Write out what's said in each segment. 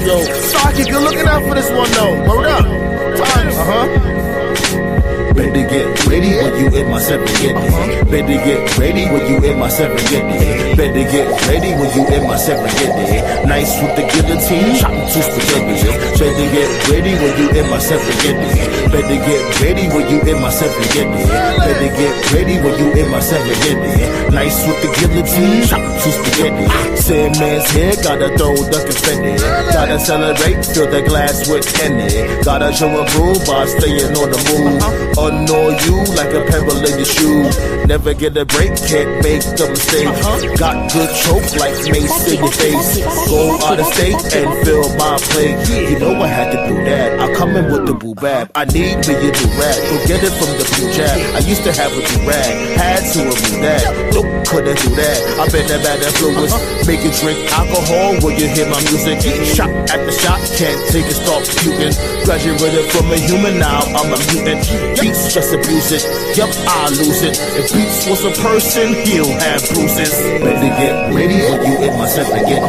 Yo, Saki, you're looking out for this one though. Word up. Times. Better get ready when you in my Serengeti. Better get ready when you in my Serengeti. Better get ready when you in my Serengeti. Nice with the guillotine, chopping two spaghetti. Better get ready when you in my Serengeti. Better get ready when you in my Serengeti. Better get ready when you in my Serengeti. Nice with the guillotine, chopping two spaghetti. Same man's here, gotta throw the confetti. Gotta celebrate, fill the glass with Henny. Gotta show a brew by staying on the move. Unknow you like a pebble in your shoe. Never get a break, can't make the mistake. Got good choke like Mace in your face. Go out of state and fill my plate. You know I had to do that. I come in with the boo bab. I need me a new rap. Go get it from the blue jab. I used to have a new rag. Had to remove that. Nope, couldn't do that. I been that bad influence. Make you drink alcohol when you hear my music. Shot at the shot, can't take it, stop puking. Graduated from a human, now I'm a mutant. Beats just abuse it, yup, I lose it. If Beats was a person, he'll have bruises. Better get ready when you in my Serengeti.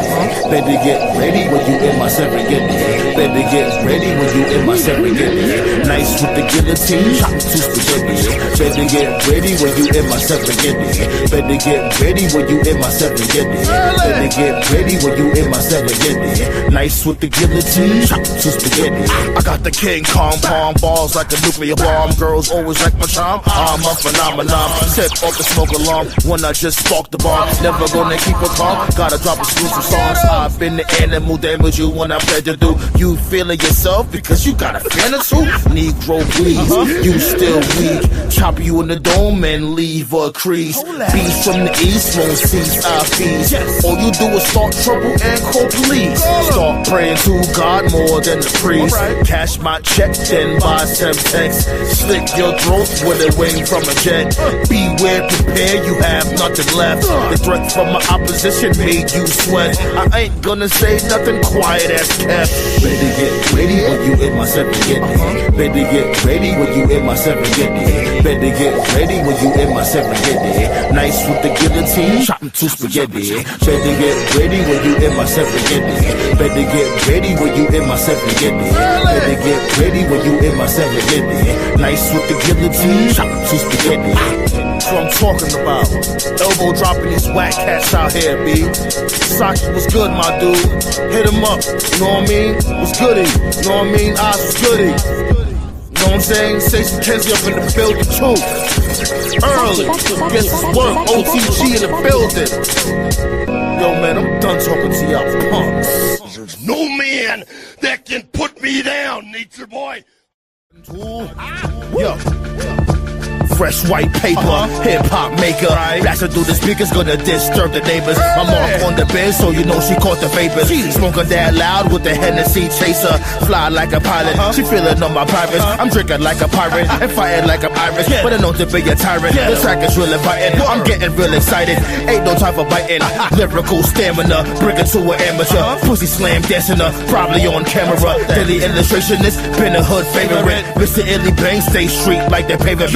Better get ready when you in my Serengeti. Better get ready when you in my Serengeti. Nice with the guillotine, chop two spaghetti. Better get ready when you in my Serengeti. Better get ready when you in my Serengeti. Better get ready when you in my Serengeti. Nice with the guillotine, chop two spaghetti. I got the King Kong palm balls like a nuclear bomb. Girls always like my charm. I'm a phenomenon. Set off the smoke alarm when I just spark the bomb. Never gonna keep it calm. Gotta drop exclusive songs. I've been the animal damage you when I planned to do. You feeling yourself because you got a fan or two. Negro please, you still weak. Chop you in the dome and leave a crease. Beast from the east won't cease our feast. All you do is start trouble and call police. Start praying to God more than the priest. Cash my check, then buy some text. Slit your throat with a wing from a jet. Beware, prepare, you have nothing left. The threat from my opposition made you sweat. I ain't gonna say nothing, quiet as kept. Better get ready when you in my Serengeti. Better get ready when you in my Serengeti. Better get ready when you in my Serengeti. Nice with the guillotine, chopping two spaghetti. Better get ready when you in my Serengeti. Better get ready when you in my Serengeti. Better get ready when you in my Serengeti. Nice with the guillotine, chopping two spaghetti. That's what I'm talking about. Elbow dropping these whack cats out here, B. Saki was good, my dude. Hit him up, you know what I mean? Was goody, you know what I mean? Oz was goody. You know what I'm saying? Stacey Kenzie up in the building too. Early, guess it's work. OTG in the building. Yo, man, I'm done talking to y'all punks. There's no man that can put me down, Nature Boy. Yo. Fresh white paper, hip-hop maker. Blasting through the speakers, gonna disturb the neighbors. My mark on the bed, so you know she caught the vapors. Smoking that loud with the Hennessy chaser. Fly like a pilot, she feeling on my privates. I'm drinking like a pirate and fighting like a Irish. But I know to be a tyrant, the track is really biting. I'm getting real excited, ain't no time for biting. Lyrical stamina, bring it to an amateur. Pussy slam dancing up, probably on camera. Daily illustrationist, been a hood favorite. Mr. Illy Bang, stay street like the pavement.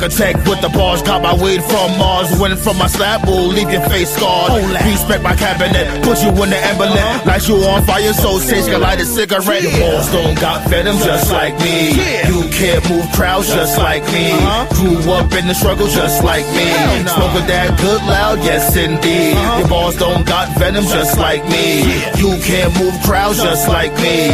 Architect with the bars, got my weed from Mars. Winning from my slab will leave your face scarred. Respect my cabinet, put you in the emblem. Light you on fire, so Sage can light a cigarette. Your balls don't got venom just like me. You can't move crowds just like me. Grew up in the struggle just like me. Smoking that good loud, yes indeed. Your balls don't got venom just like me. You can't move crowds just like me.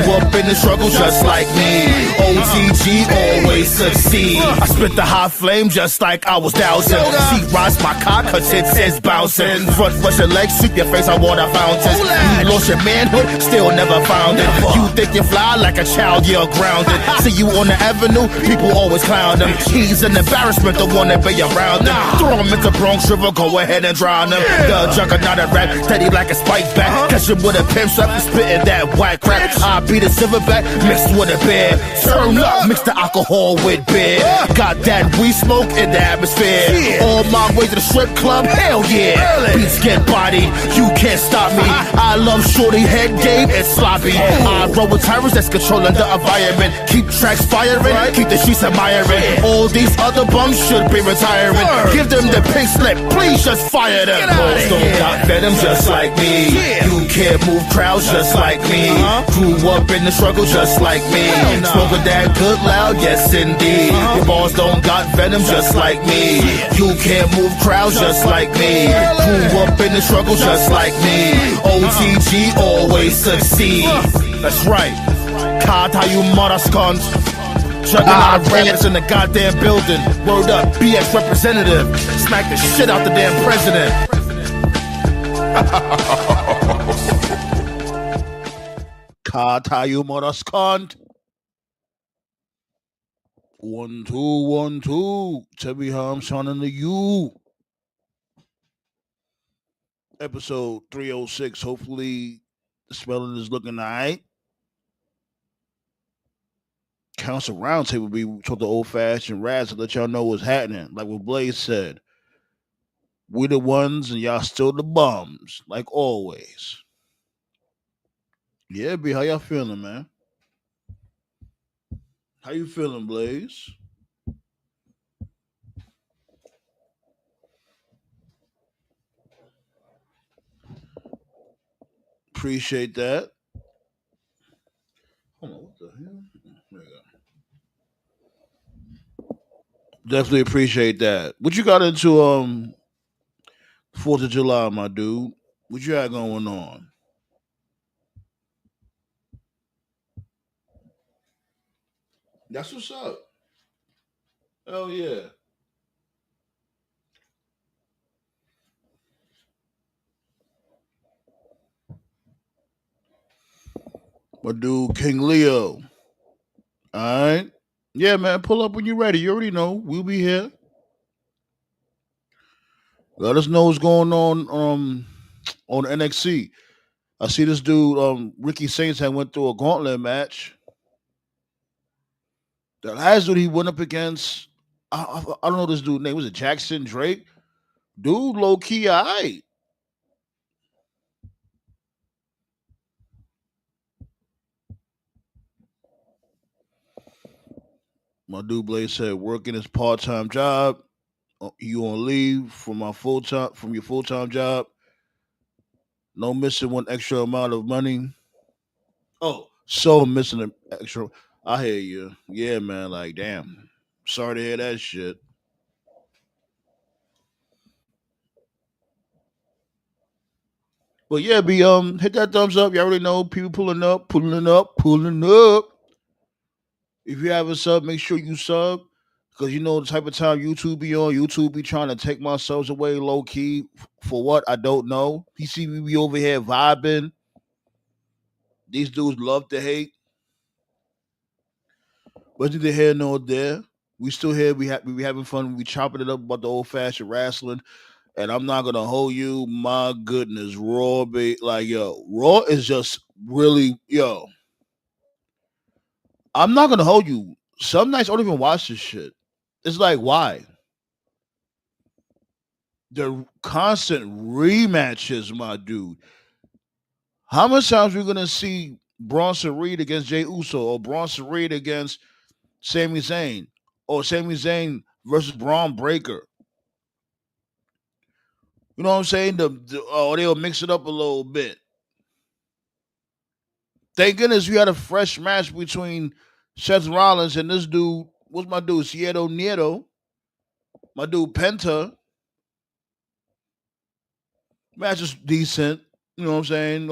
Grew up in the struggle just like me. OTG always succeed. I spit the hot flame just like I was dousing. She rides my cock, her tits is bouncing. Front rush your legs, sweep your face on water fountains. You lost your manhood, still never found it. You think you fly like a child, you're grounded. See you on the avenue, people always clown him. He's an embarrassment, the one that be around him. Throw him into Bronx River, go ahead and drown him. The juggernaut of rap, steady like a spike bat. Catch him with a pimp strap, spitting that whack crap. I beat a silverback, mixed with a beer. Turn up, mix the alcohol with beer. Got that that we smoke in the atmosphere. All my way to the strip club, hell yeah. Beats get bodied, you can't stop me. I love shorty head game and sloppy. I roll with tyrants that's controlling the environment. Keep tracks firing, keep the streets admiring. All these other bums should be retiring. Give them the pink slip, please just fire them. Boys don't got venom just like me. You can't move crowds just like me. Grew up in the struggle just like me. Smoking that good loud, yes indeed. Your balls don't got venom just like me. You can't move crowds just like me. Grew up in the struggle just like me. OTG always succeed. That's right. Kata, you mother scunt. Juggernaut rappers in the goddamn building. Word up, BX representative. Smack the shit out the damn president. Kata, you mother scunt. 1 2 1 2. Tell me how I'm sounding to you. Episode 306. Hopefully, the spelling is looking alright. Council Roundtable, we talk the old-fashioned rats to let y'all know what's happening. Like what Blaze said, we the ones and y'all still the bums, like always. Yeah, B, how y'all feeling, man? How you feeling, Blaze? Appreciate that. Hold on, what the hell? There you go. Definitely appreciate that. What you got into 4th of July, my dude? What you got going on? That's what's up. Hell yeah. My dude, King Leo. All right. Yeah, man, pull up when you're ready. You already know. We'll be here. Let us know what's going on NXT. I see this dude, Ricky Saints had went through a gauntlet match. The last dude he went up against, I don't know this dude's name. Was it Jackson Drake? Dude, low key, alright. My dude Blaze said working his part-time job. You on leave from your full-time job. No missing one extra amount of money. Oh, so missing an extra. I hear you. Yeah, man. Like, damn. Sorry to hear that shit. But yeah, be hit that thumbs up. You already know people pulling up. If you haven't sub, make sure you sub. Because you know the type of time YouTube be on. YouTube be trying to take my subs away low key. For what? I don't know. He see me be over here vibing. These dudes love to hate. But neither here nor there. We still here. We be having fun. We chopping it up about the old fashioned wrestling. And I'm not gonna hold you. My goodness, Raw be like Raw is just really I'm not gonna hold you. Some nights I don't even watch this shit. It's like why? The constant rematches, my dude. How much times we gonna see Bronson Reed against Jey Uso or Bronson Reed against Sami Zayn or Sami Zayn versus Braun Breaker? You know what I'm saying? They'll mix it up a little bit. Thank goodness we had a fresh match between Seth Rollins and this dude. What's my dude? Cieto Nieto. My dude Penta. Match is decent. You know what I'm saying?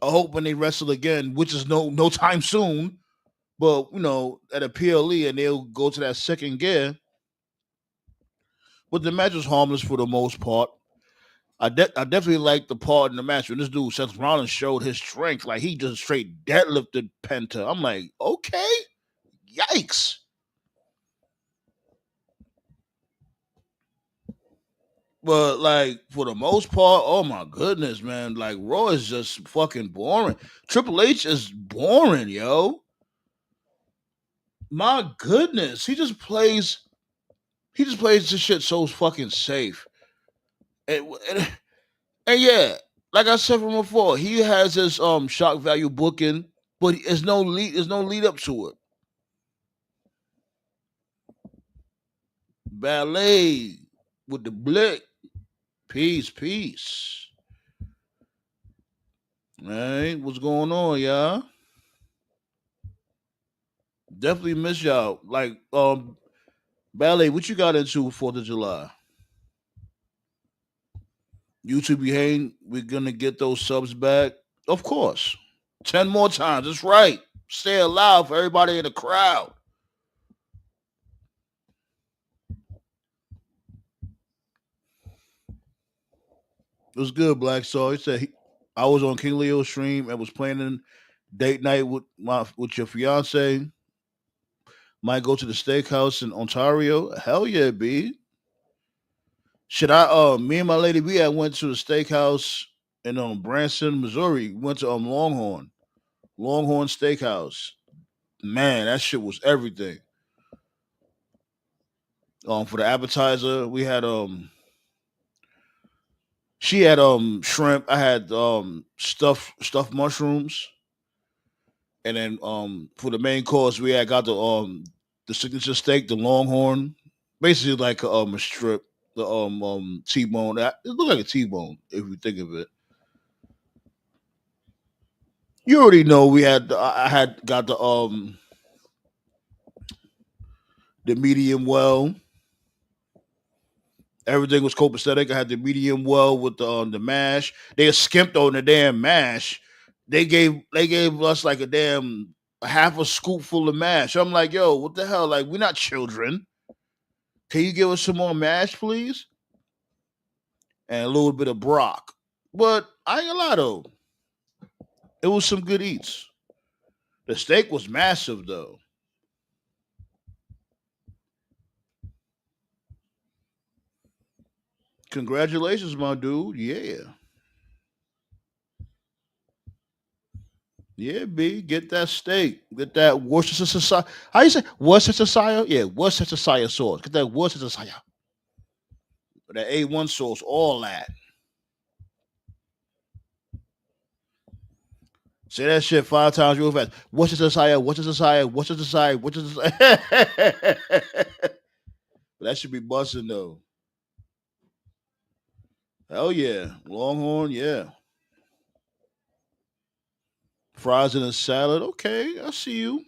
I hope when they wrestle again, which is no time soon, but at a PLE and they'll go to that second gear. But the match was harmless for the most part. I definitely like the part in the match when this dude Seth Rollins showed his strength. Like he just straight deadlifted Penta. I'm like, okay, yikes. But like for the most part, oh my goodness, man, like Raw is just fucking boring. Triple H is boring, yo. My goodness, he just plays this shit so fucking safe. And, and yeah, like I said from before, he has this shock value booking, but there's no lead up to it. Ballet with the blick. Peace, peace. All right, what's going on, y'all? Definitely miss y'all. Like, ballet, what you got into 4th of July? YouTube behave. We're gonna get those subs back. Of course. 10 more times. That's right. Stay alive for everybody in the crowd. It was good, Black Star. He said I was on King Leo's stream and was planning date night with your fiance. Might go to the steakhouse in Ontario. Hell yeah, B. Should I me and my lady B I went to the steakhouse in Branson, Missouri. We went to Longhorn. Longhorn Steakhouse. Man, that shit was everything. For the appetizer, we had she had shrimp. I had stuffed mushrooms, and then for the main course, we had got the signature steak, the Longhorn, basically like a strip, the T-bone. It looked like a T-bone if you think of it. You already know we had I had got the medium well. Everything was copacetic. I had the medium well with the mash. They skimped on the damn mash. They gave us like a half a scoop full of mash. I'm like, yo, what the hell? Like, we're not children. Can you give us some more mash, please? And a little bit of brock. But I ain't gonna lie though, it was some good eats. The steak was massive though. Congratulations, my dude. Yeah. Yeah, B, get that steak. Get that Worcestershire. How you say Worcestershire? Yeah, Worcestershire sauce. Get that Worcestershire. That A1 sauce, all that. Say that shit 5 times real fast. Worcestershire, Worcestershire, Worcestershire, Worcestershire. That should be busting though. Hell yeah. Longhorn, yeah. Fries in a salad. Okay, I see you.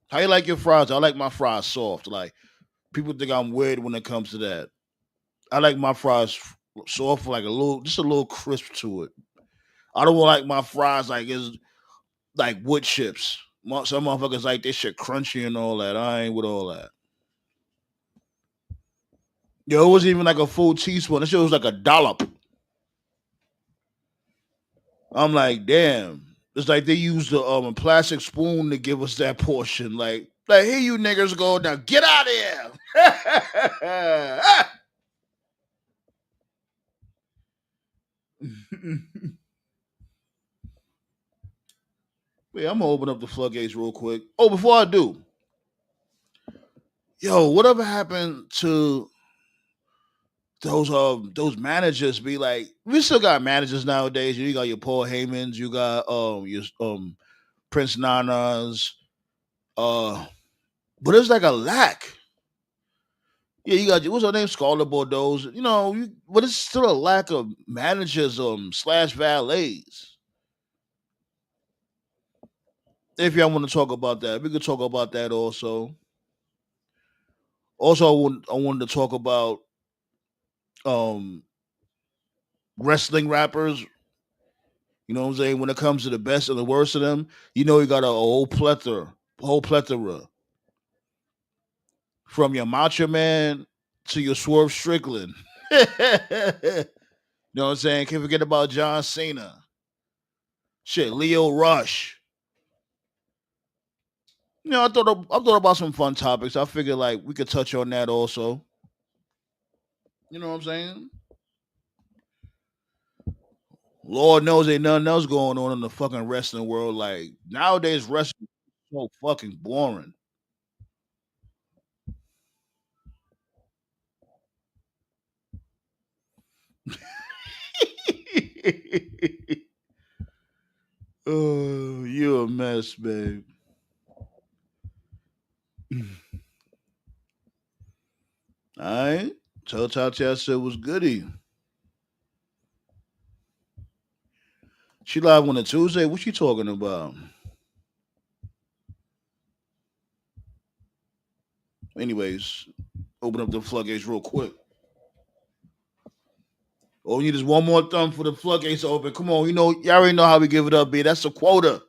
How you like your fries? I like my fries soft. Like, people think I'm weird when it comes to that. I like my fries soft, like just a little crisp to it. I don't like my fries like it's like wood chips. Some motherfuckers like this shit crunchy and all that. I ain't with all that. Yo, it wasn't even like a full teaspoon. This shit was like a dollop. I'm like, damn. It's like they used a plastic spoon to give us that portion. Like here you niggas go now. Get out of here. Wait, I'm gonna open up the floodgates real quick. Oh, before I do, yo, whatever happened to those managers? Be like, we still got managers nowadays. You got your Paul Heymans, you got your Prince Nanas, but it's like a lack. Yeah, you got what's her name, Scarlett Bordeaux. But it's still a lack of managers slash valets. If y'all want to talk about that, we could talk about that also. Also, I wanted to talk about um wrestling rappers. You know what I'm saying? When it comes to the best and the worst of them, you got a whole plethora from your Macho Man to your Swerve Strickland. You know what I'm saying? Can't forget about John Cena. Shit, Leo Rush. I thought about some fun topics. I figured like we could touch on that also. You know what I'm saying? Lord knows ain't nothing else going on in the fucking wrestling world. Like nowadays, wrestling. so fucking boring. Oh, you a mess, babe. All right. Tell Tati I said was goody. She live on a Tuesday. What she talking about? Anyways, open up the floodgates real quick. Oh, you need is one more thumb for the floodgates to open. Come on, y'all already know how we give it up, B. That's a quota.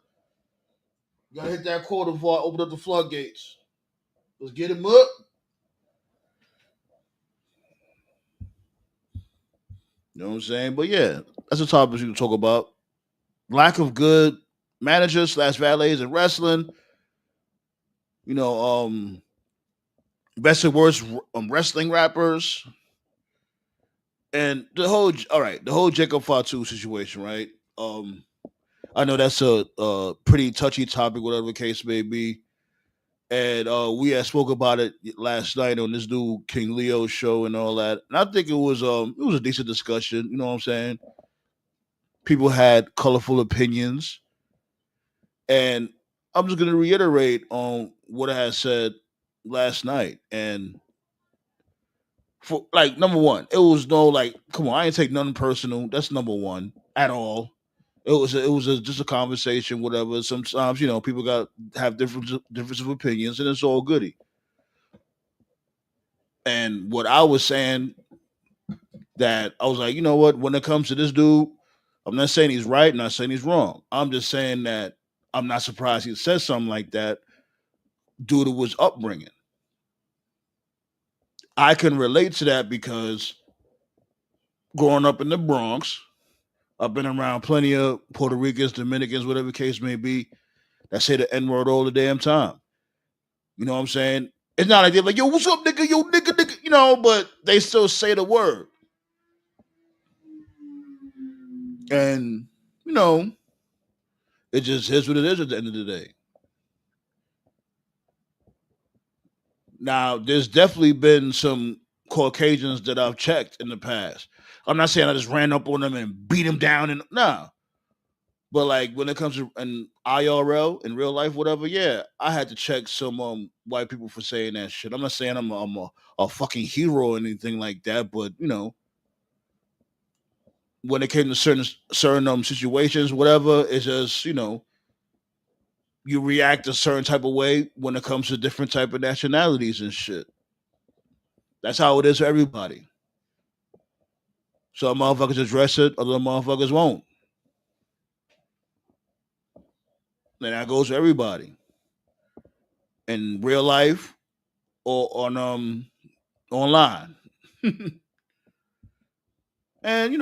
You gotta hit that quota before I open up the floodgates. Let's get him up. You know what I'm saying? But yeah, that's a topic we can talk about. Lack of good managers slash valets in wrestling. You know, best and worst wrestling rappers. And the whole Jacob Fatu situation, right? I know that's a pretty touchy topic, whatever the case may be. And we had spoke about it last night on this dude King Leo show and all that. And I think it was a decent discussion. You know what I'm saying? People had colorful opinions, and I'm just gonna reiterate on what I had said last night. And for like number one, it was no like, come on, I ain't take nothing personal. That's number one at all. Just a conversation, whatever. Sometimes people got have difference of opinions, and it's all goody. And what I was saying, that I was like, you know what? When it comes to this dude, I'm not saying he's right, not saying he's wrong. I'm just saying that I'm not surprised he said something like that due to his upbringing. I can relate to that because growing up in the Bronx, I've been around plenty of Puerto Ricans, Dominicans, whatever the case may be, that say the N word all the damn time. You know what I'm saying? It's not like they're like, yo, what's up, nigga? Yo, nigga, nigga, but they still say the word. And, you know, it just is what it is at the end of the day. Now, there's definitely been some Caucasians that I've checked in the past. I'm not saying I just ran up on them and beat them down, and nah. But like when it comes to an IRL in real life, whatever, yeah, I had to check some white people for saying that shit. I'm not saying I'm a fucking hero or anything like that, but when it came to certain situations, whatever, it's just you react a certain type of way when it comes to different type of nationalities and shit. That's how it is for everybody. Some motherfuckers address it, other motherfuckers won't. And that goes for everybody. In real life or on online. And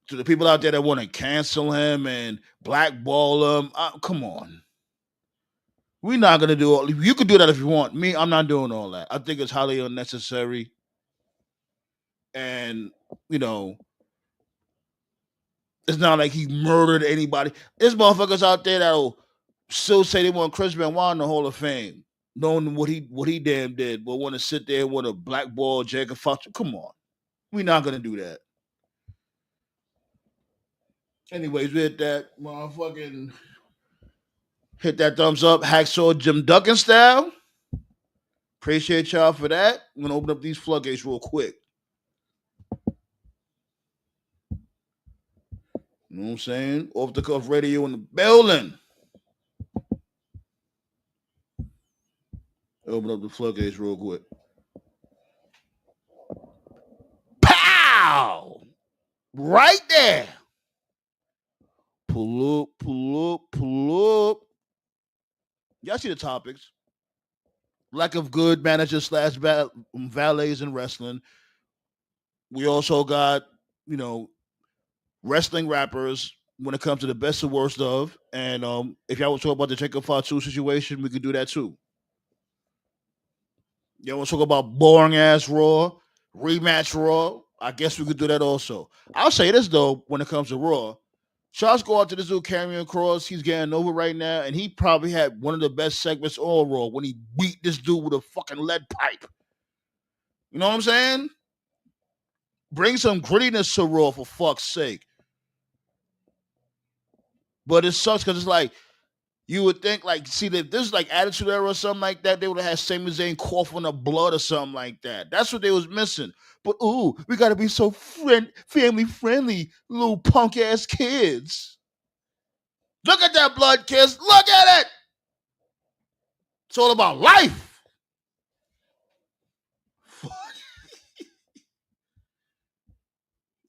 to the people out there that want to cancel him and blackball him, come on. We're not gonna do all. You could do that if you want. Me, I'm not doing all that. I think it's highly unnecessary. And you know, it's not like he murdered anybody. There's motherfuckers out there that'll still say they want Chris Benoit in the Hall of Fame, knowing what he damn did, but want to sit there and want to blackball Jacob Fatu. Come on, we're not gonna do that. Anyways, we hit that motherfucking hit that thumbs up, hacksaw Jim Duggan style. Appreciate y'all for that. I'm gonna open up these floodgates real quick. You know what I'm saying? Off the cuff radio in the building. Open up the floodgates real quick. Pow! Right there. Pull up, pull up, pull up. Y'all see the topics. Lack of good managers slash valets in wrestling. We also got, wrestling rappers when it comes to the best and worst of. And if y'all want to talk about the Jacob Fatu situation, we could do that too. Y'all want to talk about boring ass Raw, rematch Raw? I guess we could do that also. I'll say this though, when it comes to Raw, Shots go out to this dude Karrion Kross. He's getting over right now, and he probably had one of the best segments on Raw when he beat this dude with a fucking lead pipe. You know what I'm saying? Bring some grittiness to Raw, for fuck's sake. But it sucks because it's like, you would think, like, see, if this is like Attitude Era or something like that, they would have had Sami Zayn coughing up blood or something like that. That's what they was missing. But ooh, we gotta be so family friendly, little punk ass kids. Look at that blood, kids. Look at it. It's all about life.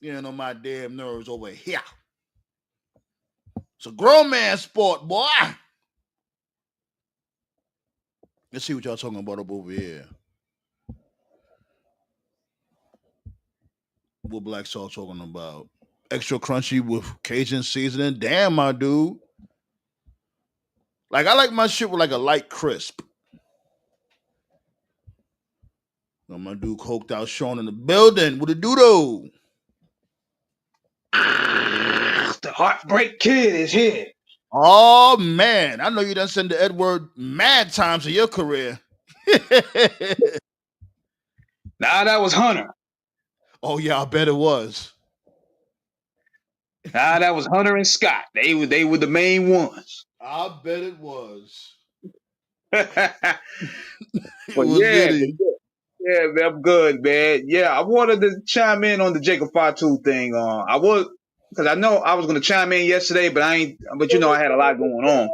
You know, my damn nerves over here. It's a grown man sport, boy. Let's see what y'all talking about up over here. What Black Salt talking about? Extra crunchy with Cajun seasoning. Damn, my dude. Like, I like my shit with like a light crisp. My dude coked out Sean in the building with a doodle. The Heartbreak Kid is here. Oh man, I know you done send the Edward mad times of your career. Nah, that was Hunter. Oh yeah, I bet it was. Nah, that was Hunter and Scott. They were the main ones. I bet it was. But yeah, man, I'm good, man. Yeah, I wanted to chime in on the Jacob Fatu thing. I was, because I know I was going to chime in yesterday, but I ain't. But you know, I had a lot going on.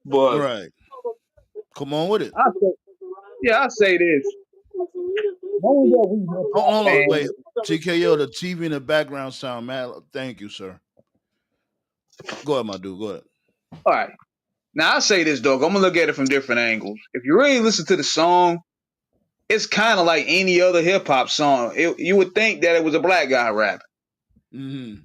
But right, come on with it. I say this. Hold on, wait. TKO, the TV in the background sound, man. Thank you, sir. Go ahead, my dude. Go ahead. All right. Now, I'll say this, dog. I'm going to look at it from different angles. If you really listen to the song, it's kind of like any other hip-hop song. You would think that it was a black guy rapping. Mm-hmm.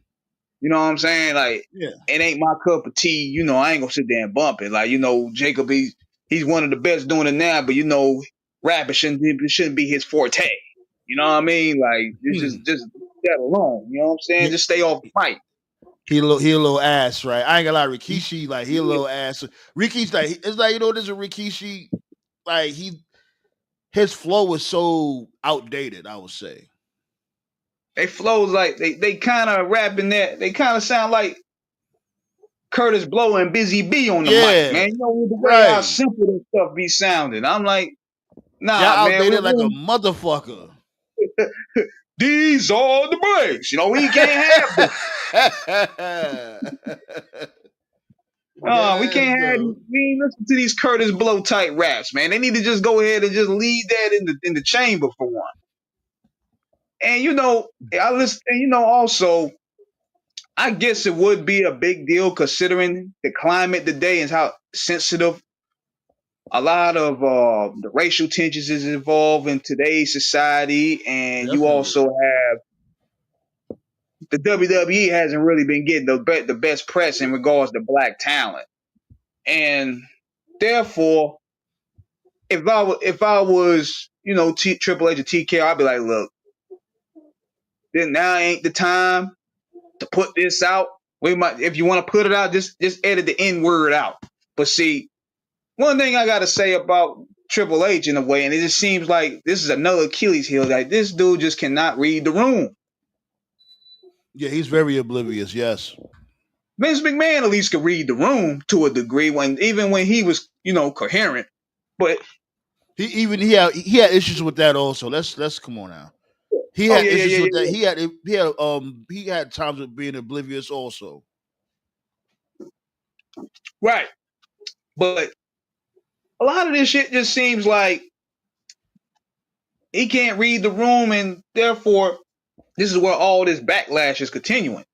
You know what I'm saying? Like, yeah. It ain't my cup of tea. You know, I ain't going to sit there and bump it. Like, you know, Jacob, he's one of the best doing it now, but, you know, rapping shouldn't be his forte. You know what I mean? Like, just that alone. You know what I'm saying? Just stay off the mic. He a little ass, right? I ain't gonna lie, Rikishi, like, he a little ass. Rikishi, like, it's like, you know, there's a Rikishi, like, his flow is so outdated, I would say. They flows like they kind of rapping that. They kind of sound like Curtis Blow and Busy B on the mic, man. You know the way how simple this stuff be sounding. I'm like, nah, y'all man. Outdated like a motherfucker. These are the breaks. You know, we can't have we can't have. We ain't listen to these Curtis Blow type raps, man. They need to just go ahead and just leave that in the chamber for one. And you know, I listen. And you know, also, I guess it would be a big deal considering the climate today and how sensitive a lot of the racial tensions is involved in today's society, and you also have the WWE hasn't really been getting the best press in regards to black talent, and therefore, if I was you know Triple H or TK, I'd be like, look, then now ain't the time to put this out. We might, if you want to put it out, just edit the N word out. But see, one thing I got to say about Triple H in a way, and it just seems like this is another Achilles heel. Like this dude just cannot read the room. Yeah, he's very oblivious. Yes, Vince McMahon at least could read the room to a degree even when he was you know coherent. But he had issues with that also. Let's come on now. He had issues with that. He had times of being oblivious also. Right. But a lot of this shit just seems like he can't read the room, and therefore this is where all this backlash is continuing.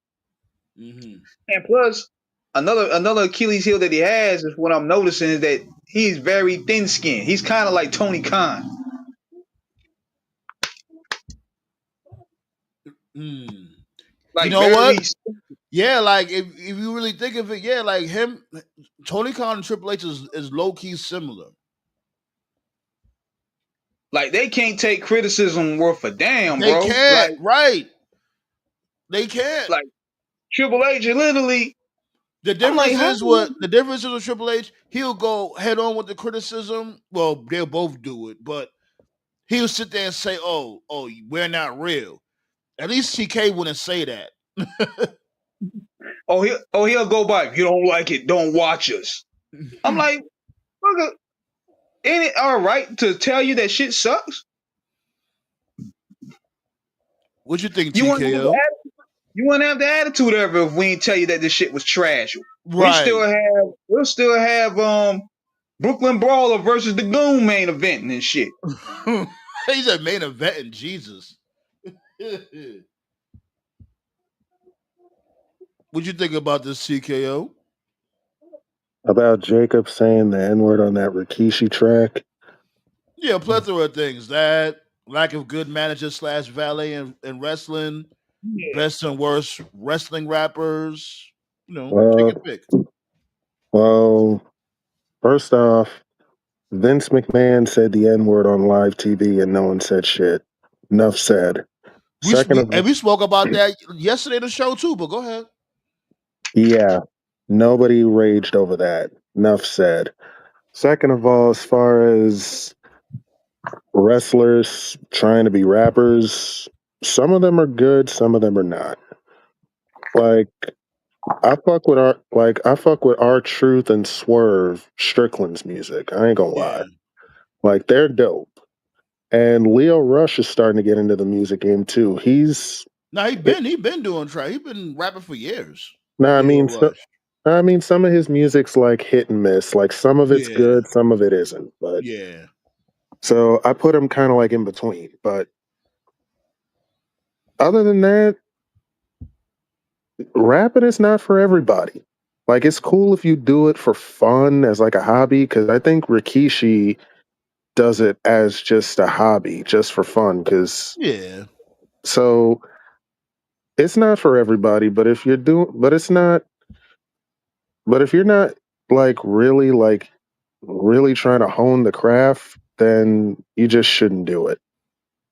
Mm-hmm. And plus, another Achilles heel that he has is what I'm noticing is that he's very thin skinned. He's kind of like Tony Khan. Like, you know what? Yeah, like if you really think of it, yeah, like him, Tony Khan and Triple H is low key similar. Like they can't take criticism worth a damn, they bro. Can't, like, right? They can't. Like Triple H literally The I'm like, difference how? is what the difference is with Triple H. He'll go head on with the criticism. Well, they'll both do it, but he'll sit there and say, "Oh, we're not real." At least TK wouldn't say that. He'll go by. If you don't like it, don't watch us. I'm like, look, ain't it all right to tell you that shit sucks? What you think, You want to have TKO? you want to have the attitude ever if we ain't tell you that this shit was trash. Right. We'll still have Brooklyn Brawler versus the Goon main event and shit. He's a main event in Jesus. What you think about this, TKO? About Jacob saying the N word on that Rikishi track. Yeah, a plethora of things. That lack of good manager slash valet in wrestling, Yeah. best and worst wrestling rappers. Take your Well, pick. well, first off, Vince McMahon said the N word on live TV and no one said shit. Enough said. We Second we of and all, we spoke about that yesterday in the show too. But go ahead. yeah, nobody raged over that. Enough said. Second of all, as far as wrestlers trying to be rappers, some of them are good, some of them are not. Like I fuck with our Truth and Swerve Strickland's music. I ain't gonna lie. Yeah. Like they're dope. And Leo Rush is starting to get into the music game too. Now It, he been doing track. He been rapping for years. nah, I Leo mean, so, Rush. I mean, some of his music's like hit and miss. Like some of it's Yeah. good, some of it isn't. But Yeah. so I put him kind of like in between. But other than that, rapping is not for everybody. Like it's cool if you do it for fun as like a hobby. Because I think Rikishi does it as just a hobby, just for fun. Because Yeah. so it's not for everybody. But it's not. But if you're not like really trying to hone the craft, then you just shouldn't do it.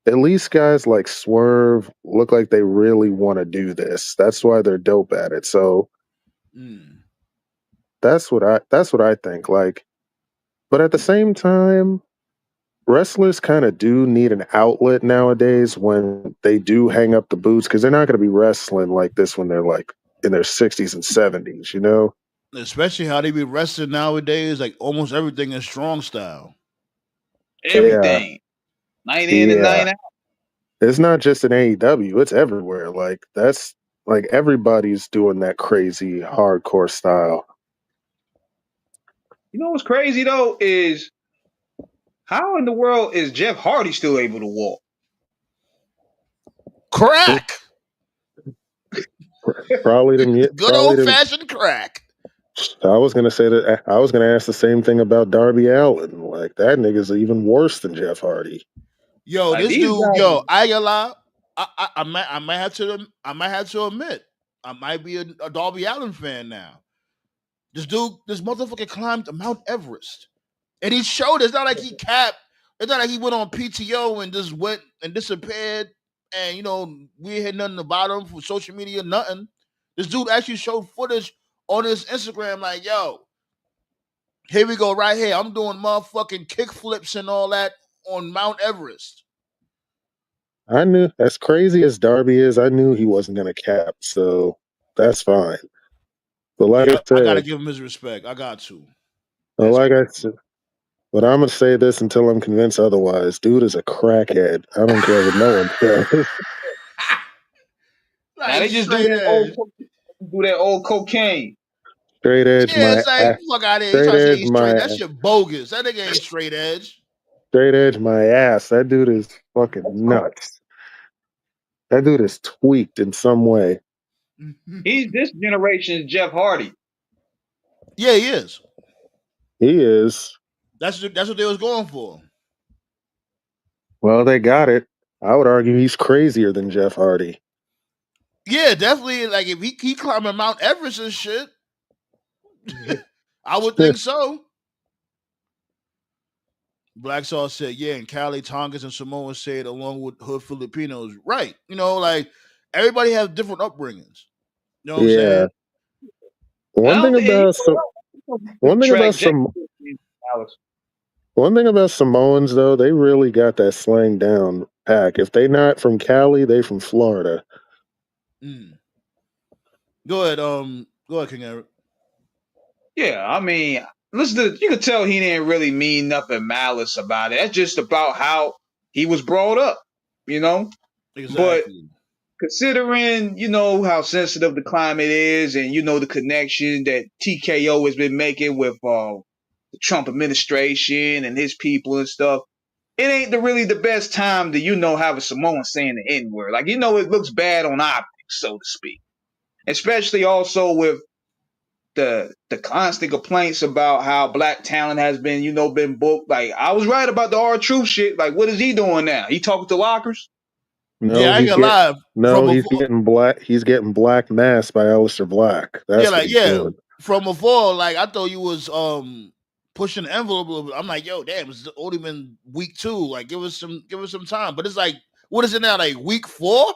At least guys like Swerve look like they really want to do this. That's why they're dope at it. So Mm. that's what I think. Like, but at the same time, wrestlers kind of do need an outlet nowadays when they do hang up the boots because they're not going to be wrestling like this when they're like in their 60s and 70s, you know? Especially how they be wrestling nowadays. Like almost everything is strong style. Yeah. Everything. Night in and Yeah. night out. It's not just in AEW, it's everywhere. Like that's like everybody's doing that crazy hardcore style. You know what's crazy though is how in the world is Jeff Hardy still able to walk? Crack. Probably them Good probably old them fashioned crack. I was gonna say that I was gonna ask the same thing about Darby Allin. Like that nigga's even worse than Jeff Hardy. Yo, Like this these dude, guys, yo, I ain't gonna lie. I might have to admit, I might be a Darby Allen fan now. This motherfucker climbed Mount Everest, and he showed. It's not like he capped. It's not like he went on PTO and just went and disappeared, and we had nothing about him for social media, nothing. This dude actually showed footage on his Instagram, like, yo, here we go, right here. I'm doing motherfucking kick flips and all that on Mount Everest. I knew as crazy as Darby is, I knew he wasn't gonna cap, so that's fine. But like Yeah, I I gotta said, give him his respect. I got to. but That's like I crazy. said, but I'm gonna say this until I'm convinced otherwise. Dude is a crackhead. I don't care what no one says. now Like they just straight edge. do that old cocaine. Straight edge Yeah, my it's like fuck out of here. He straight trying to say edge he's straight. my That shit bogus. That nigga ain't straight edge. straight edge my ass. That dude is fucking nuts. That dude is tweaked in some way. He's this generation's Jeff Hardy. Yeah, he is. He is. That's what they was going for. Well, they got it. I would argue he's crazier than Jeff Hardy. Yeah, definitely. Like if he climbing Mount Everest and shit, I would think so. Black Sauce said, yeah, and Cali, Tongas, and Samoans said along with hood Filipinos. Right. Like everybody has different upbringings. You know what I'm Yeah. saying? One thing about track some Alex. one thing about Samoans though, they really got that slang down pack. If they not from Cali, they from Florida. Mm. Go ahead, King Eric. Yeah, I mean, listen, you could tell he didn't really mean nothing malice about it. That's just about how he was brought up, you know. But Exactly. considering, how sensitive the climate is, and the connection that TKO has been making with the Trump administration and his people and stuff, it ain't really the best time to have a Samoan saying the N word. Like, it looks bad on optics, so to speak. Especially also with the constant complaints about how black talent has been been booked. Like, I was right about the R-Truth shit. Like, what is he doing now? He talking to lockers? Yeah, No, I ain't gonna lie. From he's before, getting black. He's getting Black Mass by Alistair Black. yeah, That's what like he's doing. from before, like I thought you was pushing the envelope a little bit. I'm like, yo, damn, it's only been week 2. Like, give us some time. But it's like, what is it now? Like week 4?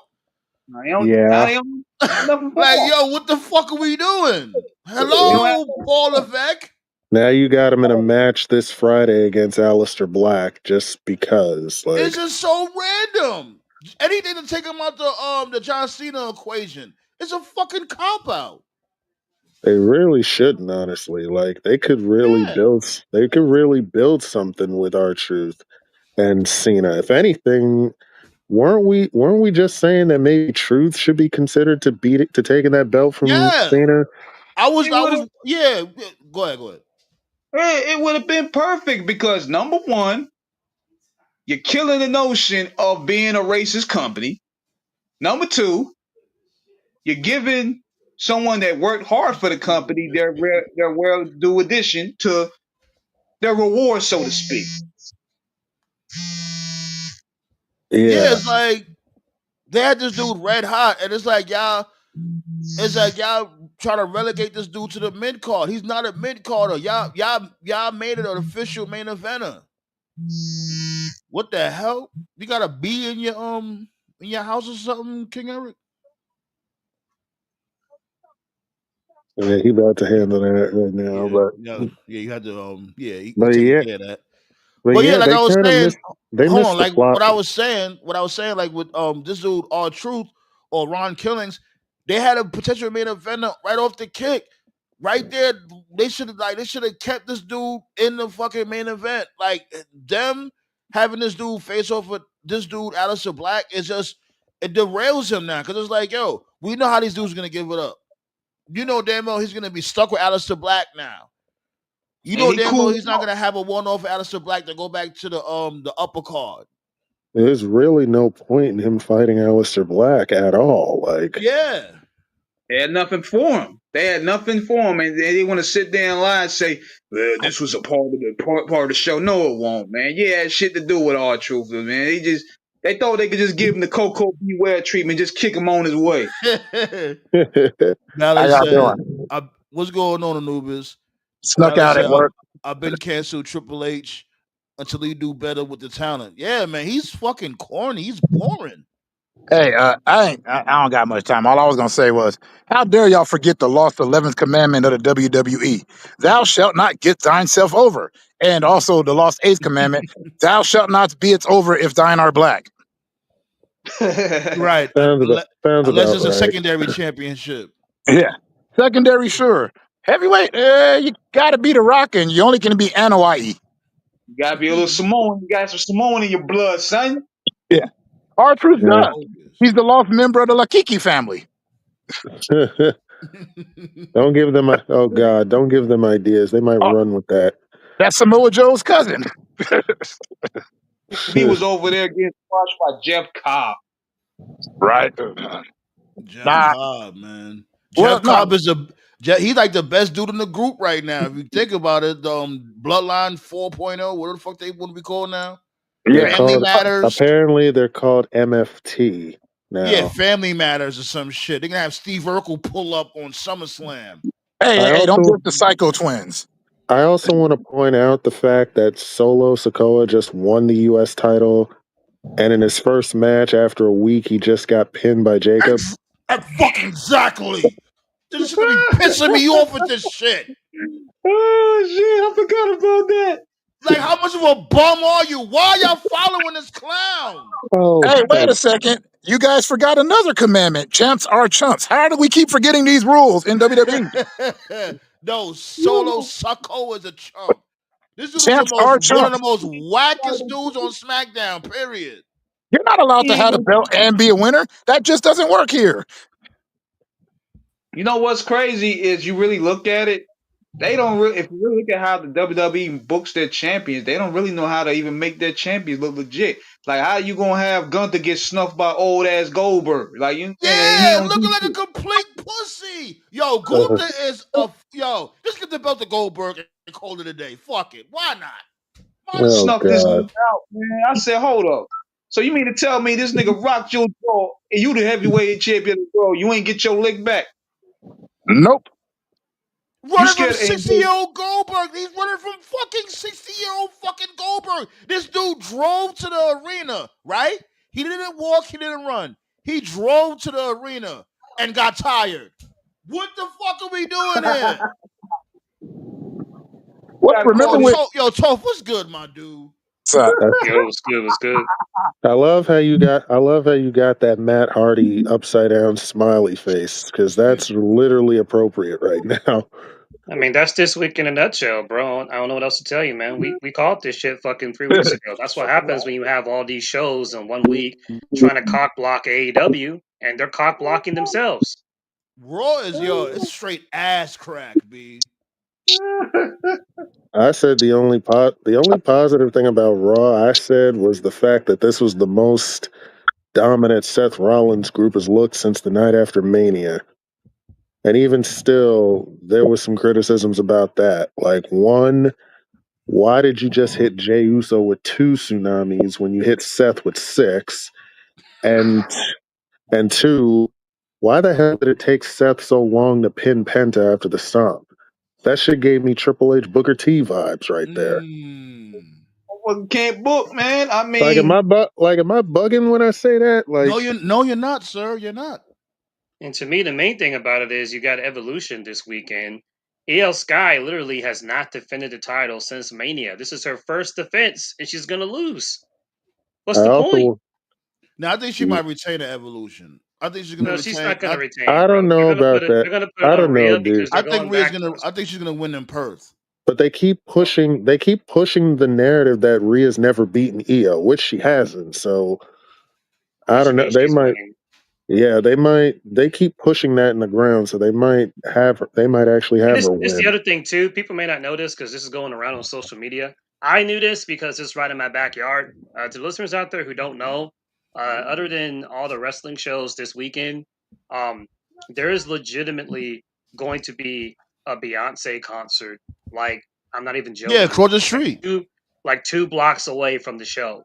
Now they don't, now Yeah, they don't have nothing for Like, him. yo, what the fuck are we doing? They don't have Hello, nothing Paul for him. Levesque. now you got him in a match this Friday against Alistair Black just because, It's like, just so random. Anything to take him out the John Cena equation. It's a fucking cop out. they really shouldn't. Honestly, like Yeah. they could really build something with R-Truth and Cena. If anything, weren't we just saying that maybe Truth should be considered to beat it to taking that belt from Yeah. Cena? I was It would have yeah. Go ahead. it would have been perfect because number one, you're killing the notion of being a racist company. Number two, you're giving someone that worked hard for the company their well due addition to their reward, so to speak. Yeah, Yeah, it's like they had this dude red hot, and it's like y'all try to relegate this dude to the mid card. He's not a mid carder. Y'all made it an official main eventer. What the hell? You got a bee in your house or something, King Eric? yeah, he about to handle that right now, Yeah, yeah, yeah. You had to yeah, he but taking yeah, care of that. but But yeah, yeah, like I was saying, they hold missed on, the like plot. what I was saying, like with this dude R-Truth or Ron Killings, they had a potential main eventer right off the kick. Right there, they should have kept this dude in the fucking main event. Like them having this dude face off with this dude, Alistair Black, is just it derails him now. Cause it's like, yo, we know how these dudes gonna give it up. You know damn well he's gonna be stuck with Alistair Black now. You And know he damn well cool. he's not gonna have a one-off with Alistair Black to go back to the upper card. There's really no point in him fighting Alistair Black at all. Like, Yeah. They had nothing for him. They had nothing for him, and they want to sit there and lie and say, "Well, this was a part of the show." No, it won't, man. Yeah, it had shit to do with R-Truth, man. They thought they could just give him the Coco Beware treatment, just kick him on his way. How Valley y'all said, doing? what's going on, Anubis? Snuck Valley out said, at work. I've been canceled Triple H until he do better with the talent. Yeah, man, he's fucking corny. He's boring. Hey, I don't got much time. All I was gonna say was, how dare y'all forget the lost 11th commandment of the WWE? Thou shalt not get thyself over, and also the lost 8th commandment: Thou shalt not be its over if thine are black. Right. sounds Unless about it's a right. secondary championship. Yeah, secondary, sure. Heavyweight, you gotta be the Rock, and you only can be Anoa'i. You gotta be a little Samoan. You got some Samoan in your blood, son. Yeah, R-Truth Yeah. does. He's the lost member of the Lakiki family. Don't give them. Oh God, don't give them ideas. They might Oh, run with that. that's Samoa Joe's cousin. He was over there getting squashed by Jeff Cobb. Right. Jeff Nah. Cobb, man. Well, Jeff no. Cobb he's like the best dude in the group right now. If you think about it, Bloodline 4.0, what the fuck they want to be called now? They're Yeah. Family called. Matters. Apparently, they're called MFT Yeah, now. Family Matters or some shit. They're gonna have Steve Urkel pull up on SummerSlam. Hey, don't diss the Psycho Twins. I also want to point out the fact that Solo Sikoa just won the U.S. title, and in his first match after a week, he just got pinned by Jacob. Fucking exactly. This shit gonna be pissing me off with this shit. Oh shit! I forgot about that. Like, how much of a bum are you? Why y'all following this clown? Oh, Hey, wait a second. You guys forgot another commandment. Champs are chumps. How do we keep forgetting these rules in WWE? No, Solo Sucko is a chump. This dude is Champs are one of the chumps. most wackest dudes on SmackDown. Period. You're not allowed He to ain't have a gonna- belt and be a winner. That just doesn't work here. You know what's crazy is you really look at it. They don't really. If you really look at how the WWE books their champions, they don't really know how to even make their champions look legit. Like, how you gonna have Gunther get snuffed by old ass Goldberg? Like, you and he Yeah, don't looking do like a shit. complete pussy. Yo, Gunther is just get the belt to Goldberg and call it a day. Fuck it. Why not? Trying to oh snuff this God. dude out, man. I said, hold up. So you mean to tell me this nigga rocked your jaw and you the heavyweight champion of the world? You ain't get your lick back. Nope. You Running from scared? And 60-year-old Goldberg. He's running from fucking 60-year-old fucking Goldberg. This dude drove to the arena, right? He didn't walk, he didn't run. He drove to the arena and got tired. What the fuck are we doing here? What? got Remember caught. when? Toph, what's good, my dude? I, Yo, it was good. It was good. I love how you got that Matt Hardy upside down smiley face, because that's literally appropriate right now. I mean, that's this week in a nutshell, bro. I don't know what else to tell you, man. We called this shit fucking 3 weeks ago. That's what happens when you have all these shows in 1 week trying to cock block AEW, and they're cock blocking themselves. Raw is it's straight ass crack, B. I said the only positive thing about Raw I said was the fact that this was the most dominant Seth Rollins group has looked since the night after Mania. And even still, there was some criticisms about that. Like, one, why did you just hit Jey Uso with 2 tsunamis when you hit Seth with 6? And two, why the hell did it take Seth so long to pin Penta after the stomp? That shit gave me Triple H Booker T vibes right there. Can't book, man. I Like, am mean, I bugging when I say that? Like, No, you're not, sir. You're not. And to me, the main thing about it is you got Evolution this weekend. EL Sky literally has not defended the title since Mania. This is her first defense, and she's gonna lose. What's I the point? also Now I think she might retain the Evolution. I think she's gonna No, she's retain. not gonna retain, I bro. don't know about that. They're gonna put it I on don't know, Rhea dude. because they're I think going back. I think she's gonna win in Perth. But they keep pushing the narrative that Rhea's never beaten Io, which she hasn't. So I Which don't know. means she's winning. They keep pushing that in the ground, so they might actually And have this her is the win. other thing too. People may not know this because this is going around on social media. I knew this because it's right in my backyard. To listeners out there who don't know, other than all the wrestling shows this weekend, um, there is legitimately going to be a Beyonce concert. Like, I'm not even Yeah, joking. across the street. Like 2 blocks away from the show.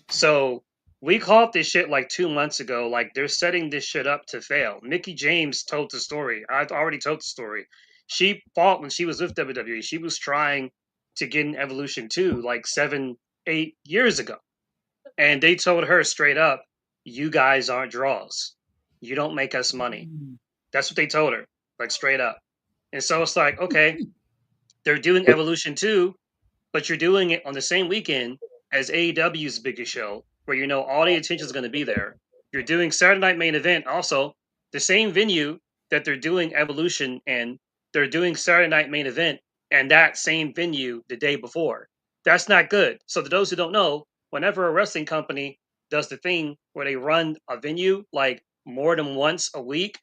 So we called this shit like 2 months ago. Like, they're setting this shit up to fail. Mickey James told the story. I've already told the story. She fought when she was with WWE. She was trying to get an Evolution 2 like 7, 8 years ago. And they told her straight up, you guys aren't draws. You don't make us money. That's what they told her, like straight up. And so it's like, okay, they're doing Evolution 2, but you're doing it on the same weekend as AEW's biggest show, where you know all the attention is going to be there. You're doing Saturday Night Main Event, also the same venue that they're doing Evolution in. They're doing Saturday Night Main Event and that same venue the day before. That's not good. So, to those who don't know, whenever a wrestling company does the thing where they run a venue like more than once a week,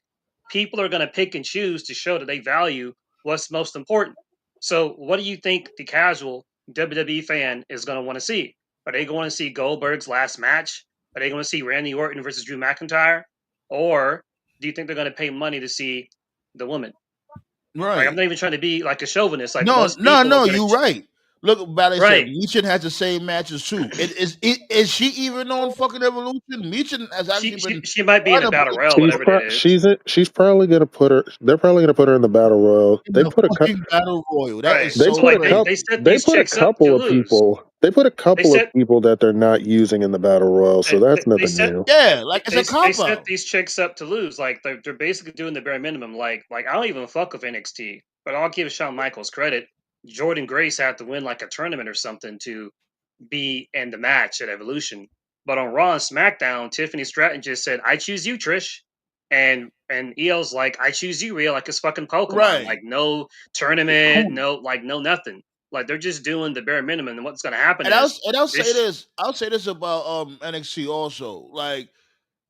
people are going to pick and choose to show that they value what's most important. So, what do you think the casual WWE fan is going to want to see? Are they going to see Goldberg's last match? Are they going to see Randy Orton versus Drew McIntyre? Or do you think they're going to pay money to see the woman? Like, I'm Right. not even trying to be like a chauvinist. Like, No, most people are no, going to. you right. Look what Ballet said. Right. Michin has the same matches too. Is she even on fucking Evolution? Michin has actually been She might be in a quite a battle bit royal, whatever that is. She's probably gonna put her. They're probably gonna put her in the battle royal. in the fucking battle royal. That Right. is They So so put a like couple. they crazy. set They these put a chicks up to couple of lose. people. They put a They couple of set people that they're not using in the battle royal. So that's they nothing set new. Yeah, like it's a they cop set out. these chicks up to lose. Like they're basically doing the bare minimum. Like I don't even fuck with NXT, but I'll give Shawn Michaels credit. Jordan Grace had to win like a tournament or something to be in the match at Evolution. But on Raw and SmackDown, Tiffany Stratton just said, "I choose you, Trish," and EL's like, "I choose you, Real," like it's fucking Pokemon. Right. Like no tournament, no nothing. Like they're just doing the bare minimum. And what's gonna happen is I'll say this. this. I'll say this about NXT also. Like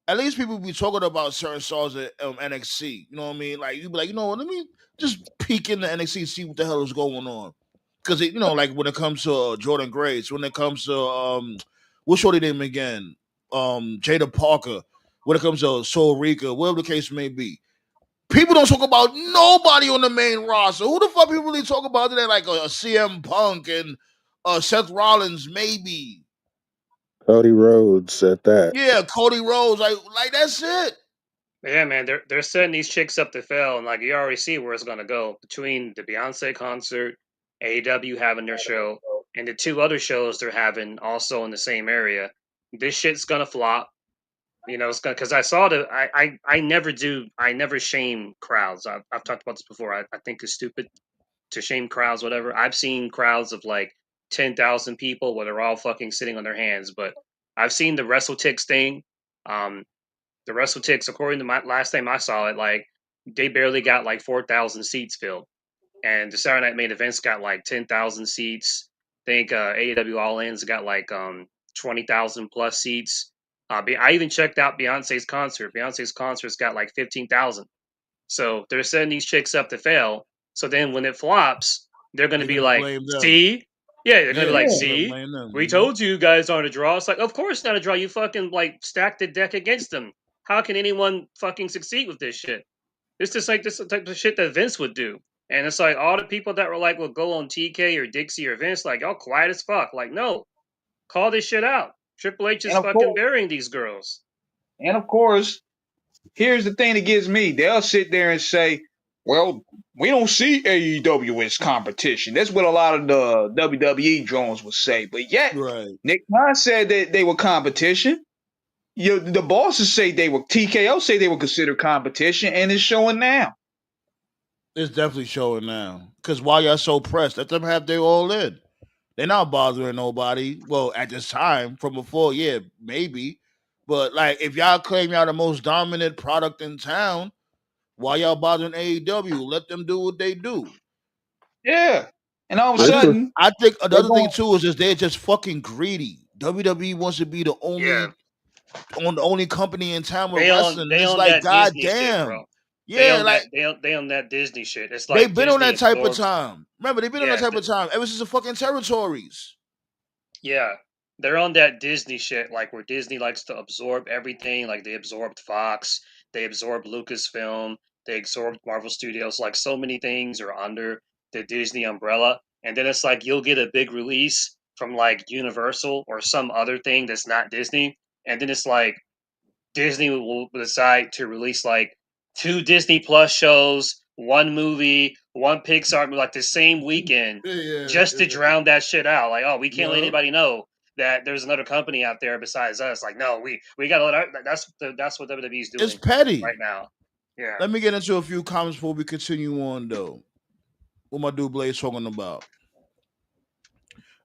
at least people be talking about certain stars at NXT. You know what I mean? Like you be like, you know what? Let me just peek into NXT, see what the hell is going on. Because you know, like when it comes to Jordan Grace, when it comes to what's shorty name again? Jada Parker. When it comes to Soul Rika, whatever the case may be. People don't talk about nobody on the main roster. Who the fuck people really talk about today? Like a CM Punk and Seth Rollins, maybe. Cody Rhodes at that. Yeah, Cody Rhodes. Like that's it. Yeah, man, they're setting these chicks up to fail, and like you already see where it's gonna go between the Beyonce concert, AEW having their show, and the two other shows they're having also in the same area. This shit's gonna flop. You know, it's gonna because I saw the I never shame crowds. I've talked about this before. I think it's stupid to shame crowds, whatever. I've seen crowds of like 10,000 people where they're all fucking sitting on their hands, but I've seen the WrestleTix thing. Um, the WrestleTix, according to my last time I saw it, like they barely got like 4,000 seats filled, and the Saturday Night Main Events got like 10,000 seats. I think AEW All In's got like 20,000 plus seats. I even checked out Beyonce's concert. Beyonce's concert's got like 15,000. So they're setting these chicks up to fail. So then when it flops, they're going to They're be gonna like, blame them. see? Yeah, they're going to be Yeah, like, they're gonna see? blame them. We Mhm. told you guys aren't a draw. It's like, of course not a draw. You fucking like stacked the deck against them. How can anyone fucking succeed with this shit? It's just like this type of shit that Vince would do. And it's like all the people that were like, will go on TK or Dixie or Vince, like, y'all quiet as fuck. Like, no, call this shit out. Triple H is And of fucking course, burying these girls. here's the thing that gets me. They'll sit there and say, well, we don't see AEW as competition. That's what a lot of the WWE drones would say. But yet, Right. Nick Khan said that they were competition. The bosses say they were, TKO say they were considered competition, and it's showing now. It's definitely showing now. Cause why y'all so pressed? Let them have their all in. They're not bothering nobody. Well, at this time, from before, yeah, maybe. But like if y'all claim y'all the most dominant product in town, why y'all bothering AEW? Let them do what they do. Yeah. And all of a I just This sudden, I think they're another thing going, too is just they're just fucking greedy. WWE wants to be the Yeah. only company in town with wrestling, and They it's own like, that god Disney shit, damn. bro. Yeah, like They own that Disney shit. It's they've like been on Disney that type of absorbs. time. Remember, they've been on that Yeah, type of time ever since the fucking territories. yeah. They're on that Disney shit, like where Disney likes to absorb everything. Like they absorbed Fox, they absorbed Lucasfilm, they absorbed Marvel Studios. Like so many things are under the Disney umbrella. And then it's like you'll get a big release from like Universal or some other thing that's not Disney. And then it's like Disney will decide to release like two Disney Plus shows, one movie, one Pixar movie, like the same weekend, Yeah, just to drown that shit out. Like, oh, we can't let yeah. anybody know that there's another company out there besides us. Like, no, we gotta let our, that's what WWE's It's doing right petty. now. Yeah. Let me get into a few comments before we continue on, though. What my dude Blaze talking about?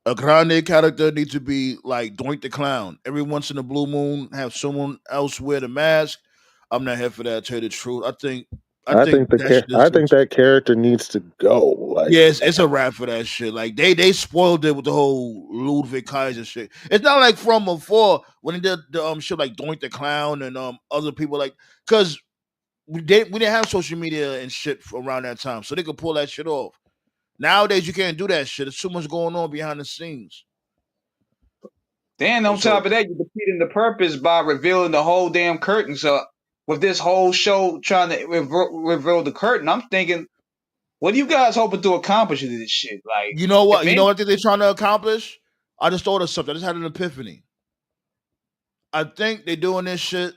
A grande character needs to be like Doink the Clown. Every once in a blue moon, have someone else wear the mask. I'm not here for that. Tell you the truth. I think that shit is I think just that character needs to go. Like yeah, it's a wrap for that shit. Like they spoiled it with the whole Ludwig Kaiser shit. It's not like from before when they did the shit like Doink the Clown and other people like because we didn't have social media and shit around that time, so they could pull that shit off. Nowadays, you can't do that shit. There's too much going on behind the scenes. then on So top of that, you're defeating the purpose by revealing the whole damn curtain. So with this whole show trying to reveal the curtain, I'm thinking What are you guys hoping to accomplish with this shit? Like, You know what? if You know any- what they're trying to accomplish? I just thought of something. I just had an epiphany. I think they're doing this shit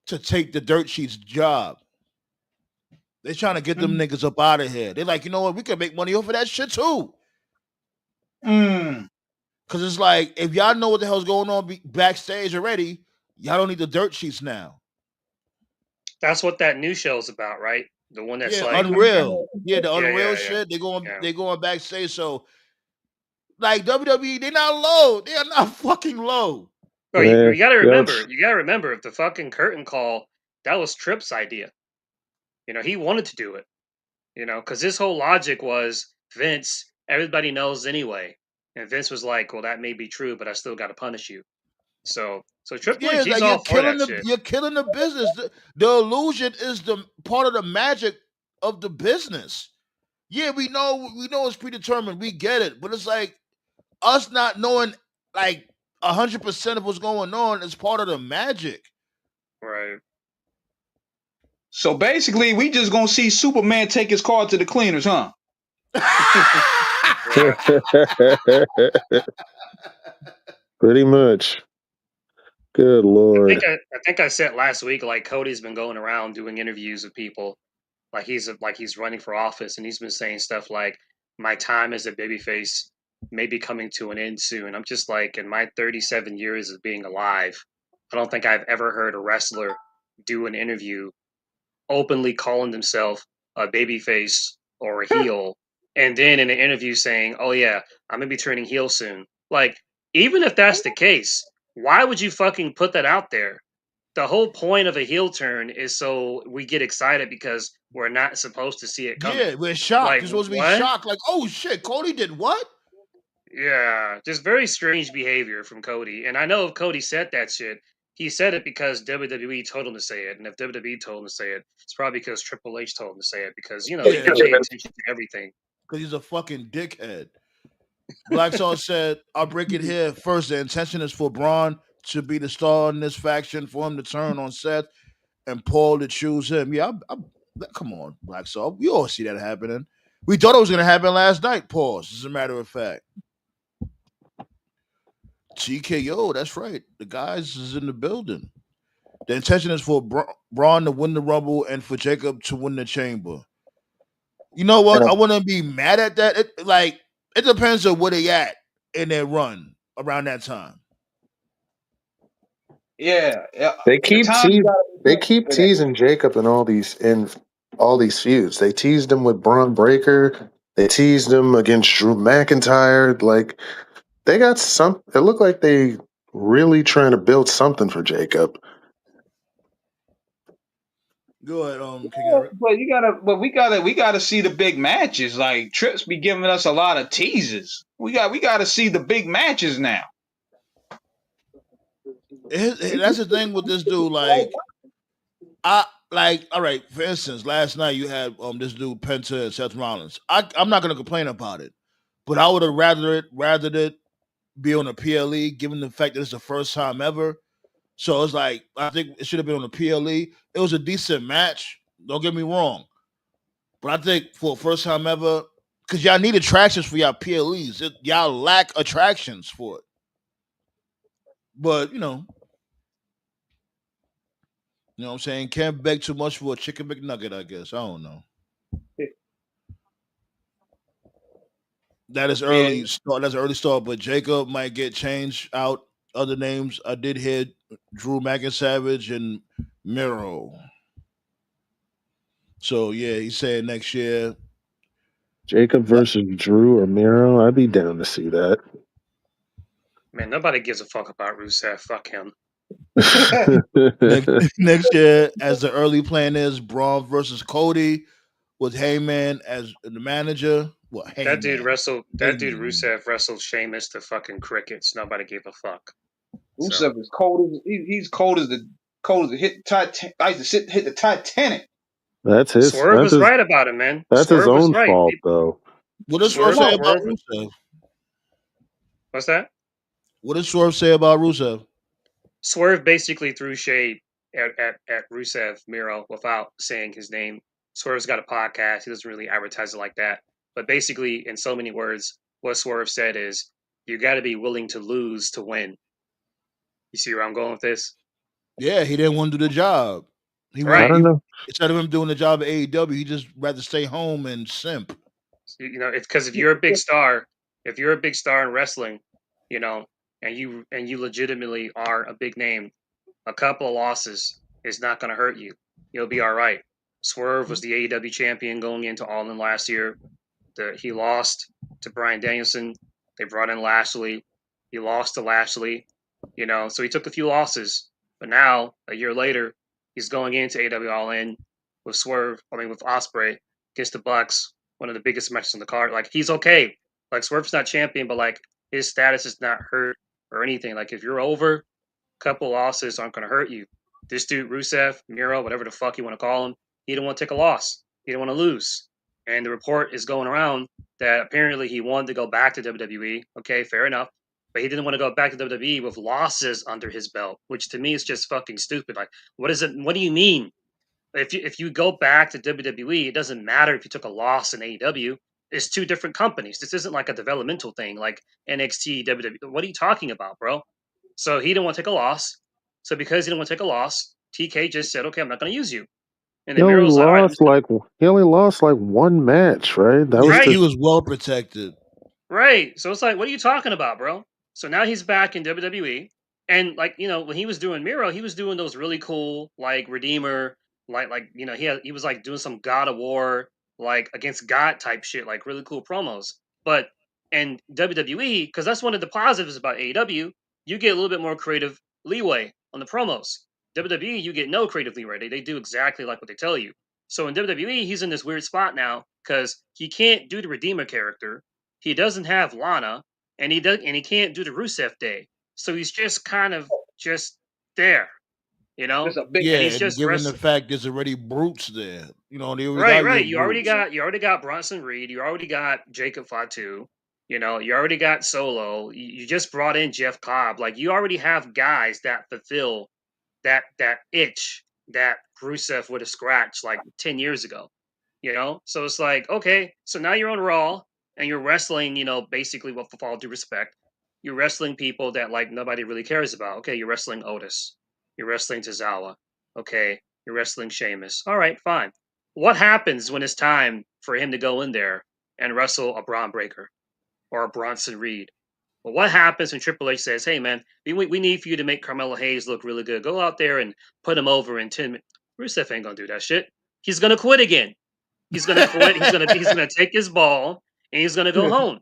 to take the dirt sheets job. They're trying to get them niggas up out of here. They're like, you know what? We can make money off of that shit too. Mm. Cause it's like, if y'all know what the hell's going on backstage already, y'all don't need the dirt sheets now. That's what that new show's about, right? The one that's Yeah, like, Unreal. Yeah, the yeah, Unreal yeah, yeah, shit. yeah. They going backstage. So like WWE, they're not low. They are not fucking low. No, Yeah, you gotta yo, remember. You gotta remember. If the fucking curtain call, that was Tripp's idea. You know, he wanted to do it. You know, because his whole logic was Vince. Everybody knows anyway, and Vince was like, "Well, that may be true, but I still got to punish you." So Triple Yeah, H, it's he's like all for that shit. you're killing the business. The illusion is the part of the magic of the business. Yeah, we know it's predetermined. We get it, but it's like us not knowing like 100% of what's going on is part of the magic. Right. So basically, we just gonna see Superman take his car to the cleaners, huh? Yeah. pretty much. Good lord. I think I said last week, like Cody's been going around doing interviews with people, like he's running for office, and he's been saying stuff like, "My time as a babyface may be coming to an end soon." I'm just like, in my 37 years of being alive, I don't think I've ever heard a wrestler do an interview openly calling themselves a babyface or a heel, and then in an interview saying, "Oh yeah, I'm gonna be turning heel soon." Like, even if that's the case, why would you fucking put that out there? The whole point of a heel turn is so we get excited because we're not supposed to see it coming. Yeah, we're shocked. Like, You're supposed to be what? shocked. Like, oh shit, Cody did what? Yeah, just very strange behavior from Cody. And I know if Cody said that shit, he said it because WWE told him to say it. And if WWE told him to say it, it's probably because Triple H told him to say it because, you know, he Yeah, can pay attention to everything. because he's a fucking dickhead. Black Star said, I'll break it here. First, the intention is for Braun to be the star in this faction, for him to turn on Seth, and Paul to choose him. Yeah, come on, Black Star. We all see that happening. We thought it was going to happen last night, pause, as a matter of fact. TKO, that's right. The guys is in the building. The intention is for Braun to win the Rumble and for Jacob to win the Chamber. You know what? I wouldn't be mad at that. It depends on where they at in their run around that time. Yeah, yeah. They The keep time you te- gotta be they ready keep for that. teasing Jacob in all these feuds. They teased him with Braun Breaker. They teased him against Drew McIntyre. Like they got some. It looked like they really trying to build something for Jacob. Go ahead, King Yeah, Eric. but we gotta see the big matches. Like Trips be giving us a lot of teasers. We gotta see the big matches now. That's the thing with this dude. All right. For instance, last night you had this dude Penta and Seth Rollins. I'm not gonna complain about it, but I would have rather it be on a PLE, given the fact that it's the first time ever. So it's like I think it should have been on a PLE. It was a decent match. Don't get me wrong, but I think for first time ever, because y'all need attractions for y'all PLEs. Y'all lack attractions for it. But you know what I'm saying? Can't beg too much for a chicken McNugget, I guess. I don't know. That is Yeah, early start. That's an early start, but Jacob might get changed out. Other names I did hear Drew McIntyre and Miro. So yeah, he said next year. Jacob versus Drew or Miro. I'd be down to see that. Man, nobody gives a fuck about Rusev. Fuck him. Next year, as the early plan is, Braun versus Cody with Heyman as the manager. What Heyman? That dude Heyman. Rusev wrestled Sheamus to fucking crickets. Nobody gave a fuck. So Rusev is cold as he's cold as the hit Titan. I used to hit the Titanic. That's his. Swerve That's was his. right about him, man. That's his Swerve was own right. fault, though. What does Swerve say about Swerve. Rusev? What's that? What does Swerve say about Rusev? Swerve basically threw shade at Rusev Miro without saying his name Swerve's got a podcast. He doesn't really advertise it like that. But basically, in so many words, what Swerve said is, you got to be willing to lose to win. You see where I'm going with this? Yeah, he didn't want to do the job. He I Right. went don't know. instead of him doing the job at AEW, he just rather stay home and simp. You know, it's because if you're a big star in wrestling, you know, and you legitimately are a big name, a couple of losses is not going to hurt you. You'll be all right. Swerve was the AEW champion going into All In last year. He lost to Bryan Danielson. They brought in Lashley. He lost to Lashley. You know, so he took a few losses. But now, a year later, he's going into AEW All In with Ospreay against the Bucks, one of the biggest matches on the card. Like, he's okay. Like, Swerve's not champion, but like his status is not hurt or anything. Like, if you're over, a couple losses aren't going to hurt you. This dude, Rusev, Miro, whatever the fuck you want to call him, he didn't want to take a loss. He didn't want to lose. And the report is going around that apparently he wanted to go back to WWE. Okay, fair enough. But he didn't want to go back to WWE with losses under his belt, which to me is just fucking stupid. Like, what is it? What do you mean? If you go back to WWE, it doesn't matter if you took a loss in AEW. It's two different companies. This isn't like a developmental thing like NXT, WWE. What are you talking about, bro? So he didn't want to take a loss. So because he didn't want to take a loss, TK just said, "Okay, I'm not going to use you." And He then only Miro's like, "All right, I'm just gonna-" lost like one match, right? That was Right. He to was well protected. Right. So it's like, what are you talking about, bro? So now he's back in WWE. And like, you know, when he was doing Miro, he was doing those really cool, like Redeemer, you know, he was like doing some God of War, like against God type shit, like really cool promos. But in WWE, because that's one of the positives about AEW, you get a little bit more creative leeway on the promos. WWE, you get no creative leeway. They do exactly like what they tell you. So in WWE, he's in this weird spot now because he can't do the Redeemer character. He doesn't have Lana, and he can't do the Rusev Day. So he's just kind of just there, you know? It's a big And Yeah, he's and just given the wrestling. fact there's already brutes there, you know, they already Right, got your right. brutes. You already got Bronson Reed. You already got Jacob Fatu. You know, you already got Solo. You just brought in Jeff Cobb. Like you already have guys that fulfill that itch that Rusev would have scratched like 10 years ago. You know? So it's like, okay, so now you're on Raw and you're wrestling, you know, basically with all due respect, you're wrestling people that like nobody really cares about. Okay, you're wrestling Otis. You're wrestling Tozawa. Okay, you're wrestling Sheamus. All right, fine. What happens when it's time for him to go in there and wrestle a Braun Breaker or a Bronson Reed? Well, what happens when Triple H says, "Hey, man, we need for you to make Carmelo Hayes look really good. Go out there and put him over in 10 minutes." Rusev ain't gonna do that shit. He's gonna quit again. He's gonna quit. He's gonna take his ball and he's gonna go home.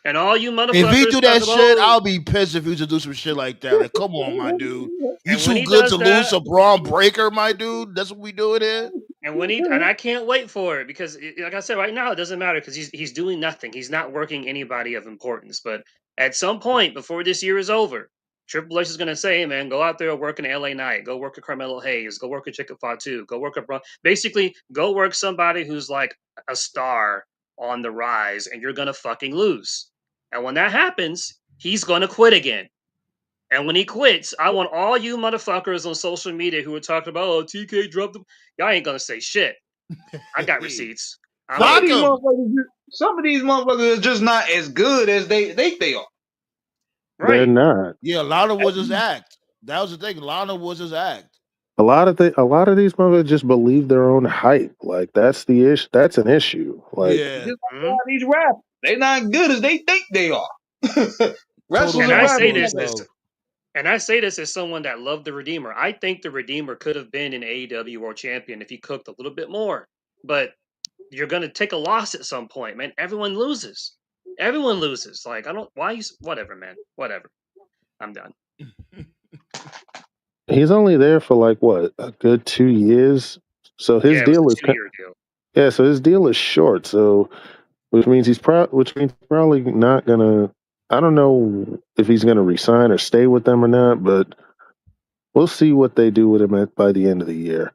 And all you If he motherfuckers do talk that about, shit, oh, I'll be pissed if he was to do some shit like that. Like, come on, my dude. You and when too he good does to lose that, a Braun Breaker, my dude. That's what we doing here. and I can't wait for it because, like I said, right now it doesn't matter because he's doing nothing. He's not working anybody of importance. But at some point before this year is over, Triple H is gonna say, "Hey, man, go out there and work an LA Knight. Go work a Carmelo Hayes. Go work a Jacob Fatu. Go work a basically go work somebody who's like a star on the rise, and you're gonna fucking lose. And when that happens, he's gonna quit again." And when he quits, I want all you motherfuckers on social media who are talking about, "Oh, TK dropped them." Y'all ain't gonna say shit. I got receipts. I'm Some of Fuck these looking. him. motherfuckers, some of these motherfuckers are just not as good as they think they are. they're Right. not. Yeah, Lana was his act. That was the thing. Lana was his act. A lot of these motherfuckers just believe their own hype. Like that's the issue. That's an issue. Like Just Yeah. like a Mhm. lot of these rappers, they not good as they think they are. Total Wrestlers And and I lost say rappers, this not- as themselves. someone that loved the Redeemer. I think the Redeemer could have been an AEW World Champion if he cooked a little bit more. But you're gonna take a loss at some point, man. Everyone loses. Everyone loses. Like I don't. Why you? Whatever, man. Whatever. I'm done. he's only there for like what a good 2 years. So his Yeah, it was deal a is 2 year deal. yeah. So his deal is short. So which means probably not gonna. I don't know if he's gonna resign or stay with them or not, but we'll see what they do with him by the end of the year.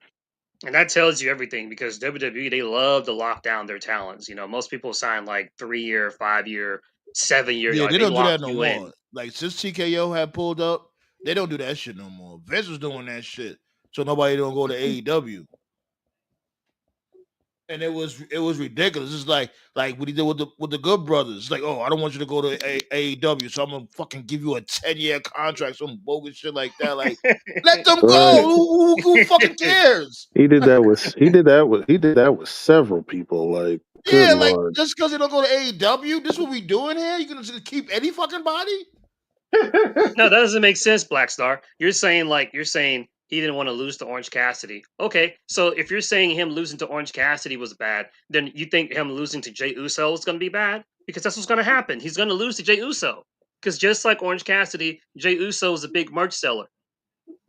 And that tells you everything because WWE, they love to lock down their talents. You know, most people sign like 3 year, 5 year, 7 year. Yeah, Like they they don't do lock that no you in. more. Like since TKO had pulled up, they don't do that shit no more. Vince was doing that shit, so nobody don't go to AEW. and it was ridiculous. It's like what he did with the Good Brothers. It's like, oh, I don't want you to go to AEW, so I'm gonna fucking give you a 10-year contract, some bogus shit like that. Like, let them go. Right. Who fucking cares? He did that with several people. Like, good Yeah, like lord. just because they don't go to AEW, this is what we doing here. You gonna just keep any fucking body? No, that doesn't make sense, Black Star. You're saying he didn't want to lose to Orange Cassidy. Okay, so if you're saying him losing to Orange Cassidy was bad, then you think him losing to Jey Uso is going to be bad? Because that's what's going to happen. He's going to lose to Jey Uso. Because just like Orange Cassidy, Jey Uso is a big merch seller.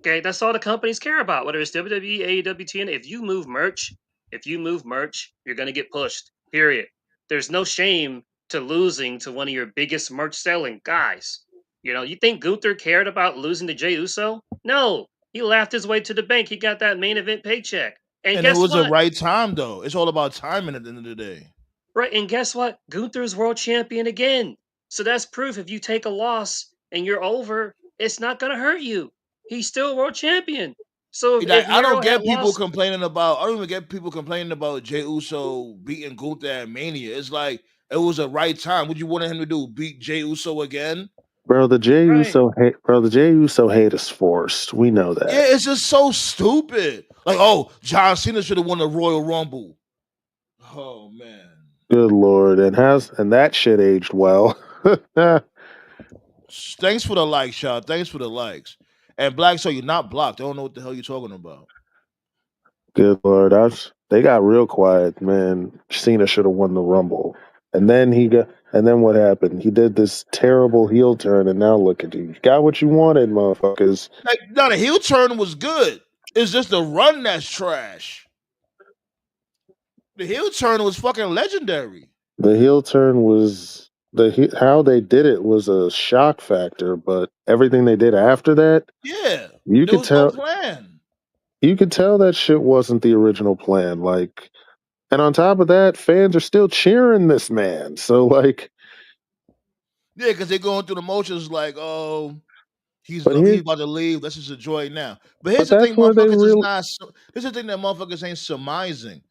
Okay, that's all the companies care about, whether it's WWE, AEW, TNA. If you move merch, you're gonna get pushed. Period. There's no shame to losing to one of your biggest merch selling guys. You think Gunther cared about losing to Jey Uso? No, he laughed his way to the bank. He got that main event paycheck. And And it guess was the what? right time though. It's all about timing at the end of the day. Right, and guess what? Gunther's world champion again. So that's proof if you take a loss and you're over, it's not gonna hurt you. He's still world champion. So if Like, I Miro don't had get people lost, complaining about. I don't even get people complaining about Jey Uso beating Gunther at Mania. It's like it was a right time. What you wanted him to do? Beat Jey Uso again? right? The Jey Uso hate is forced. We know Yeah, that. it's just so stupid. Like, oh, John Cena should have won the Royal Rumble. Oh man. Good lord. And that shit aged well. Thanks for the like, shot. Thanks for the likes. And Black, so you're not blocked. I don't know what the hell you're talking about. Good lord. They got real quiet, man. Cena should have won the Rumble. And then what happened? He did this terrible heel turn, and now look at you. You got what you wanted, motherfuckers. Like, no, the heel turn was good. It's just the run that's trash. The heel turn was fucking legendary. The heel turn was how they did it was a shock factor, but everything they did after that, Yeah. you There could was no tell plan. you could tell that shit wasn't the original plan. Like, and on top of that, fans are still cheering this man. So like, Yeah, because they're going through the motions like, oh, but he's here, about to leave. Let's just enjoy it now. But here's but the that's thing, where they motherfuckers is real. not. Here's the thing that motherfuckers ain't surmising.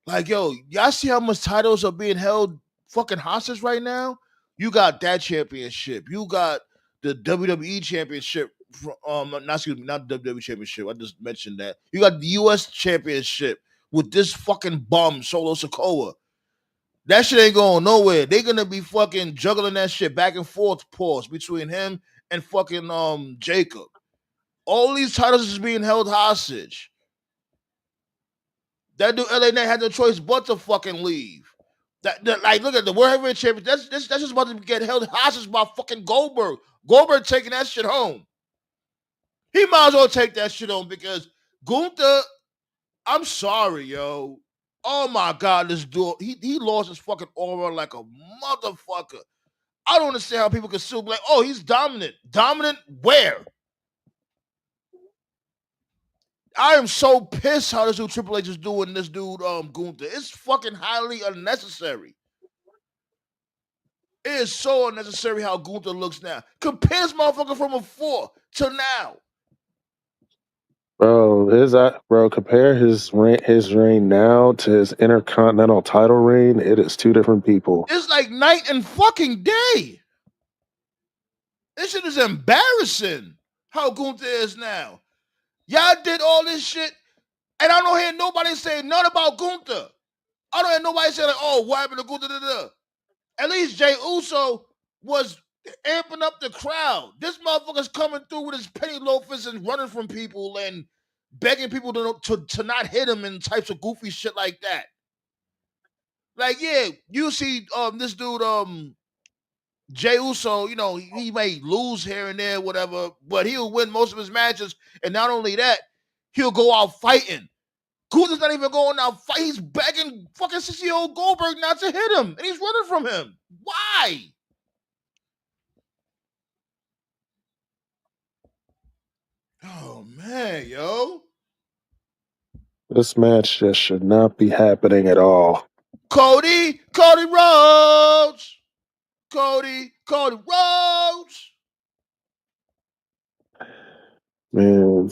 Like, yo, y'all see how much titles are being held fucking hostage right now? You got that championship. You got the WWE championship. Not excuse me, not the WWE championship. I just mentioned that. You got the US championship with this fucking bum Solo Sokoa. That shit ain't going nowhere. They're gonna be fucking juggling that shit back and forth, pause between him and fucking Jacob. All these titles is being held hostage. That dude LA Knight had no choice but to fucking leave. Like, look at the World Heavyweight Champion. That's just about to get held hostage by fucking Goldberg. Goldberg taking that shit home. He might as well take that shit home because Gunther, I'm sorry, yo. Oh my god, this dude, he lost his fucking aura like a motherfucker. I don't understand how people can still be like, oh, he's dominant. Dominant where? I am so pissed how this dude Triple H is doing this dude Gunther. It's fucking highly unnecessary. It is so unnecessary how Gunther looks now. Compare this motherfucker from before to now. Compare his reign now to his Intercontinental title reign. It is two different people. It's like night and fucking day. This shit is embarrassing how Gunther is now. Y'all did all this shit, and I don't hear nobody say nothing about Gunther. I don't hear nobody say like, oh, what happened to Gunther? Da, da, da. At least Jey Uso was amping up the crowd. This motherfucker's coming through with his penny loafers and running from people and begging people to not hit him and types of goofy shit like that. Like, yeah, you see this dude Jey Uso, he may lose here and there, whatever, but he'll win most of his matches. And not only that, he'll go out fighting. Gunther's not even going out fight. He's begging fucking 60-year-old Goldberg not to hit him, and he's running from him. Why? Oh man, yo. This match just should not be happening at all. Cody Rhodes. Cody Rhodes. Man,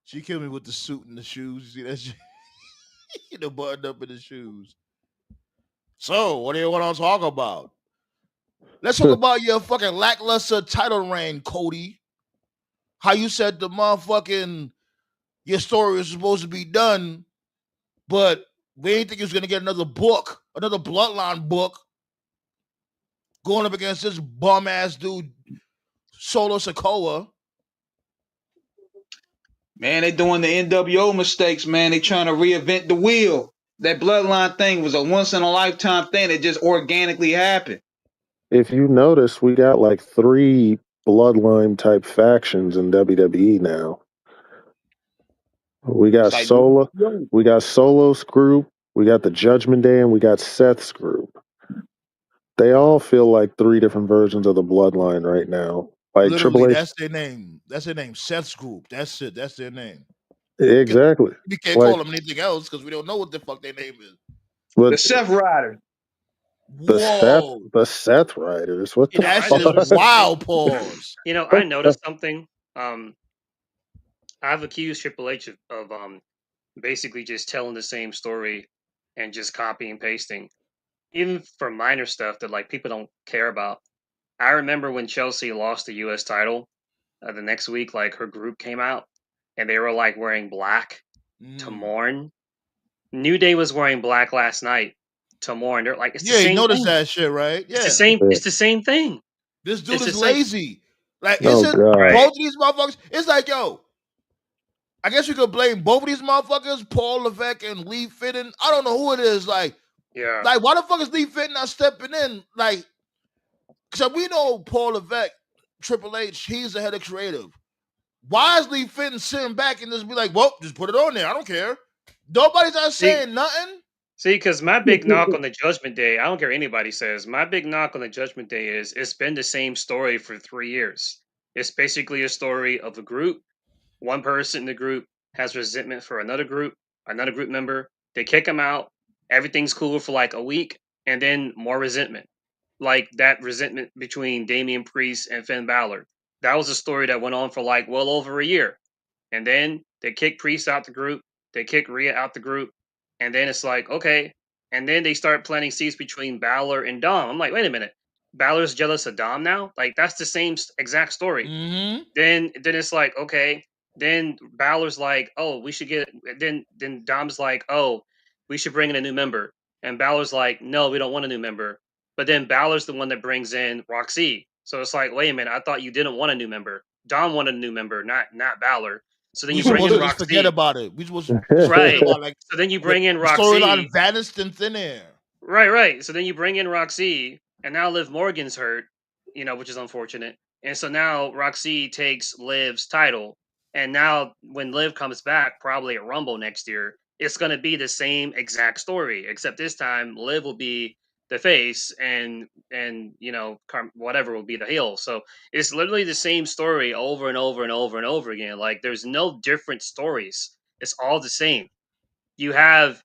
She killed me with the suit and the shoes. You see that shit? The button up in his shoes. So, what do you want to talk about? Let's talk about your fucking lackluster title reign, Cody. How you said the motherfucking your story was supposed to be done, but we didn't think you was gonna get another book, another bloodline book, going up against this bum ass dude, Solo Sikoa. Man, they doing the NWO mistakes, man. They trying to reinvent the wheel. That bloodline thing was a once in a lifetime thing that just organically happened. If you notice, we got like 3 bloodline type factions in WWE now. We got It's like doing Solo, we got Solo's group, we got the Judgment Day, and we got Seth's group. They all feel like 3 different versions of the bloodline right now. Like Literally, Triple H, that's their name. That's their name. Seth's group. That's it. That's their name. exactly. We can't call Like, them anything else because we don't know what the fuck their name is. the but Seth Riders. Whoa. The Seth Riders, what You the know, That I shit is noticed fuck? something. wild pause. You know, I noticed something. I've accused Triple H of basically just telling the same story and just copy and pasting, even for minor stuff that like people don't care about. I remember when Chelsea lost the U.S. title. The next week, like her group came out and they were like wearing black to mourn. New Day was wearing black last night to mourn. They're like, it's the Yeah, you same noticed thing. that shit, right? It's the Yeah. same. Yeah. It's the same thing. This dude It's the is same. lazy. Like, is Oh it god. Right. both of these motherfuckers? It's like, yo, I guess you could blame both of these motherfuckers, Paul Levesque and Lee Fitton. I don't know who it is. Like, Yeah. why the fuck is Lee Fitton not stepping in? Like, because we know Paul Levesque, Triple H, he's the head of creative. Why is Lee Fitton sitting back and just be like, well, just put it on there. I don't care. Nobody's not See, saying nothing. because my big knock on the Judgment Day, I don't care what anybody says. My big knock on the Judgment Day is it's been the same story for 3 years. It's basically a story of a group. One person in the group has resentment for another group member. They kick him out. Everything's cool for like a week, and then more resentment. Like that resentment between Damian Priest and Finn Balor. That was a story that went on for like well over a year. And then they kick Priest out the group. They kick Rhea out the group. And then it's like, okay. And then they start planting seeds between Balor and Dom. I'm like, wait a minute. Balor's jealous of Dom now? Like, that's the same exact story. Mm-hmm. Then it's like, okay. Then Balor's like, oh, we should get. Then Dom's like, oh, we should bring in a new member. And Balor's like, no, we don't want a new member. But then Balor's the one that brings in Roxy. So it's like, wait a minute, I thought you didn't want a new member. Dom wanted a new member, not Balor. So then We you bring supposed in to just forget Roxy. about it. We supposed to just forget Right. about like So then you the, bring in the storyline Roxy. vanished in thin air. Right. So then you bring in Roxy, and now Liv Morgan's hurt, which is unfortunate. And so now Roxy takes Liv's title. And now when Liv comes back, probably at Rumble next year, it's going to be the same exact story, except this time Liv will be the face and whatever will be the heel. So it's literally the same story over and over and over and over again. Like there's no different stories. It's all the same. You have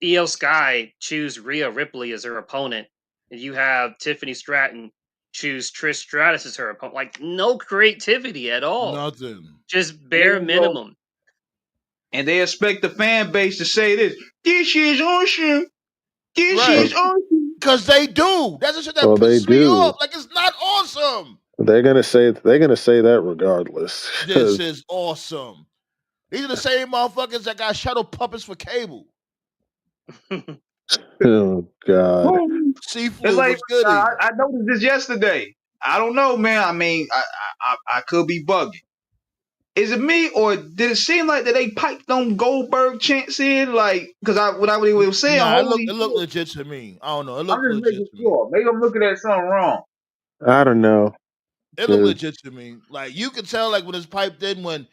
EO Sky choose Rhea Ripley as her opponent, and you have Tiffany Stratton choose Trish Stratus as her opponent. Like no creativity at all, Nothing. just And bare they go, minimum. and they expect the fan base to say this. This is awesome. This Right. is awesome. Because they do. That's the shit that Well, they pisses me do. off. Like, it's not awesome. They're gonna say that regardless. This is awesome. These are the same motherfuckers that got shadow puppets for cable. Oh god. It's Seafood like was goody. I noticed this yesterday. I don't know, man. I mean, I could be bugging. Is it me or did it seem like that they piped on Goldberg chants in? Like, because what I was saying, Nah, holy it looked shit. legit to me. I don't know. It I'm looked just legit making to me. sure. Maybe I'm looking at something wrong. I don't know. It looked legit to me. Like you can tell, like when it's piped in, when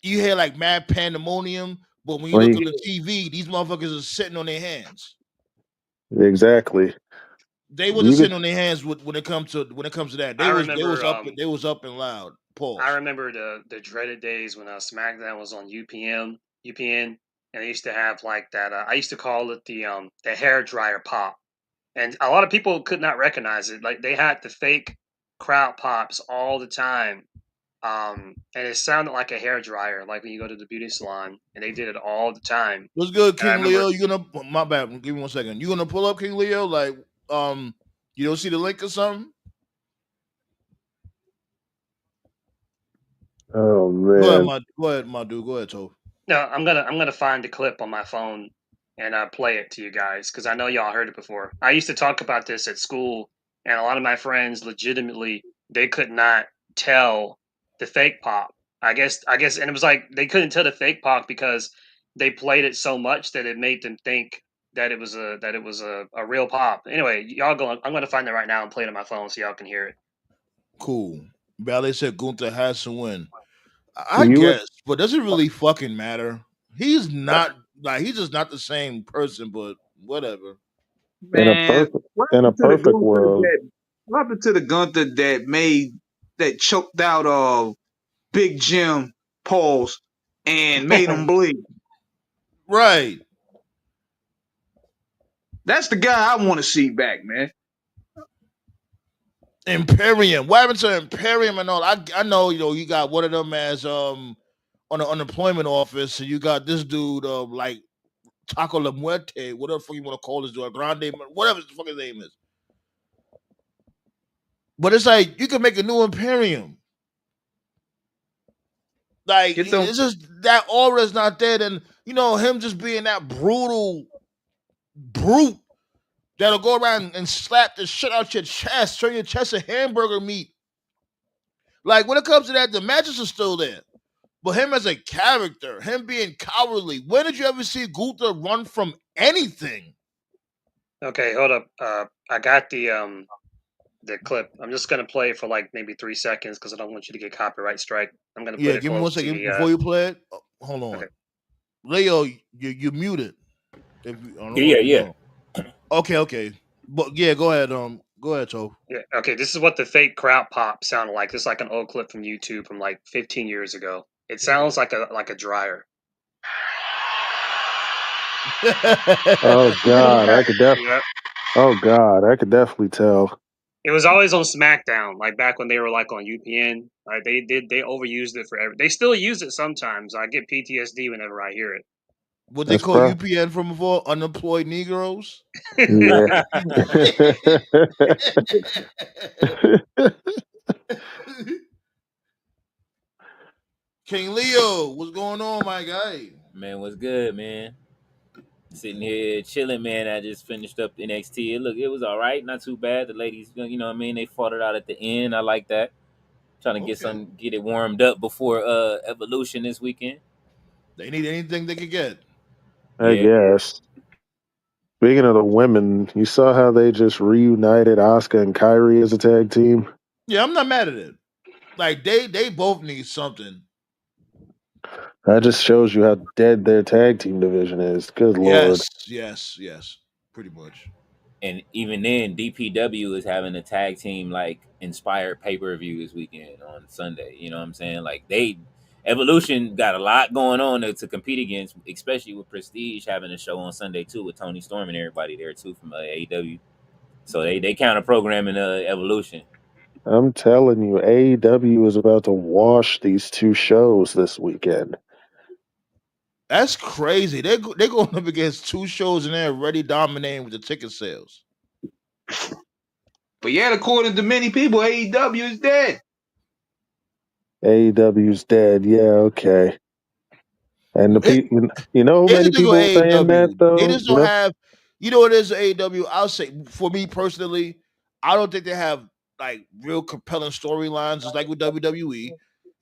you hear like mad pandemonium, but when you Well, look on the TV, these motherfuckers are sitting on their hands. exactly. They wasn't You sitting could, on their hands when it comes to that. I They was remember, up and loud. I Pause. remember the dreaded days when SmackDown was on UPN, and they used to have like that. I used to call it the hair dryer pop, and a lot of people could not recognize it. Like they had the fake crowd pops all the time. and it sounded like a hair dryer, like when you go to the beauty salon, and they did it all the time. What's good, And I King remember, Leo? You gonna my bad? Give me 1 second. You gonna pull up King Leo? Like, you don't see the link or something? Oh man. Go ahead, my dude. Go ahead, Toph. no, I'm gonna find the clip on my phone and play it to you guys because I know y'all heard it before. I used to talk about this at school, and a lot of my friends legitimately they could not tell the fake pop. I guess, and it was like they couldn't tell the fake pop because they played it so much that it made them think that it was a real pop. Anyway, y'all go. I'm gonna find it right now and play it on my phone so y'all can hear it. Cool. Ballet said Gunther has to win. I You would guess, but does it really fucking matter? He's not like he's just not the same person, but whatever. Man, what in a happened to the perfect Gunther world. that? What happened to the Gunther that choked out Big Jim Pauls and made him bleed? Right. That's the guy I want to see back, man. Imperium. What happened to Imperium and all? I know, you got one of them as on the unemployment office, and you got this dude like Taco La Muerte, whatever the fuck you want to call this dude, Grande, whatever the fuck his name is. But it's like you can make a new Imperium. Like Get them. it's just that aura is not there, and him just being that brutal brute that'll go around and slap the shit out your chest, turn your chest of hamburger meat. Like when it comes to that, the matches are still there. But him as a character, him being cowardly, when did you ever see Gunther run from anything? Okay, hold up. I got the clip. I'm just gonna play it for like maybe 3 seconds because I don't want you to get copyright strike. I'm gonna put Yeah, it give me 1 close to second the. before you play it. Hold Okay. on, Leo, you muted. If you, I don't know Yeah, if you yeah. know. Okay, but yeah, go ahead. Go ahead, Toph. Yeah. Okay. This is what the fake crowd pop sounded like. This is like an old clip from YouTube from like 15 years ago. It sounds like a dryer. Oh God, Yeah. Oh God, I could definitely tell. It was always on SmackDown, like back when they were like on UPN. Like they overused it forever. They still use it sometimes. I get PTSD whenever I hear it. What they That's call pro. UPN from before? Unemployed Negroes. Yeah. King Leo, what's going on, my guy? Man, what's good, man? Sitting here chilling, man. I just finished up NXT. It was all right, not too bad. The ladies, what I mean, they fought it out at the end. I like that. Trying to Okay, get it warmed up before Evolution this weekend. they need anything they could get. I Yeah, guess. Speaking of the women, you saw how they just reunited Asuka and Kyrie as a tag team. Yeah, I'm not mad at it. Like they both need something. That just shows you how dead their tag team division is. Good lord. Yes, pretty much. and even then, DPW is having a tag team like inspired pay per view this weekend on Sunday. You know what I'm saying? Like Evolution got a lot going on to compete against, especially with Prestige having a show on Sunday too with Tony Storm and everybody there too from AEW. So they counter programming Evolution. I'm telling you, AEW is about to wash these two shows this weekend. That's crazy. They going up against two shows and they're already dominating with the ticket sales. But yet, according to many people, AEW is dead. AEW's dead. Yeah, okay. And the people, how Here's the many thing with people saying that AEW. They though? just don't have, what it is AEW. I'll say for me personally, I don't think they have like real compelling storylines. It's like with WWE.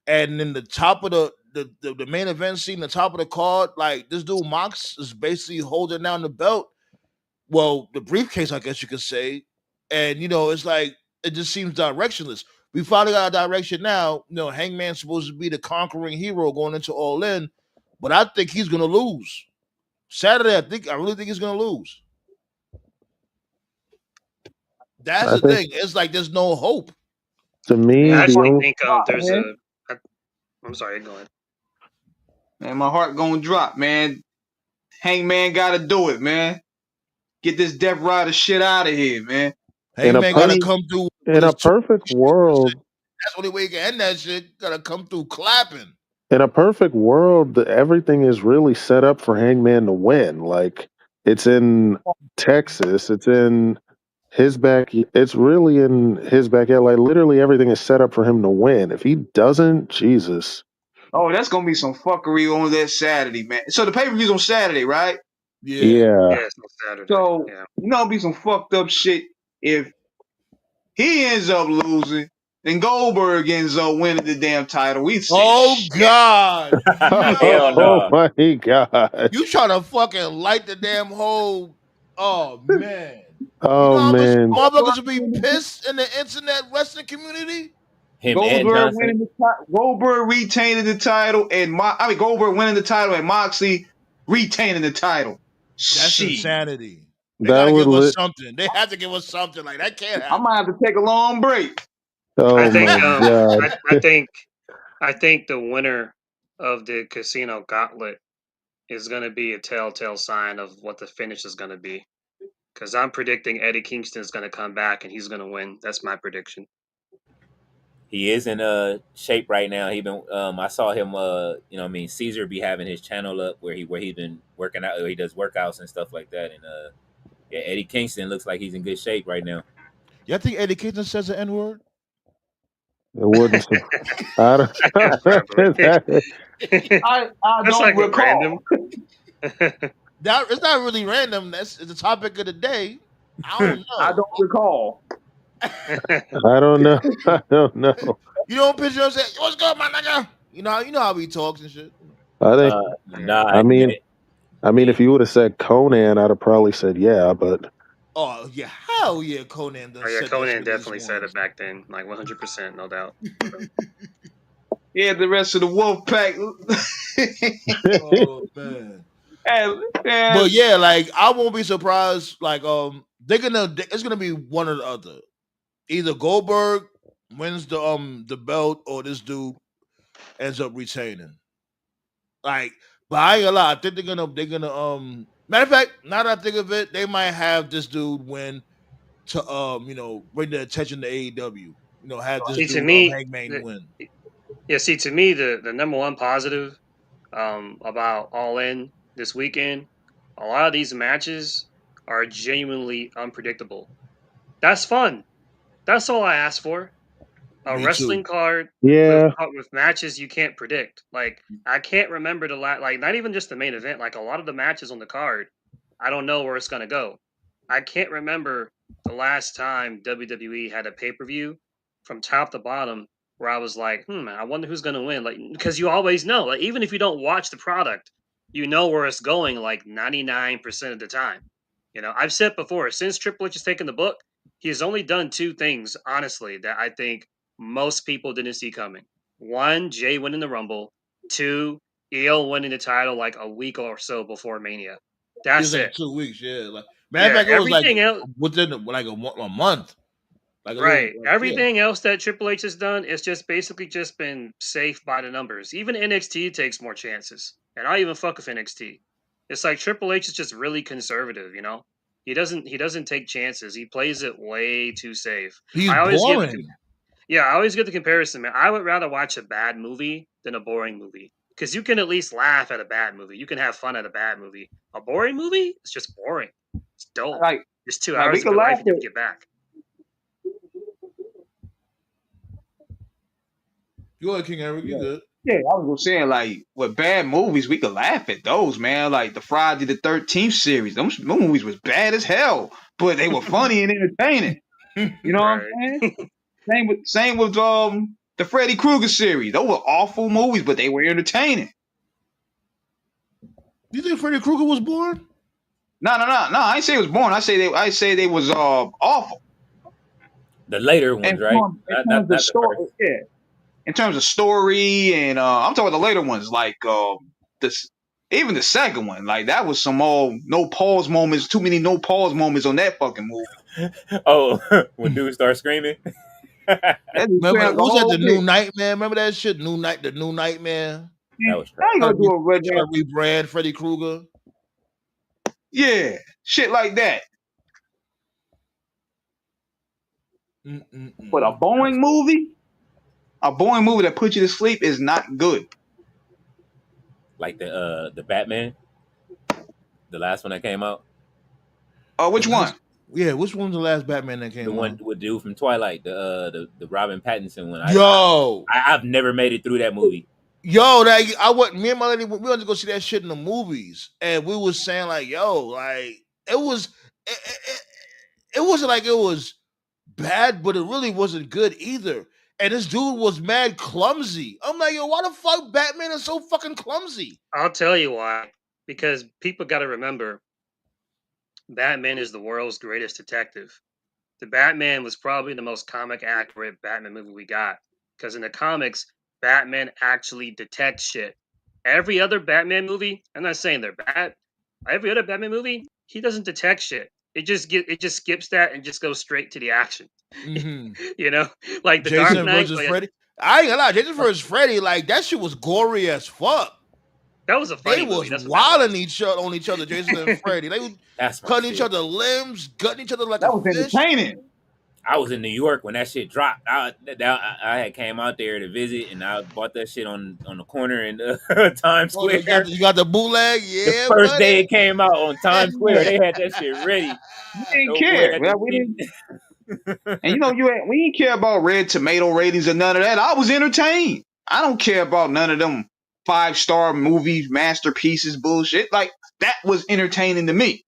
And then the top of the main event scene, the top of the card, like this dude Mox is basically holding down the belt. Well, the briefcase, I guess you could say. And it's like it just seems directionless. We finally got a direction now. Hangman's supposed to be the conquering hero going into All In, but I think he's gonna lose. Saturday, I really think he's gonna lose. That's I the think thing. It's like there's no hope. to Yeah, me I the actually only think there's Man, a. I'm sorry, go ahead. man, my heart gonna drop, man. Hangman gotta do it, man. Get this Death Rider shit out of here, man. in a Hangman I per gotta need come through with in his a two. perfect world That's the only way you can end that shit. Gotta come through clapping. In a perfect world, everything is really set up for Hangman to win. Like it's in Texas, it's in his back. It's really in his backyard. Like literally everything is set up for him to win. If he doesn't, Jesus. Oh, that's gonna be some fuckery on that Saturday, man. So the pay-per-view's on Saturday, right? Yeah. Yeah. Yeah, it's on Saturday. So Yeah. it'll be some fucked up shit if he ends up losing, then Goldberg ends up winning the damn title. We say Oh shit. God. Hell Oh Yo. no. my God. You trying to fucking light the damn whole. Oh man. You know Oh how much man. motherfuckers would be pissed in the internet wrestling community? Him and Goldberg Johnson. winning the title, Goldberg retaining the title, and Goldberg winning the title, and Moxley retaining the title. That's Shit, insanity. They That gotta would give us lit. something. They have to give us something. Like that can't I happen. might have to take a long break. I Oh think my God. I think the winner of the casino gauntlet is going to be a telltale sign of what the finish is going to be. Because I'm predicting Eddie Kingston is going to come back and he's going to win. That's my prediction. He is in shape right now. He been I saw him Caesar be having his channel up where he's been working out, he does workouts and stuff like that. And yeah, Eddie Kingston looks like he's in good shape right now. Y'all think Eddie Kingston says the N word? It wouldn't. I don't. Probably. That- I That's don't like recall. random. It's not really random. That's the topic of the day. I don't I know. don't recall. I don't know. I don't know. You don't picture him saying, "What's good, my nigga?" You know how he talks and shit. I think. Nah, I mean. I mean, he, if you would have said Conan, I'd have probably said yeah. But Oh yeah, hell yeah, Conan done Oh yeah, said that shit Conan at least definitely said once. it back then, like 100%, no doubt. Yeah, the rest of the wolf pack. Oh man. and But yeah, like I won't be surprised. Like it's gonna be one or the other. Either Goldberg wins the belt or this dude ends up retaining. Like, but I ain't gonna lie. I think they're gonna matter of fact, now that I think of it, they might have this dude win to bring the attention to AEW. Have this See, to dude me, Hangman win. see, to me, the number one positive about All In this weekend, a lot of these matches are genuinely unpredictable. That's fun. That's all I asked for. A Me too. wrestling card yeah, with matches you can't predict. Like I can't remember like not even just the main event. Like a lot of the matches on the card, I don't know where it's gonna go. I can't remember the last time WWE had a pay per view from top to bottom where I was like, I wonder who's gonna win. Like because you always know. Like even if you don't watch the product, you know where it's going. Like 99% of the time. I've said before since Triple H has taken the book, he has only done two things honestly that I think most people didn't see coming. One, Jay winning the Rumble. Two, EO winning the title like a week or so before Mania. It was That's like it. 2 weeks. Yeah. Like matter of Yeah, fact, it was like everything else, within like a month. Like a little. right? Yeah. Everything else that Triple H has done is just basically just been safe by the numbers. Even NXT takes more chances, and I even fuck with NXT. It's like Triple H is just really conservative. He doesn't take chances. He plays it way too safe. He's I always give the boring. Yeah, I always get the comparison, man. I would rather watch a bad movie than a boring movie because you can at least laugh at a bad movie. You can have fun at a bad movie. A boring movie, it's just boring. It's dull. like It's two like we hours of could your life laugh you at never get back. You are King Eric. You yeah. good? Yeah, I was saying like with bad movies, we could laugh at those, man. Like the Friday the 13th series, those movies was bad as hell, but they were funny and entertaining. You know what I'm Right. saying? Same with the Freddy Krueger series. Those were awful movies, but they were entertaining. You think Freddy Krueger was born? No. I ain't say it was boring. I say they was awful. The later In ones, right? terms of Not the story, first. yeah. In terms of story, and I'm talking about the later ones, like this, even the second one, like that was some no pause moments, too many no pause moments on that fucking movie. Oh, when dudes start screaming. That That just Remember sounds what the was that? whole The New bit. Nightmare. Remember that shit? The New Nightmare. was I ain't trash. Trying gonna to, do a red trying to rebrand Freddy Krueger. yeah, shit like that. But a Mm-mm-mm. Boeing movie? A boring movie that puts you to sleep is not good. Like the Batman, the last one that came out, The Which one? last, yeah, which one's the last Batman that the came one out? with dude from Twilight, the Robin Pattinson one. Yo, I've never made it through that movie. yo, that I went. Me and my lady, we went to go see that shit in the movies, and we was saying like, yo, like it was, it wasn't like it was bad, but it really wasn't good either. And this dude was mad clumsy. I'm like, yo, why the fuck Batman is so fucking clumsy? I'll tell you why. Because people got to remember, Batman is the world's greatest detective. The Batman was probably the most comic accurate Batman movie we got. Because in the comics, Batman actually detects shit. Every other Batman movie, I'm not saying they're bad. Every other Batman movie, he doesn't detect shit. It just skips that and just goes straight to the action. Mm-hmm. You know, like the Dark Jason Knight. versus Like, Freddy. I ain't gonna lie, Jason versus Freddy, like that shit was gory as fuck. that was a They funny movie. was That's what that was. wilding each other on each other, Jason and Freddy. They was That's my cutting each shit. other limbs, gutting each other like That a was fish. entertaining. I was in New York when that shit dropped. I had came out there to visit, and I bought that shit on the corner in Times Oh, Square. you got the bootleg, The yeah, first buddy. day it came out on Times Square, Yeah, they had that shit ready. we didn't So boy, care. at the Well, we didn't. beat. And we didn't care about Red Tomato ratings or none of that. I was entertained. I don't care about none of them 5-star movie masterpieces bullshit. Like that was entertaining to me.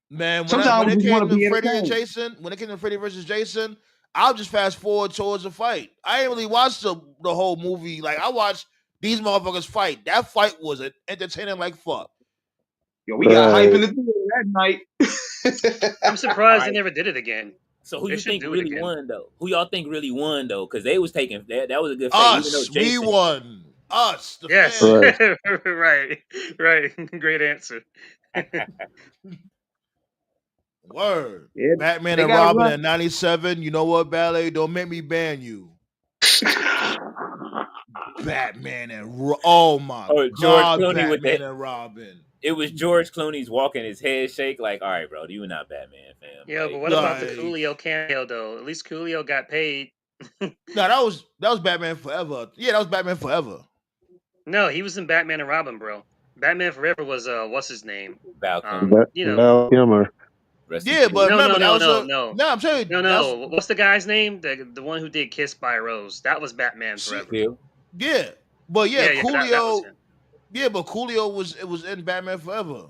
Man, when Sometimes it we just want came to to be Freddy and entertained. Jason, when it came to Freddy versus Jason, I'll just fast forward towards the fight. I ain't really watched the whole movie. Like I watched these motherfuckers fight. That fight was entertaining like fuck. Yo, we got hype in Right. the theater that night. I'm All surprised they right. never did it again. So who They you should think do it really again. won though? Who y'all think really won though? Because they was taking that was a good fight, even though Us, we Jason. won. Us, the Yes, Right. fans. right, right. Great answer. Word. Yeah, Batman they and got to Robin run. in '97. You know what, Ballet? Don't make me ban you. Batman and oh my Oh, George god, Clooney with that. Batman and Robin. It was George Clooney's walking his head shake like, all right, bro, you not Batman, fam. Yeah, but Like, what about the Like, Coolio cameo though? At least Coolio got paid. no, that was Batman Forever. Yeah, that was Batman Forever. No, he was in Batman and Robin, bro. Batman Forever was what's his name? Val Kilmer, You know, Val Kilmer. rest in Yeah, peace. but no, no, remember that no, was no, a no, no. I'm telling you, no, that's no. What's the guy's name? The one who did Kiss by a Rose. That was Batman see, Forever. Phil. yeah, but yeah, Yeah, that was Coolio. him. Yeah, but Coolio was in Batman Forever.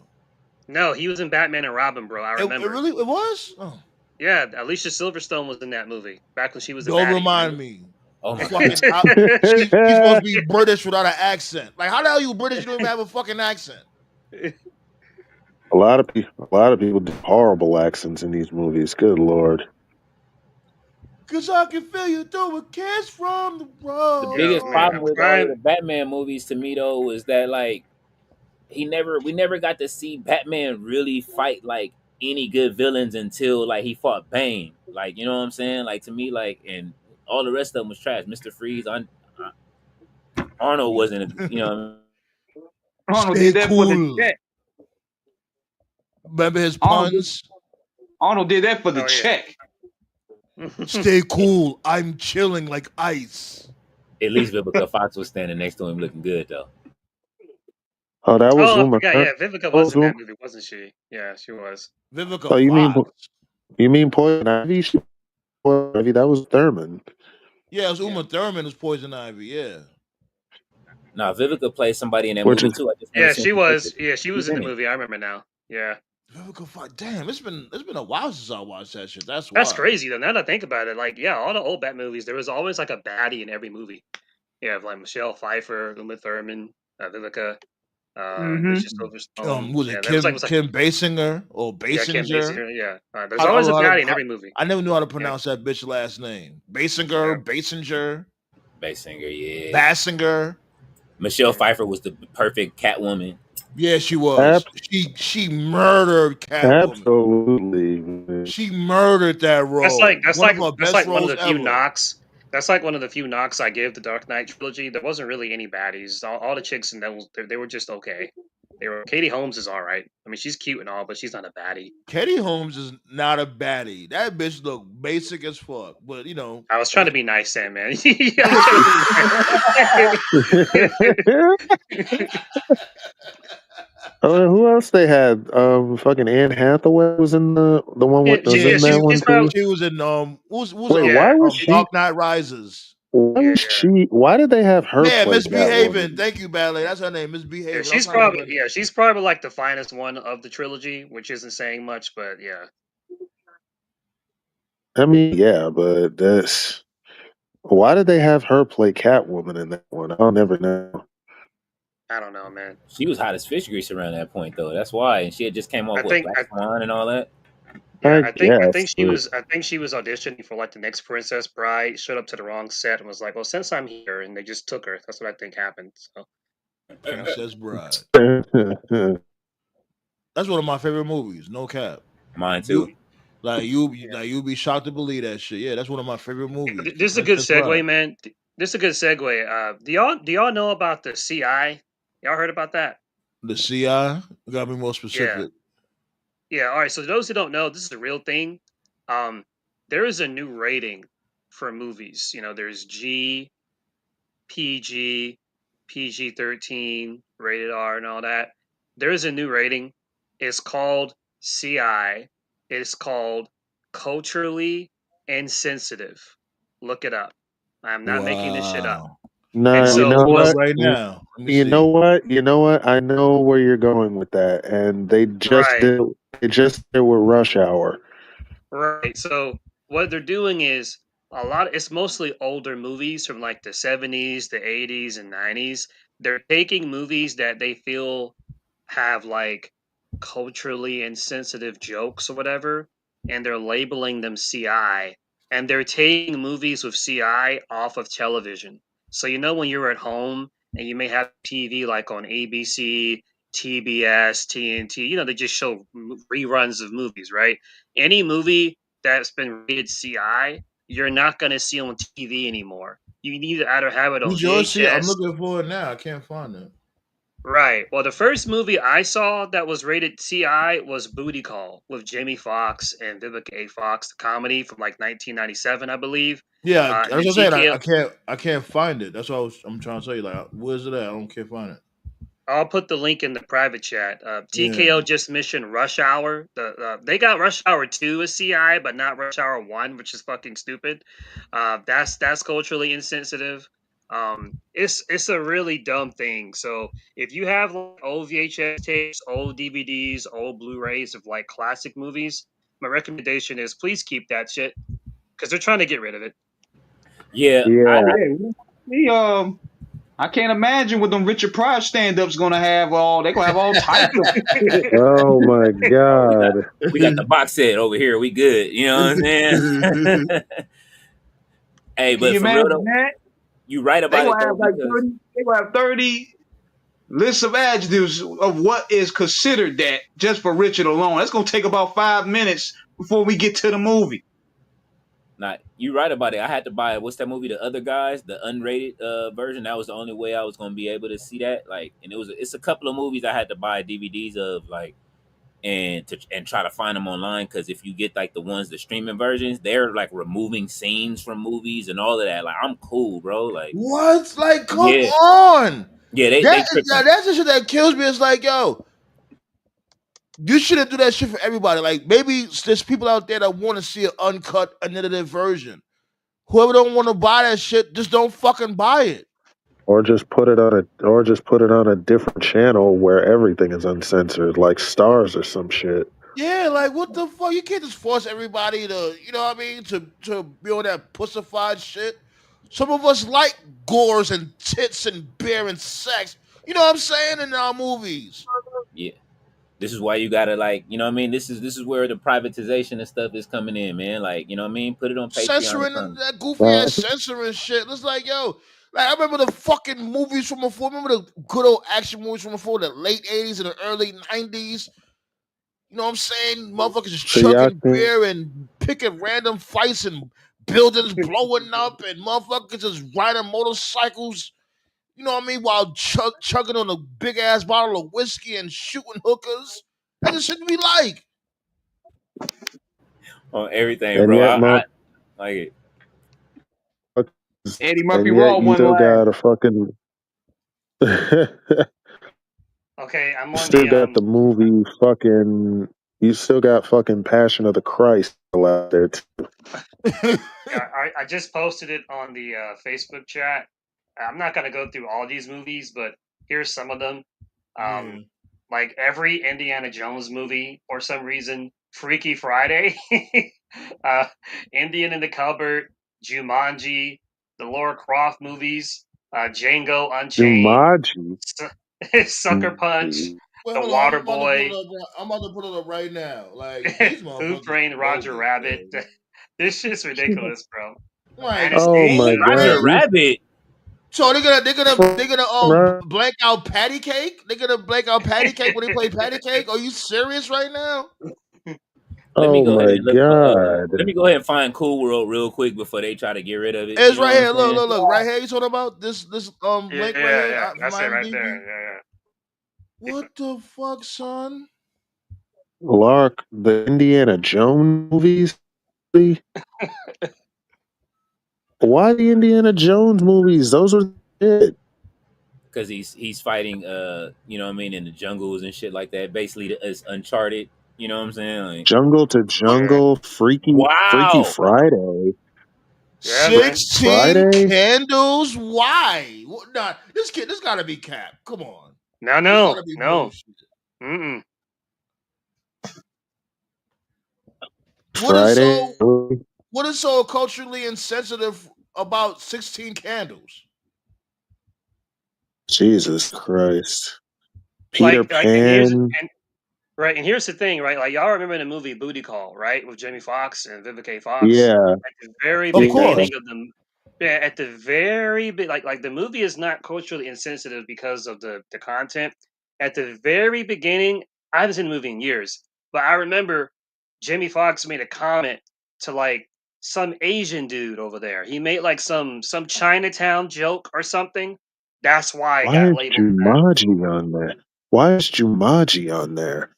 No, he was in Batman and Robin, bro. I It remember. really it was. Oh, Yeah, Alicia Silverstone was in that movie back when she was a don't baddie. Remember? remind me. Oh my Fucking, god. she's supposed to be British without an accent. Like, how the hell you British? You don't even have a fucking accent. A lot of people do horrible accents in these movies. Good lord. Cause I can feel you through a kiss from the The Yo, biggest man, road. problem I'm with all of trying. the Batman movies to me though was that like we never got to see Batman really fight like any good villains until like he fought Bane. Like, you know what I'm saying? Like to me, like, and all the rest of them was trash. Mr. Freeze, Arnold wasn't a, you know. Arnold Stay did that for the cool. check. Remember his Arnold did, puns? Arnold did that for the Oh check. yeah. Stay cool. I'm chilling like ice. At least Vivica Fox was standing next to him, looking good though. Oh, that was Oh, I Uma. forgot. Yeah, Vivica That was was in Uma. that movie, wasn't she? Yeah, she was. Vivica Oh, Fox. you mean Poison Ivy? Poison Ivy. That was Thurman. Yeah, it was Yeah. Uma Thurman was Poison Ivy. Yeah. Now Vivica plays somebody in that Which movie is too. I just never Yeah, seen she her face. was. Yeah, she was She's in the in it. movie. I remember now. Yeah. Vivica Fox. Damn, it's been a while since I watched that shit. That's That's why. crazy though. Now that I think about it, like, yeah, all the old Bat movies, there was always like a baddie in every movie. You have like Michelle Pfeiffer, Uma Thurman, Vivica, Mm-hmm. Alicia Silverstone. Was it Yeah, there was Kim like Kim Basinger or yeah, Kim Basinger? Basinger. Yeah, there's always a baddie in every movie. I never knew how to Yeah, pronounce that bitch last name. yeah, Basinger, Bass singer, yeah. Basinger. Michelle yeah. Pfeiffer was the perfect Catwoman. Yeah, she ab- was. She murdered Catwoman. absolutely. She murdered that That's role. like that's One of like her that's best like one of roles the few ever. knocks. That's like one of the few knocks I give the Dark Knight trilogy. There wasn't really any baddies. All the chicks in those they were just okay. Katie Holmes is all right. I mean, she's cute and all, but she's not a baddie. Katie Holmes is not a baddie. That bitch look basic as fuck. But I was trying to that's be nice, Sam, man. I was trying to be nice. Who else they had? Fucking Anne Hathaway was in the one Yeah, with was in that one she's too. probably she was in who's Wait, yeah, why was she? Dark Knight Rises. Why yeah, was she? Why did they have her Yeah, play misbehaving. Catwoman? Thank you, Ballet. That's her name, yeah. misbehaving. I'm She's trying to probably remember. she's probably like the finest one of the trilogy, which isn't saying much, but yeah, I mean, yeah, but that's why did they have her play Catwoman in that one? I'll never know. I don't know, man. She was hot as fish grease around that point, though. That's why, and she had just came off I what think Black Swan and all that. Yeah, I guess, but I think she was auditioning for like the next Princess Bride, showed up to the wrong set and was like, "Well, since I'm here," and they just took her. That's what I think happened. So, you know. Princess Bride. That's one of my favorite movies. No cap. Mine You too. Yeah. like you'll be shocked to believe that shit. Yeah, that's one of my favorite movies. The This is a good Princess Bride. segue, man. This is a good segue. Do y'all know about the CI? Y'all heard about that? The CI. You gotta be more Yeah. specific. Yeah. All right. So those who don't know, this is a real thing. Um, there is a new rating for movies. There's PG, PG 13, rated R, and all that. There is a new rating. It's called CI. It's called culturally insensitive. Look it up. I'm not making this shit up. Wow. And nah. I'm You so know looking it up what's what? right now. Let me You know see. what? You know what? I know where you're going with that, and they just right, did. They just did with Rush Hour. right. So what they're doing is it's mostly older movies from like the 70s, the 80s, and 90s. They're taking movies that they feel have like culturally insensitive jokes or whatever, and they're labeling them CI, and they're taking movies with CI off of television. So when you're at home and you may have TV like on ABC, TBS, TNT, they just show reruns of movies, right? Any movie that's been rated CI, you're not going to see on TV anymore. You need to either have it on Who's yours? See, I'm VHS. looking for it now. I can't find it. Right. Well, the first movie I saw that was rated CI was Booty Call with Jamie Foxx and Vivica A. Fox, the comedy from like 1997, I believe. Yeah, that's And what then I'm saying. TKO, I can't find it. That's what I'm trying to tell you. Like, where's it at? I don't can't find it. I'll put the link in the private chat. Yeah. TKO just mentioned Rush Hour. They got Rush Hour 2 as CI, but not Rush Hour 1, which is fucking stupid. That's culturally insensitive. It's a really dumb thing. So if you have like old VHS tapes, old DVDs, old Blu-rays of like classic movies, my recommendation is please keep that shit because they're trying to get rid of it. Yeah, Yeah. He I can't imagine what them Richard Pryor stand-ups gonna have all. They gonna have all types of. Oh my oh, we got God. we got the box set over here. We good. You know what I'm saying? Hey, Can but you for real imagine though, that? you right They about it gonna have though like because 30. They gonna have 30 lists of adjectives of what is considered that just for Richard alone. That's gonna take about 5 minutes before we get to the movie. not you right about it. I had to buy what's that movie, The Other Guys, the unrated version. That was the only way I was gonna be able to see that. Like, and it's a couple of movies I had to buy DVDs of, like, and try to find them online because if you get like the streaming versions, they're like removing scenes from movies and all of that. Like, I'm cool, bro. Like, What? Like, come yeah, on. yeah, they tripping. That's the shit that kills me. It's like, yo, you shouldn't do that shit for everybody. Like, maybe there's people out there that want to see an uncut, unedited version. Whoever don't want to buy that shit, just don't fucking buy it. Or just put it on a different channel where everything is uncensored, like Stars or some shit. Yeah, like what the fuck? You can't just force everybody to, you know what I mean, to be on that pussified shit. Some of us like gores and tits and beer and sex. You know what I'm saying in our movies. Yeah, this is why you gotta, like, you know what I mean. This is where the privatization and stuff is coming in, man. Like, you know what I mean. Put it on Patreon or Censoring and something. that goofy Uh, ass censoring shit. It's like, yo, like I remember the fucking movies from before. Remember the good old action movies from before the late 80s and the early 90s. You know what I'm saying? Motherfuckers just so y'all chugging think beer and picking random fights and buildings blowing up and motherfuckers just riding motorcycles. You know what I mean? While chugging on a big ass bottle of whiskey and shooting hookers. That's the shit we like. On everything, And bro. yet, I like it. Eddie Murphy and yet Raw you one still last. got a fucking. Okay, I'm You on still the got the movie fucking. You still got fucking Passion of the Christ out there too. I just posted it on the Facebook chat. I'm not gonna go through all these movies, but here's some of them. Yeah. Like every Indiana Jones movie, for some reason, Freaky Friday, uh, Indian in the Cupboard, Jumanji, the Laura Croft movies, Django Unchained, Jumanji. Sucker Punch, Wait, The hold on. Water Boy, I'm about to put it up right now. Like these Who motherfuckers Framed Roger bogus, Rabbit. bro. This shit's ridiculous, bro. Like Oh my Anastasia. Roger god! You Rabbit. so they're gonna right? blank out patty cake? They're gonna blank out patty cake when they play patty cake? Are you serious right now? Let me Oh go ahead my and look for. god! Let me go ahead and find Cool World real quick before they try to get rid of it. It's You know right what I'm here. saying? Look. Right here. You talking about this Yeah, link right yeah, here yeah. from That's it right IMDb? there. Yeah, What the fuck, son? Lark, the Indiana Jones movies. Why the Indiana Jones movies? Those were it. Because he's fighting, you know what I mean, in the jungles and shit like that. Basically, it's Uncharted. You know what I'm saying? Like, Jungle to What? yeah. Jungle, Freaky wow. Friday, Yeah, man. 16 Friday. candles? Why? Nah, this gotta be cap. Come on. This No. gotta be No. bullshit. Mm-mm. What is Friday. so what is so culturally insensitive about 16 candles? Jesus Christ. Peter And here's Pan. and right, and here's the thing, right? Like y'all remember the movie Booty Call, right, with Jamie Foxx and Vivica Fox. Yeah, At the very Of yeah. course. beginning of the yeah, at the very like the movie is not culturally insensitive because of the content. At the very beginning, I haven't seen the movie in years, but I remember Jamie Foxx made a comment to like some Asian dude over there. He made like some Chinatown joke or something. That's why it Why got is labeled that. Jumanji on there? Why is Jumanji on there?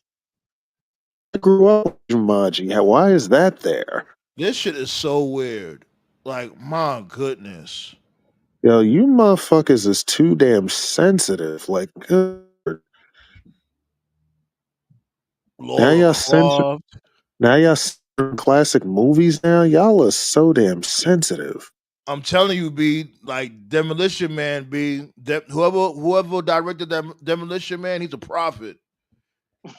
I grew up with Jumanji. Why is that there? This shit is so weird. Like, my goodness. Yo, you motherfuckers is too damn sensitive. Like, good. Now Laura y'all censor. Croft. Now y'all censoring classic movies. Now y'all are so damn sensitive. I'm telling you, B, like Demolition Man, B, whoever directed that Demolition Man, he's a prophet.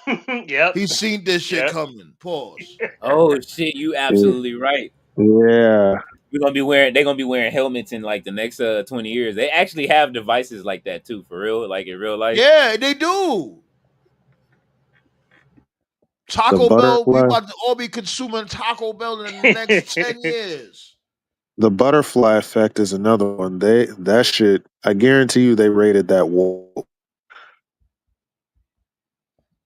Yep. He's seen this shit Yep. coming. Pause. Oh shit, you absolutely right. Yeah, We're gonna be wearing. They're gonna be wearing helmets in like the next 20 years. They actually have devices like that too, for real. Like in real life. Yeah, they do. the Taco Bell, we butterfly. about to all be consuming Taco Bell in the next 10 years. The butterfly effect is another one. That shit. I guarantee you, they rated that wall.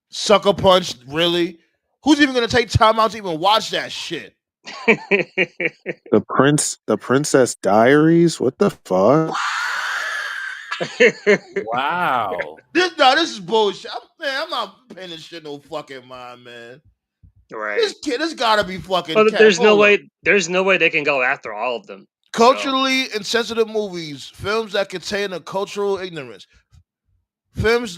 Sucker Punch, really? Who's even gonna take time out to even watch that shit? The Princess Diaries. What the fuck? Wow. This is bullshit. I'm not paying this shit no fucking mind, man. Right. This gotta be fucking Well, cap. Hold up. there's no way they can go after all of them. So Culturally insensitive movies, films that contain a cultural ignorance, films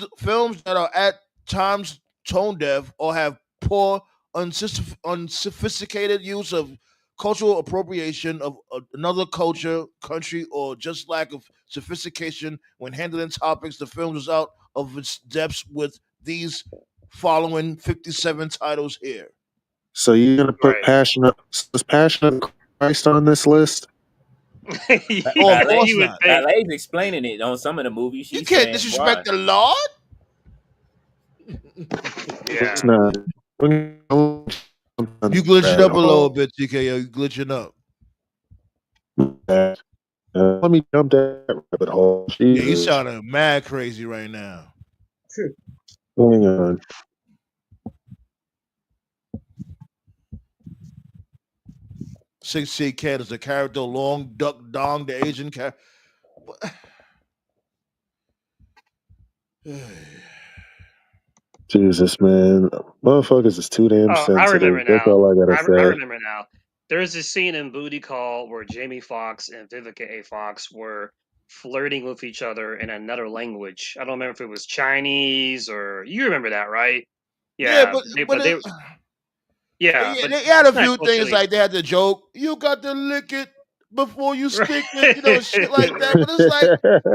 that are at times tone deaf or have poor, unsophisticated use of cultural appropriation of another culture, country, or just lack of sophistication when handling topics. The film is out of its depths with these following 57 titles here. So you're gonna put right. Passion of the Christ on this list? Oh, of Valet, course You would not. think. Valet's explaining it on some of the movies. You She's can't saying why. disrespect the Lord. It's Yeah. not. You glitching Rabbit up a little hole. bit, TKO. You glitching up. Let me jump that rabbit hole. Yeah, you Jesus. sounding mad crazy right now. Hang on. 16 Cat is a character, long duck dong, the Asian cat. Jesus, man, motherfuckers is too damn Oh, I remember sensitive. That's now. all I gotta I say. remember now. There's a scene in Booty Call where Jamie Foxx and Vivica A. Fox were flirting with each other in another language. I don't remember if it was Chinese or you remember that, right? Yeah, Yeah, but it, but they had a it's not few things culturally like they had the joke. You got to lick it before you stick it, shit like that. right. But it's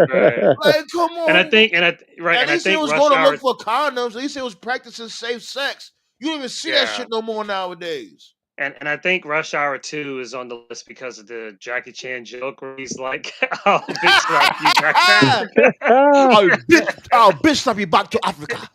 Right. like, come And I on. think and I right At and I least he think was Rush going to Hour look for condoms. At least he was practicing safe sex. You don't even see that yeah. shit no more nowadays. And I think Rush Hour 2 is on the list because of the Jackie Chan joke where he's like, "I'll bitch slap you back to Africa." I'll bitch slap you back to Africa.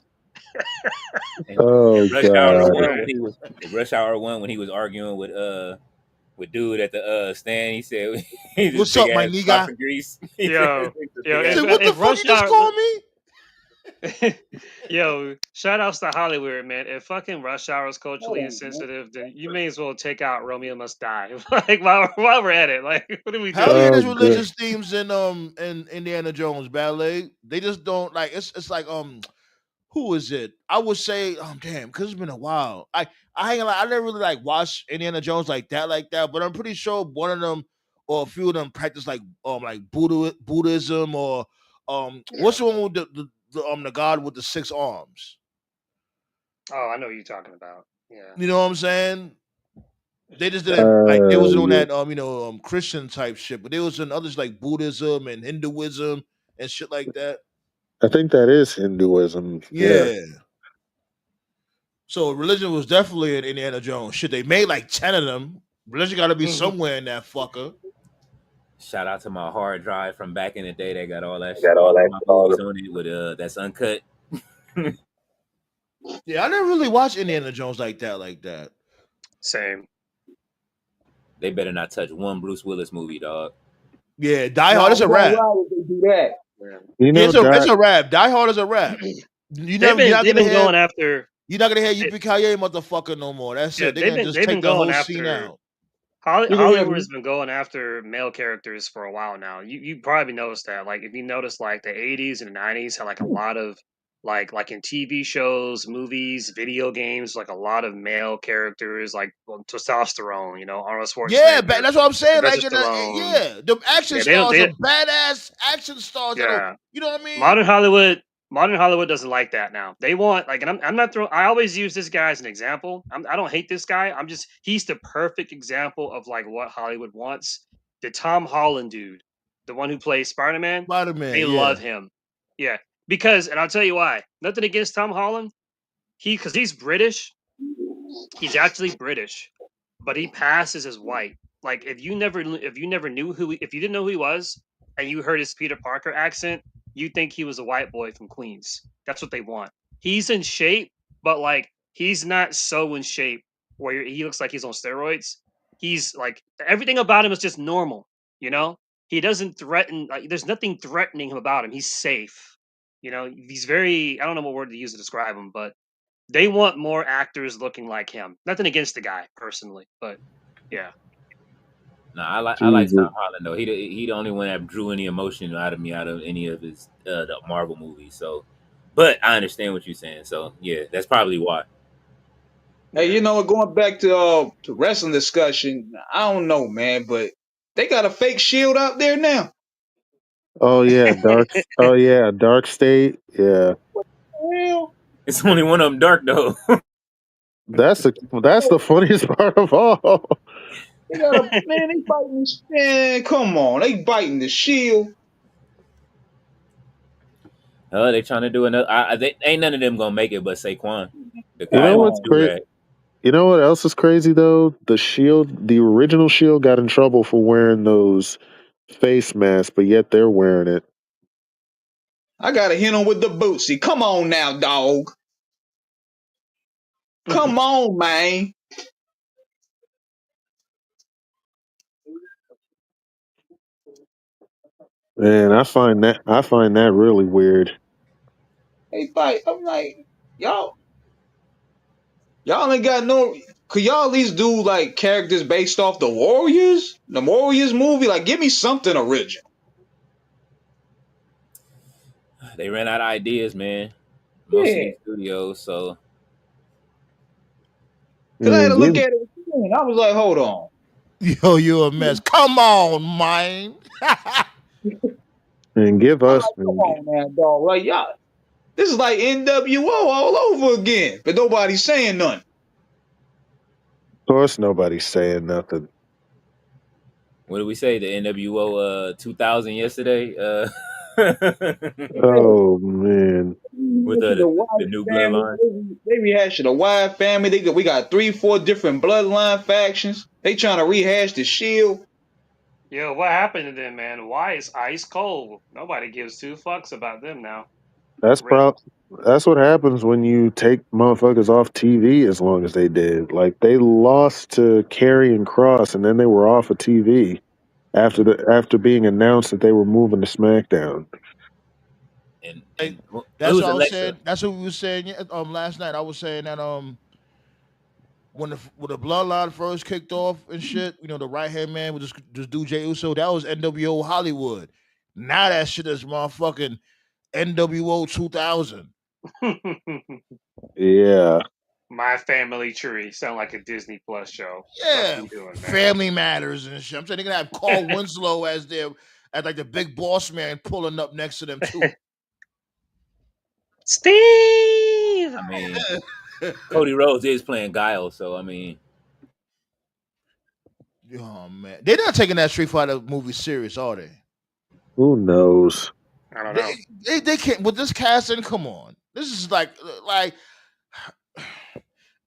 Oh And Rush Hour God. One Right. when he was Rush Hour One when he was arguing with dude at the stand, he said he's this What's big up, my ass block nigga? of grease. He said Yo, this yo, big He ass said, if what the if fuck you Rush just Hour, called me? yo, shout outs to Hollywood, man. If fucking Rush Hour is culturally Hold on, insensitive, then you may as well take out Romeo Must Die. Like while we're at it, like what are we Hell doing? yeah, Oh there's good. religious themes in Indiana Jones ballet. They just don't like it's like who is it? I would say, damn, because it's been a while. I ain't gonna lie, I never really like watched Indiana Jones like that, but I'm pretty sure one of them or a few of them practice like Buddhism or what's the one with the god with the six arms? Oh, I know what you're talking about. Yeah. You know what I'm saying? They just didn't like they wasn't on Yeah. that Christian type shit, but they was in others like Buddhism and Hinduism and shit like that. I think that is Hinduism. Yeah. Yeah. So religion was definitely in Indiana Jones. Shit, they made like 10 of them. Religion got to be Mhm. somewhere in that fucker. Shout out to my hard drive from back in the day that got Got all all of that my all movies on it with that's uncut. Yeah, I never really watched Indiana Jones like that, like that. Same. They better not touch one Bruce Willis movie, dog. Yeah, Die Hard No, is we a gonna rap. ride if they do that. Yeah. You Yeah, know, it's Doc. a rap. Die Hard is a rap. You're not They've gonna been hear going after you're not gonna hear they, Yippee motherfucker no more. That's yeah, it. They're gonna just they've been take the going whole scene after out. You can hear Hollywood has me. been going after male characters for a while now. You probably noticed that. Like if you notice, like the '80s and the '90s had like a lot of like in TV shows, movies, video games, like a lot of male characters, like testosterone. You know, Arnold Yeah, Schwarzenegger, that's what I'm saying. Sylvester Like in the Stallone. yeah, the action Yeah, they don't. stars are They badass action stars that'll yeah. you know what I mean? Modern Hollywood, modern Hollywood doesn't like that now. They want like, and I'm not throwing. I always use this guy as an example. I don't hate this guy. I'm just he's the perfect example of like what Hollywood wants. The Tom Holland dude, the one who plays Spider Man, Spider Man, they yeah. love him. Yeah, because and I'll tell you why. Nothing against Tom Holland. Because he's British. He's actually British, but he passes as white. Like if you never knew if you didn't know who he was, and you heard his Peter Parker accent, you think he was a white boy from Queens. That's what they want. He's in shape, but like he's not so in shape where he looks like he's on steroids. He's like everything about him is just normal. You know, he doesn't threaten. Like there's nothing threatening him about him. He's safe. You know, he's very. I don't know what word to use to describe him, but they want more actors looking like him. Nothing against the guy personally, but yeah. No, I like Tom Jesus. Holland though. He the only one that drew any emotion out of me out of any of his the Marvel movies. So, but I understand what you're saying. So yeah, that's probably why. Hey, Yeah. going back to wrestling discussion, I don't know, man, but they got a fake Shield out there now. Oh yeah, Dark. Oh yeah, Dark State. Yeah, Well, It's only one of them dark though. that's the funniest part of all. they got a man. They fighting. Man, come on, they biting the Shield. Oh, they trying to do another. They ain't none of them gonna make it, but Saquon, the You guy know Come with what's the on. do great? rag. You know what else is crazy though? The Shield, the original Shield, got in trouble for wearing those face masks, but yet they're wearing it. I gotta hit him with the bootsy. Come on now, dog. Come on, man. Man, I find that really weird. They fight. I'm like, y'all, y'all ain't got no. Could y'all at least do like characters based off the Warriors? The Warriors movie? Like, give me something original. They ran out of ideas, man. Most of Yeah. these studios, so Cause I had And to look give at it again. I was like, hold on. Yo, you a mess. Come on, man. and give I'm us like, come on, man, dog. Like, y'all, this is like NWO all over again. But nobody's saying nothing. of course nobody's saying nothing. what did we say? The NWO 2000 yesterday, Yeah. Oh man. with To the the Wyatt new family, bloodline. they rehashing the Wyatt family. We got 3, 4 different bloodline factions. They trying to rehash the Shield. Yo, what happened to them, man? Why is ice cold? Nobody gives two fucks about them now. That's Rip. prob that's what happens when you take motherfuckers off TV as long as they did. Like they lost to Karrion Cross and then they were off of TV after being announced that they were moving to SmackDown. And it That's was what I was Alexa. saying. That's what we were saying last night. I was saying that when the bloodline first kicked off and shit, the right hand man would just do Jey Uso. That was NWO Hollywood. Now that shit is motherfucking NWO 2000. Yeah. My Family Tree sound like a Disney Plus show. Fuck Yeah, you doing, man? Family Matters and shit. I'm saying they're gonna have Carl Winslow as like the big boss man pulling up next to them too. Steve. I mean, Cody Rhodes is playing Guile, so I mean, Oh man, they're not taking that Street Fighter movie serious, are they? Who knows? I don't They know. they can't with this casting. Come on, this is like.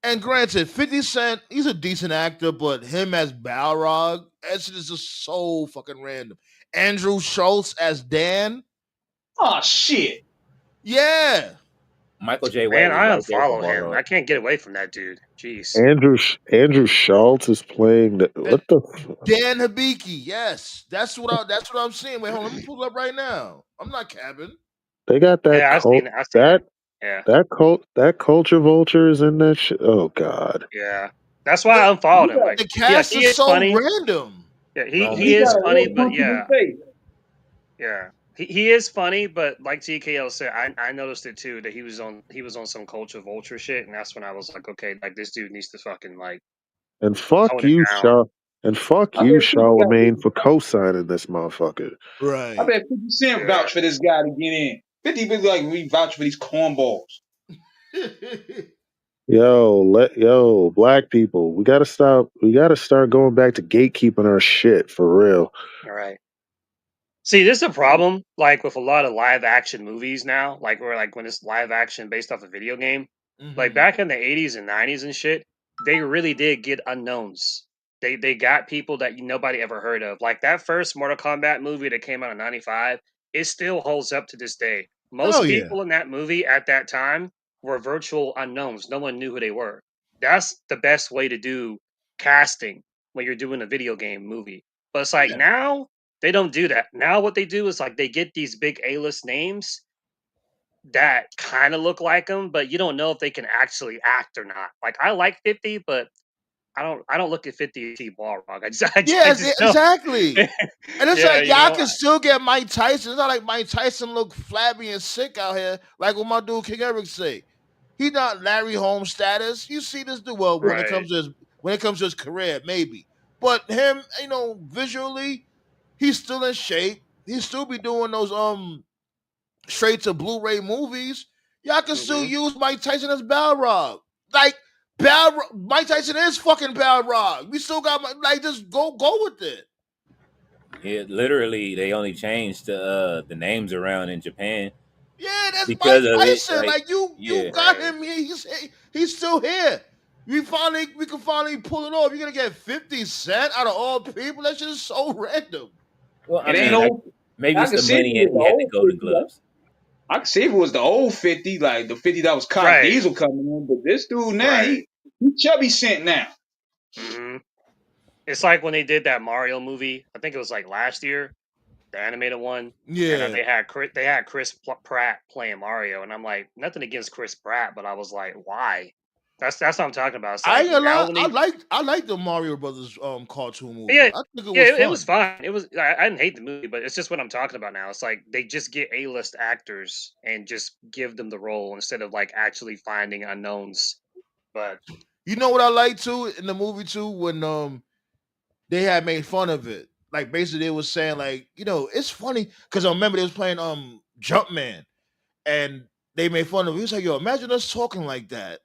And granted, 50 Cent, he's a decent actor, but him as Balrog, that shit is just so fucking random. Andrew Schultz as Dan, Oh shit. yeah. Michael J. White Man, was I right there for unfollow him. Balrog. I can't get away from that dude. Jeez. Andrew Schultz is playing what the Dan Hibiki, yes. That's what I'm seeing. Wait, hold on, let me pull it up right now. I'm not capping. they got that Yeah, I've cult seen it. I've seen it. that Yeah, that culture vulture is in that shit. Oh god. yeah. That's why The, I unfollowed him. Like, the yeah, cast he is is so funny. random. Yeah, he He Roman. got is a funny, real but punchable yeah, face. yeah. He is funny, but like TKO said, I noticed it too that he was on some culture vulture shit, and that's when I was like, okay, like this dude needs to fucking like And fuck tone it you, down. I bet 50 got Charlemagne, for co-signing this motherfucker. I Right. bet 50 Cent Yeah, vouch for this guy to get in. 50 be like, we vouch for these cornballs. Black people, we gotta stop. We gotta start going back to gatekeeping our shit for real. all right. See, this is a problem, like with a lot of live action movies now, like where like when it's live action based off a video game. Like hmm back in the 80s and 90s and shit, they really did get unknowns. They got people that nobody ever heard of. Like that first Mortal Kombat movie that came out in 95, it still holds up to this day. Hell Most yeah. people in that movie at that time were virtual unknowns. No one knew who they were. That's the best way to do casting when you're doing a video game movie. But it's like Yeah. now they don't do that. Now what they do is like they get these big A-list names that kind of look like them, but you don't know if they can actually act or not. Like I like 50, but I don't look at 50 and see Balrog. I Yes, just don't. exactly. And it's Yeah, like you y'all know. can still get Mike Tyson. It's not like Mike Tyson look flabby and sick out here, like what my dude King Eric say. He not Larry Holmes status. You see this dude. Well, Right. when it comes to his career, maybe. But him, visually, he's still in shape. He still be doing those straight to Blu-ray movies. Y'all can still Hmm. use Mike Tyson as Balrog. Like Mike Tyson is fucking Balrog. We still got like just go with it. Yeah, literally, they only changed the names around in Japan Yeah, that's Mike because of it. Tyson. Like, Like you yeah, got Right. him here. He's still here. We can finally pull it off. You're gonna get 50 Cent out of all people. That shit is so random. well, I It ain't mean, no. maybe I it's can the see if it money, was and the he had the old Golden 50. Gloves. I can see if it was the old 50, like the 50 that was Cotton Right. Diesel coming in. But this dude now, Right. he chubby Cent now. Hmm. It's like when they did that Mario movie. I think it was like last year, the animated one, and Yeah. they had Chris Pratt playing Mario, and I'm like, nothing against Chris Pratt, but I was like, why? That's what I'm talking about. It's I like ain't gonna now lie. when I like the Mario Brothers cartoon movie. yeah, I think it yeah, was it was fun. fine. It was I didn't hate the movie, but it's just what I'm talking about now. It's like they just get A-list actors and just give them the role instead of like actually finding unknowns. But You know what I like too in the movie too when they had made fun of it. Like basically they was saying like, it's funny because I remember they was playing Jumpman and they made fun of it. He was like, yo, imagine us talking like that.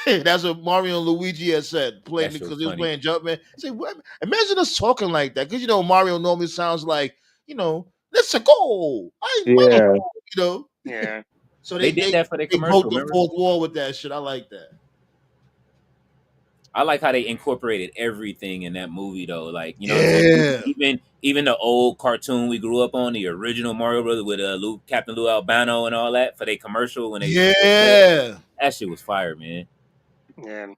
That's what Mario and Luigi had said, playing That shit was because he was funny. playing Jumpman. He said, "What? Imagine us talking like that. Because Mario normally sounds like, let's go. I money, Yeah, you know. yeah, So They they did they that for their they broke commercial, the remember? fourth wall with that shit. I like that. I like how they incorporated everything in that movie though. Like, you know what I'm saying? Yeah. Even the old cartoon we grew up on, the original Mario Brothers with Captain Lou Albano and all that for their commercial when they first played. Yeah. That shit was fire, man. yeah. And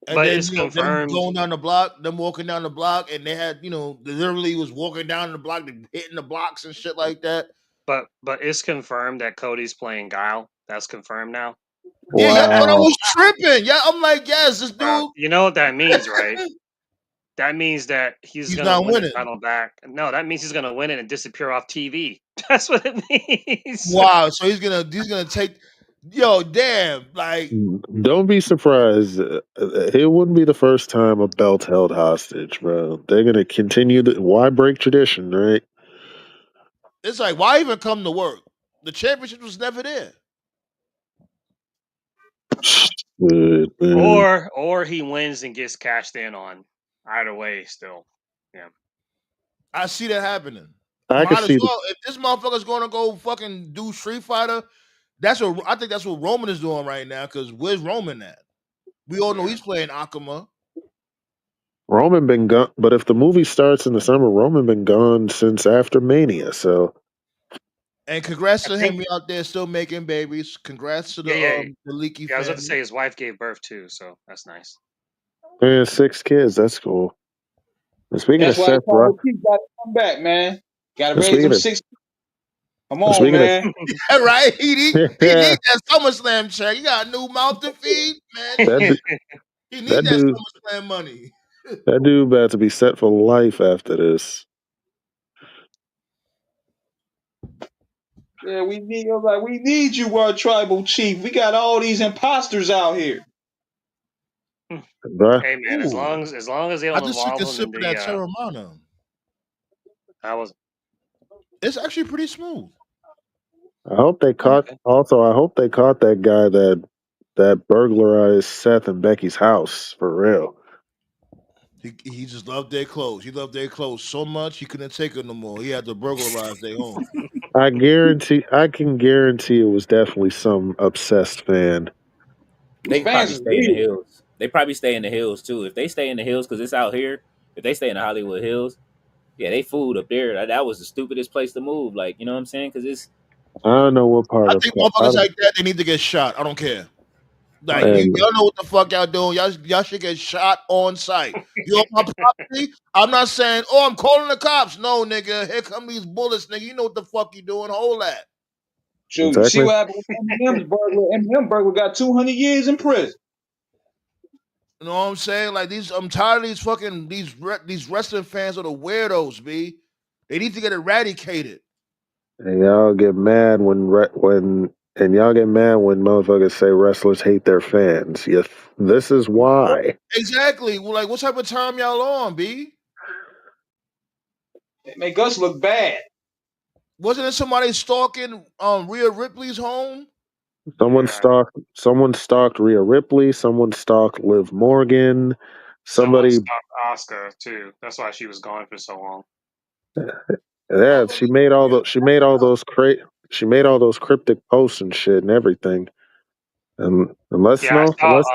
But then it's them confirmed. going down the block, them walking down the block, and they had they literally was walking down the block, hitting the blocks and shit like that. But it's confirmed that Cody's playing Guile. That's confirmed now. Yeah, that's what I wow. was tripping. Yeah, I'm like, yes, this Bro, dude, you know what that means, right? That means that he's he's gonna not win the winning. title back. No, that means he's gonna win it and disappear off TV. That's what it means. Wow, so he's gonna take, yo, damn, like Don't be surprised. It wouldn't be the first time a belt held hostage, bro. They're gonna continue. Why break tradition, right? it's like why even come to work? The championship was never there. Good man. Or he wins and gets cashed in on. Either way, still. Yeah. I see that happening. I could Might as see. well. If this motherfucker's gonna go fucking do Street Fighter, I think that's what Roman is doing right now. Because where's Roman at? We all know Yeah. he's playing Akuma. Roman been gone, but if the movie starts in the summer, Roman been gone since after Mania. So And congrats I to think him out there still making babies. Congrats to yeah, yeah. the Leaky Yeah, I was about to family. say his wife gave birth too, so that's nice. and 6 kids, that's cool. And speaking of That's why Seth Rock, Tribal Chief got to come back, man. Got to and raise them speaking of six. Come on, speaking of, man. Right? He yeah, need that SummerSlam check. He got a new mouth to feed, man. that du- He need that that dude SummerSlam money. that dude about to be set for life after this. Yeah, we need you, World Tribal Chief. We got all these imposters out here. But Hey man, as Ooh, long as they I don't just took involve a him sip in of that the Terramana. I was It's actually pretty smooth. I hope they caught. okay. Also, I hope they caught that guy that burglarized Seth and Becky's house for real. He just loved their clothes. He loved their clothes so much he couldn't take it no more. He had to burglarize their home. I can guarantee it was definitely some obsessed fan. These They fans probably is stay in the weird. hills. They probably stay in the hills too. If they stay in the hills, because it's out here. If they stay in the Hollywood Hills, yeah, they food up there. That was the stupidest place to move. Like, you know what I'm saying? Because it's I don't know what part I of think motherfuckers like that they need to get shot. I don't care. Like and y'all know what the fuck y'all doing. Y'all should get shot on sight. You on my property? I'm not saying, oh, I'm calling the cops. No, nigga. Here come these bullets, nigga. You know what the fuck you doing. Hold that. Shoot, you see technically, what happened with Eminem's burglar? Eminem burglar got 200 years in prison. You know what I'm saying? Like I'm tired of these fucking these wrestling fans are the weirdos, b. They need to get eradicated. and y'all get mad when y'all get mad when motherfuckers say wrestlers hate their fans. Yes, this is why. Exactly. Well, like, what type of time y'all on, b? It make us look bad. Wasn't it somebody stalking Rhea Ripley's home? Yeah. Someone stalked Rhea Ripley. Someone stalked Liv Morgan. Someone Somebody, stopped Oscar too. That's why she was gone for so long. yeah, Motherfuckers, yeah. she made all those cryptic posts and shit and everything. Unless Yeah, no, unless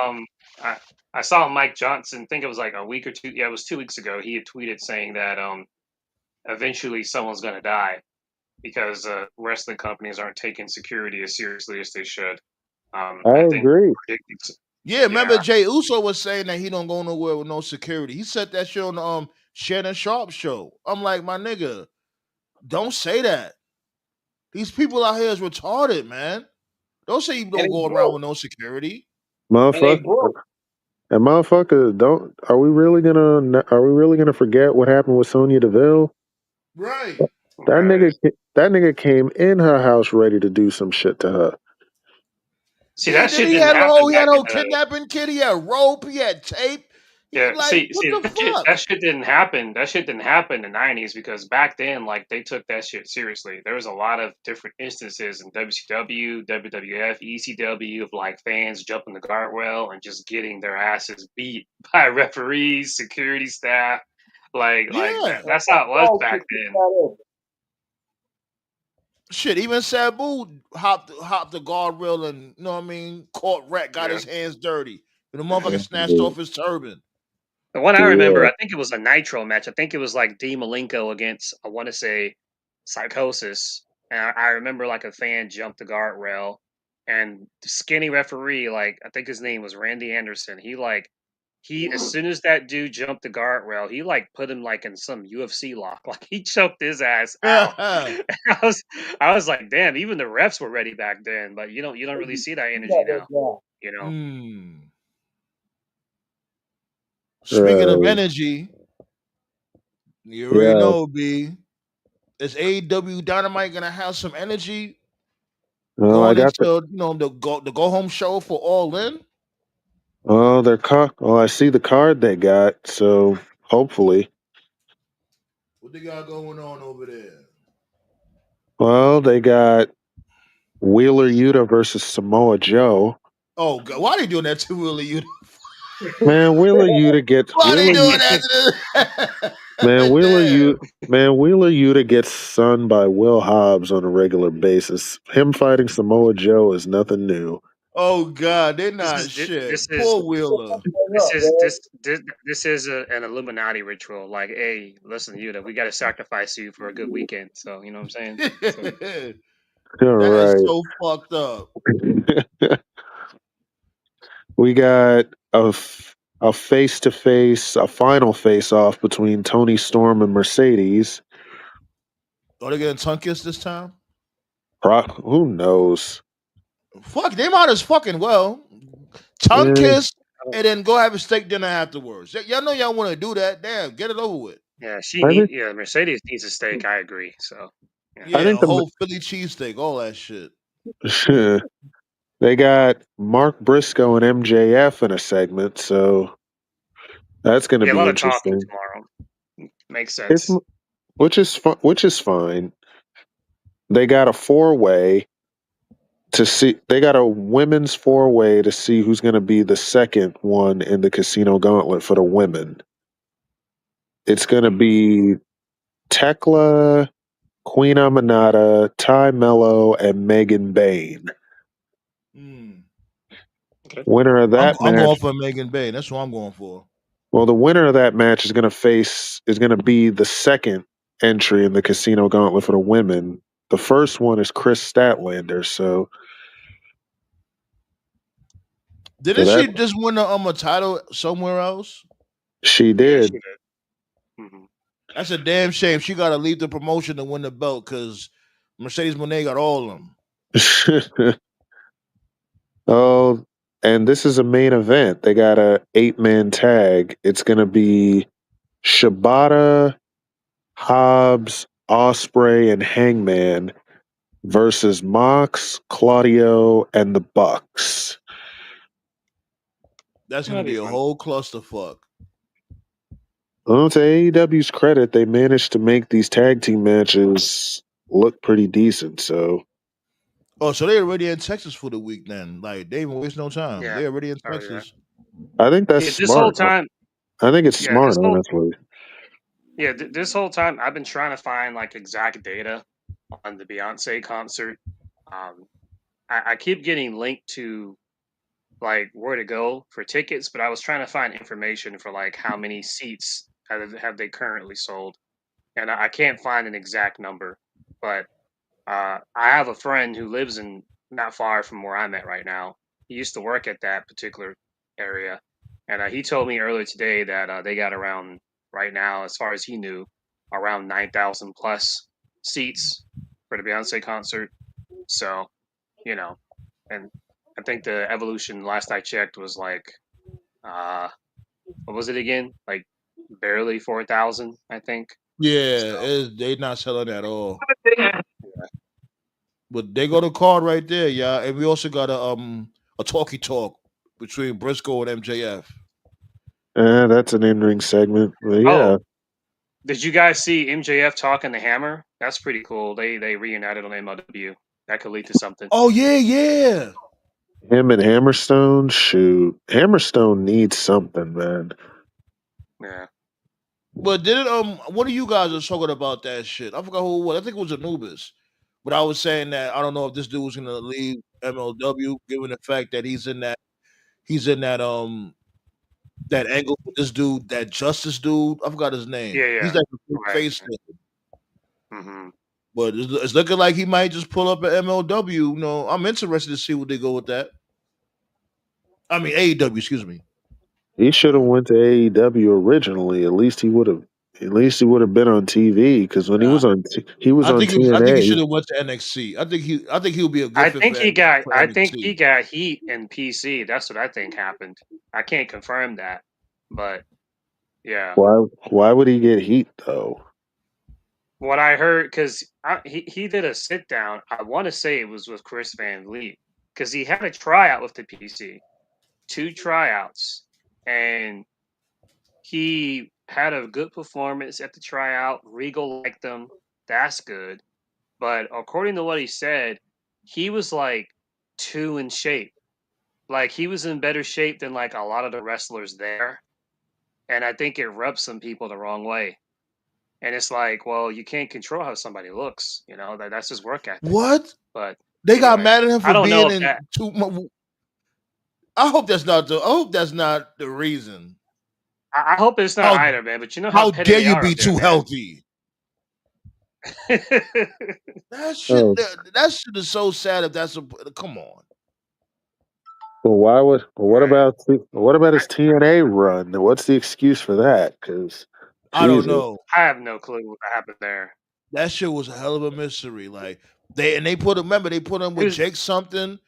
I, I saw Mike Johnson, think it was like a week or two. Yeah, it was 2 weeks ago. He had tweeted saying that eventually someone's gonna die because wrestling companies aren't taking security as seriously as they should. I I think agree. predicting Yeah, yeah. remember Jay Uso was saying that he don't go nowhere with no security. He said that shit on the Shannon Sharp show. I'm like, my nigga, don't say that. These people out here is retarded, man. Don't say you And don't they go around broke. with no security. And they Motherfucker. broke. And motherfucker, don't are we really gonna forget what happened with Sonya Deville? Right. Right. That nigga came in her house ready to do some shit to her. See, Yeah, that then shit he didn't had a happen whole, he back had a in whole the. kidnapping kid. He had rope. He had tape. He Yeah, like, what see, the fuck? that shit didn't happen. That shit didn't happen in the '90s because back then, like, they took that shit seriously. There was a lot of different instances in WCW, WWF, ECW of like fans jumping the guardrail and just getting their asses beat by referees, security staff, like that. Yeah. That's how it was Oh, back shit, then. Shit, even Sabu hopped the guardrail and, you know what I mean, caught Rat, got Yeah, his hands dirty. And the yeah. motherfucker snatched off his turban. The one I remember, Yeah. I think it was a Nitro match. I think it was like Dean Malenko against, I want to say, Psychosis. And I remember like a fan jumped the guardrail, and the skinny referee, like I think his name was Randy Anderson. He as soon as that dude jumped the guardrail, he like put him like in some UFC lock. Like he choked his ass out. I was I was like, damn, even the refs were ready back then. But you don't really see that energy now. You know. Hmm. Speaking of Right. energy, you already Yeah. know, B. Is AEW Dynamite gonna have some energy Oh, I going got into, the the go home show for All In? I see the card they got, so hopefully. What they got going on over there? Well, they got Wheeler Yuta versus Samoa Joe. Oh God, why they doing that to Willie? You Man, why they doing that to Man, Wheeler Damn. U Man, Wheeler Yuta gets sunned by Will Hobbs on a regular basis. Him fighting Samoa Joe is nothing new. Oh God, they This not is thi- shit. this is Poor Wheeler. this is an Illuminati ritual. Like, hey, listen, you know, we got to sacrifice you for a good weekend. So you know what I'm saying? So That All is right. so fucked up. We got a face to face, a final face off between Tony Storm and Mercedes. Are they getting tongue kissed this time? Who knows? Fuck, they might as fucking well tongue Eh, kiss and then go have a steak dinner afterwards. Y'all know y'all want to do that. Damn, get it over with. yeah, I think Mercedes needs a steak. I agree. So yeah, I Yeah, think a whole Philly cheesesteak, all that shit. they got Mark Briscoe and MJF in a segment, so that's going to yeah, a be lot of talking interesting. tomorrow. Makes It's sense. which is fine. They got a four way to see. They got a women's four way to see who's going to be the second one in the Casino Gauntlet for the women. It's going to be Tekla, Queen Aminata, Ty Mello, and Megan Bain. Mm. Okay. Winner of that I'm match. going for Megan Bay. That's what I'm going for. Well, the winner of that match is going to be the second entry in the Casino Gauntlet for the women. The first one is Chris Statlander, so Didn't that she just win a title somewhere else? she Yeah, she did. did. Hmm. That's a damn shame. She got to leave the promotion to win the belt because Mercedes Monet got all of them. Oh, and this is a main event. They got a 8-man tag. It's going to be Shibata, Hobbs, Osprey, and Hangman versus Mox, Claudio, and the Bucks. That's going to That'd be be a fun. whole clusterfuck. Well, to AEW's credit, they managed to make these tag team matches look pretty decent. So Oh, so they already in Texas for the week then. Like, they ain't even waste no time. Yeah. They already in Oh yeah. Texas. I think that's Yeah. This whole smart. time. I think it's Yeah. smart, honestly. This whole time I've been trying to find like exact data on the Beyonce concert. Um, I keep getting linked to like where to go for tickets, but I was trying to find information for like how many seats have they currently sold, and I can't find an exact number. But I have a friend who lives in not far from where I'm at right now. He used to work at that particular area, and he told me earlier today that they got around right now, as far as he knew, around 9,000 plus seats for the Beyonce concert. So, you know, and I think the Evolution last I checked was like uh what was it again? Like barely 4,000, I think. So Yeah, they not selling at all. yeah. But they got a card right there, yeah. And we also got a talkie talk between Briscoe and MJF. That's an in-ring segment. But yeah, Oh, did you guys see MJF talking to Hammer? That's pretty cool. They reunited on MLW. That could lead to something. Oh yeah, yeah. him and Hammerstone. Shoot, Hammerstone needs something, man. Yeah. But did it one of you guys was talking about that shit? I forgot who it was. I think it was Anubis. But I was saying that I don't know if this dude was gonna leave MLW given the fact that he's in that angle with this dude, that Justice dude. I forgot his name. Yeah, He's yeah. like a big Right. face thing. Mm-hmm. But it's looking like he might just pull up at MLW. You know, I'm interested to see what they go with that. I mean AEW, excuse me. He should have went to AEW originally. At least he would have. At least he would have been on TV because when he Nah, was on, he was on I think he TNA. should have went to NXT. I think he'll be a good fit for I think he NXT. got heat in PC. That's what I think happened. I can't confirm that, but yeah. Why? Why would he get heat though? What I heard, because he did a sit down. I want to say it was with Chris Van Vliet, because he had a tryout with the PC, 2 tryouts, and he had a good performance at the tryout. Regal liked him. That's good. But according to what he said, he was like too in shape. Like he was in better shape than like a lot of the wrestlers there. And I think it rubs some people the wrong way. And it's like, well, you can't control how somebody looks, that's his work ethic. What? But They got anyway, mad at him I for don't know being if in that too much. I hope that's not the. I hope that's not the reason. I hope it's not How either, man. But you know how how petty dare they you are be up there, too man. healthy? Oh, That shit is so sad. If that's a come on. well, why would? Right. What about his TNA run? What's the excuse for that? Because I don't Jesus, know. I have no clue what happened there. That shit was a hell of a mystery. Like they put him. Remember they put him It with was Jake something,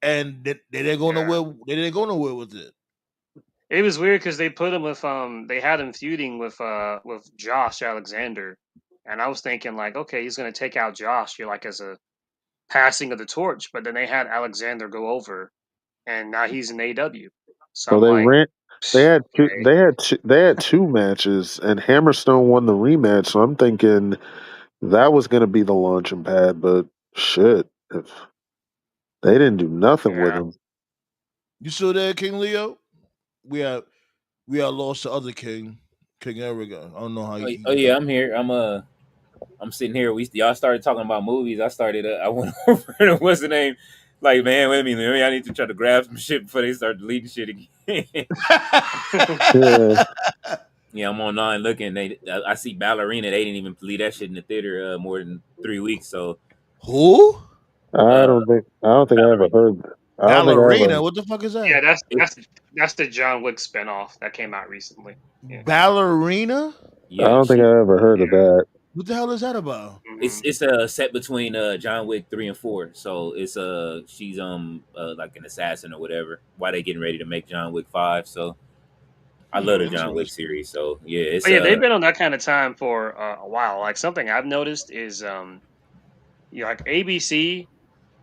and they didn't go yeah. nowhere. They didn't go nowhere with it. It was weird because they put him with they had him feuding with Josh Alexander, and I was thinking like, okay, he's gonna take out Josh, you're like as a passing of the torch, but then they had Alexander go over, and now he's in AW. So well, I'm they like, ran. They had two. okay, They had two matches, and Hammerstone won the rematch. So I'm thinking that was going to be the launching pad. But shit, if they didn't do nothing with yeah. him. You still there, King Leo? We have we are lost the other king, King Eriga. I don't know how he Oh yeah, got. I'm here. I'm sitting here. Y'all started talking about movies. I started. I went over to what's the name? Like, man, wait a minute. Maybe I need to try to grab some shit before they start deleting shit again. Yeah, Yeah, I'm online looking. I see Ballerina. They didn't even leave that shit in the theater more than 3 weeks. So, Who? I uh, don't think. I don't think I ever Ballerina. heard. I don't think I ever. Ballerina? What the fuck is Yeah, that? It, that's the John Wick spinoff that came out recently. Yeah. Ballerina? I yeah, don't think I ever heard of that. What the hell is that about? Hmm. it's a set between John Wick 3 and 4. So it's she's like an assassin or whatever. Why they getting ready to make John Wick 5? So I love the John Wick Interesting. series. So yeah, it's But yeah, they've been on that kind of time for a while. Like something I've noticed is, like ABC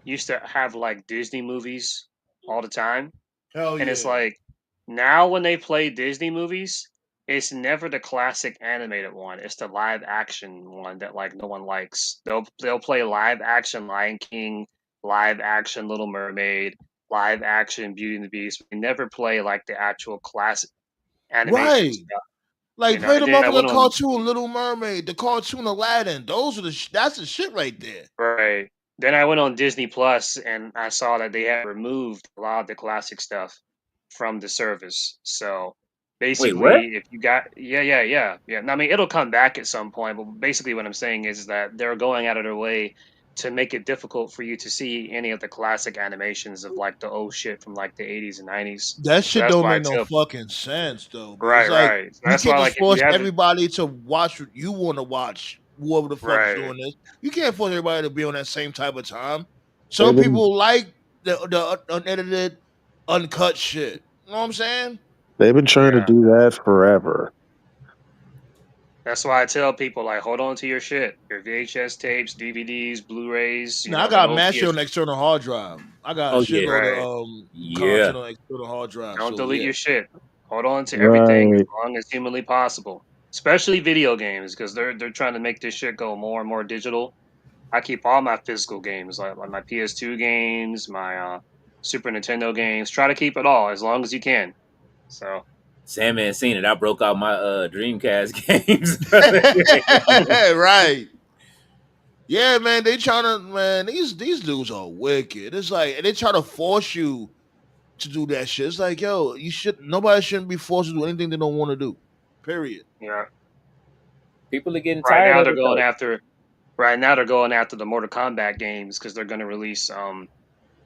used to have like Disney movies all the time. Hell And it's yeah. like now when they play Disney movies, it's never the classic animated one. It's the live action one that like no one likes. They'll play live action Lion King, live action Little Mermaid, live action Beauty and the Beast. They never play like the actual classic animation Right. stuff. Like play And the then I motherfucking went on cartoon Little Mermaid, the cartoon Aladdin. Those are that's the shit right there. right. Then I went on Disney Plus and I saw that they had removed a lot of the classic stuff from the service. So wait, what? basically, if you got yeah. I mean, it'll come back at some point, but basically, what I'm saying is that they're going out of their way to make it difficult for you to see any of the classic animations of like the old shit from like the 80s and 90s. That So shit that's don't why make I no tell fucking sense though, bro. It's right, like right. So you that's can't why just like if you force haven't everybody to watch what you want to watch. Whoever the fuck's right, doing this, you can't force everybody to be on that same type of time. Some They've been people like the unedited, uncut shit. You know what I'm saying? They've been trying to Yeah. do that forever. That's why I tell people like, hold on to your shit, your VHS tapes, DVDs, Blu-rays. Now I That got old mad shit PS. on the external hard drive. I got a Oh yeah, shitload Right. of yeah. content on the external hard drive. Don't So delete yeah, your shit. Hold on to everything as Right. long as humanly possible. Especially video games, because they're trying to make this shit go more and more digital. I keep all my physical games, like my PS2 games, my Super Nintendo games. Try to keep it all as long as you can. So Sandman seen it. I broke out my Dreamcast games the other day. right. Yeah, man, they trying to man. These dudes are wicked. It's like and they try to force you to do that shit. It's like, yo, you should. Nobody shouldn't be forced to do anything they don't want to do. Period. yeah, People are getting right tired now of they're it going though. after right now they're going after the Mortal Kombat games because they're going to release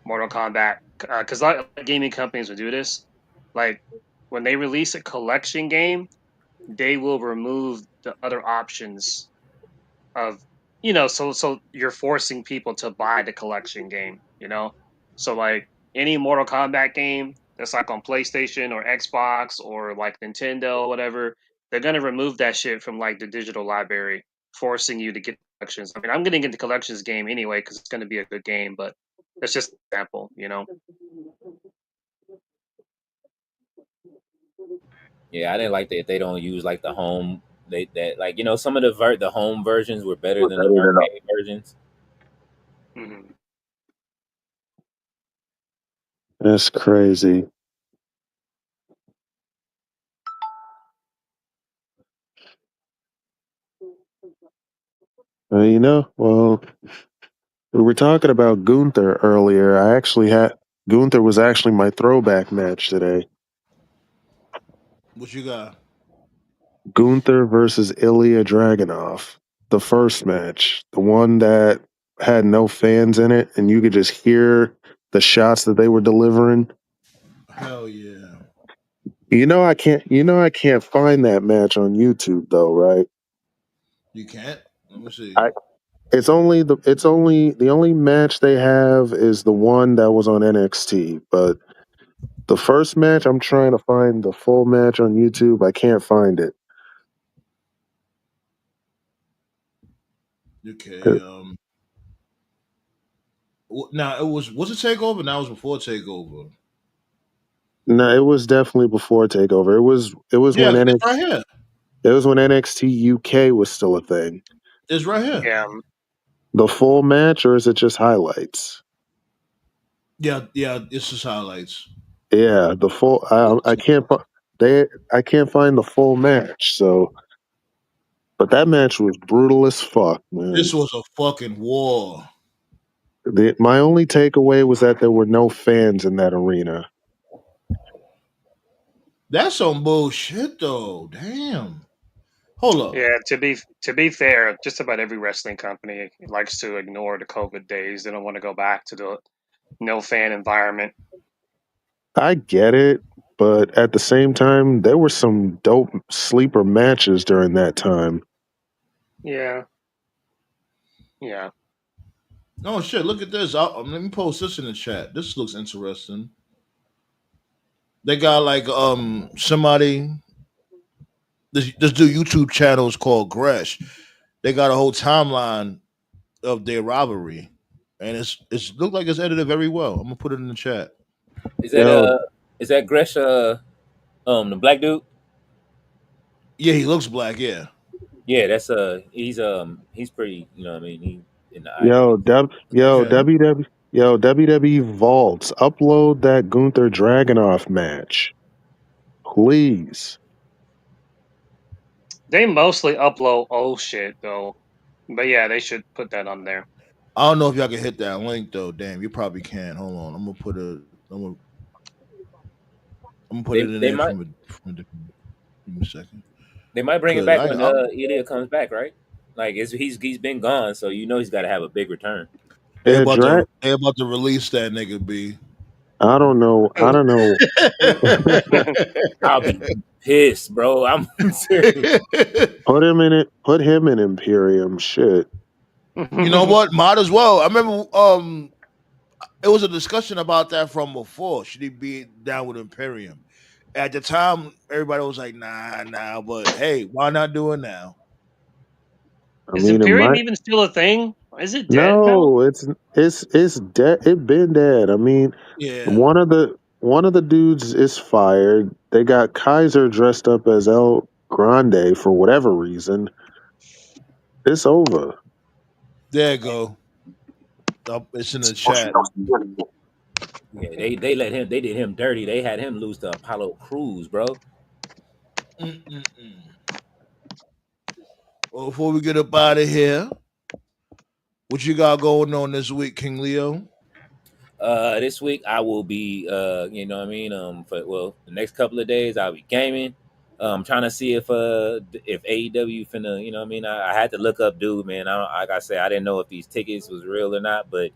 Mortal Kombat because a lot of gaming companies will do this. Like when they release a collection game, they will remove the other options of so you're forcing people to buy the collection game. So like any Mortal Kombat game that's like on PlayStation or Xbox or like Nintendo or whatever, they're gonna remove that shit from like the digital library, forcing you to get collections. I mean, I'm gonna get the collections game anyway because it's gonna be a good game, but that's just an example. Yeah, I didn't like that they don't use like the home. They that like some of the home versions were better We're than the better than arcade versions. Hmm. That's crazy. Well, we were talking about Gunther earlier. I actually had Gunther was actually my throwback match today. What you got? Gunther versus Ilya Dragunov. The first match, the one that had no fans in it, and you could just hear the shots that they were delivering. Hell yeah. I can't find that match on YouTube though, right? You can't. Let me see. I it's only the only match they have is the one that was on NXT, but the first match I'm trying to find the full match on YouTube. I can't find it. Okay. Now it was a takeover. Now it was before takeover. No, it was definitely before Takeover. It was when Yeah, it's NXT right here. it was when NXT UK was still a thing. It's right here. Yeah, The full match, or is it just highlights? Yeah, yeah. It's just highlights. Yeah, the full. I can't. I can't find the full match. So, but that match was brutal as fuck, man. This was a fucking war. My only takeaway was that there were no fans in that arena. That's some bullshit though. Damn. Hold up. yeah. To be fair, just about every wrestling company likes to ignore the COVID days. They don't want to go back to the no fan environment. I get it, but at the same time, there were some dope sleeper matches during that time. Yeah, yeah. Oh shit! Look at this. Let me post this in the chat. This looks interesting. They got like somebody. This new YouTube channel is called Gresh. They got a whole timeline of their robbery, and it's looked like it's edited very well. I'm gonna put it in the chat. Is that Yo, Gresha the black dude? Yeah, he looks black. Yeah. Yeah, that's he's pretty. You know what I mean? He in the yo, icon. Okay. WWE Vaults, upload that Gunther Dragunov match, please. They mostly upload old shit though, but yeah, they should put that on there. I don't know if y'all can hit that link though. Damn, you probably can. Hold on. I'm gonna put it. I'm gonna put it in They there might from a different. Give me a second. bring it Cause back I, when I Ilya comes back, right? Like he's been gone, so he's got to have a big return. Yeah, Drag. they about to release that nigga B. I don't know. I Who? don't know. I'll be pissed, bro. I'm serious. Put him in it. Put him in Imperium. Shit. You know what? Might as well. I remember it was a discussion about that from before. Should he be down with Imperium? At the time, everybody was like, nah, nah. But hey, why not do it now? I Is mean, it Imperium might. even still a thing? Is it dead now? No, it's dead. It been dead. I mean, Yeah, one of the dudes is fired. They got Kaiser dressed up as El Grande for whatever reason. It's over. there you go. It's in the chat. Yeah, they let him. They did him dirty. They had him lose to Apollo Crews, bro. Mm-mm-mm. Well, before we get up out of here, what you got going on this week, King Leo? This week I will be, you know what I mean. For well, the next couple of days I'll be gaming. Trying to see if AEW finna, you know what I mean. I had to look up, dude, man. Like I said, I didn't know if these tickets was real or not, but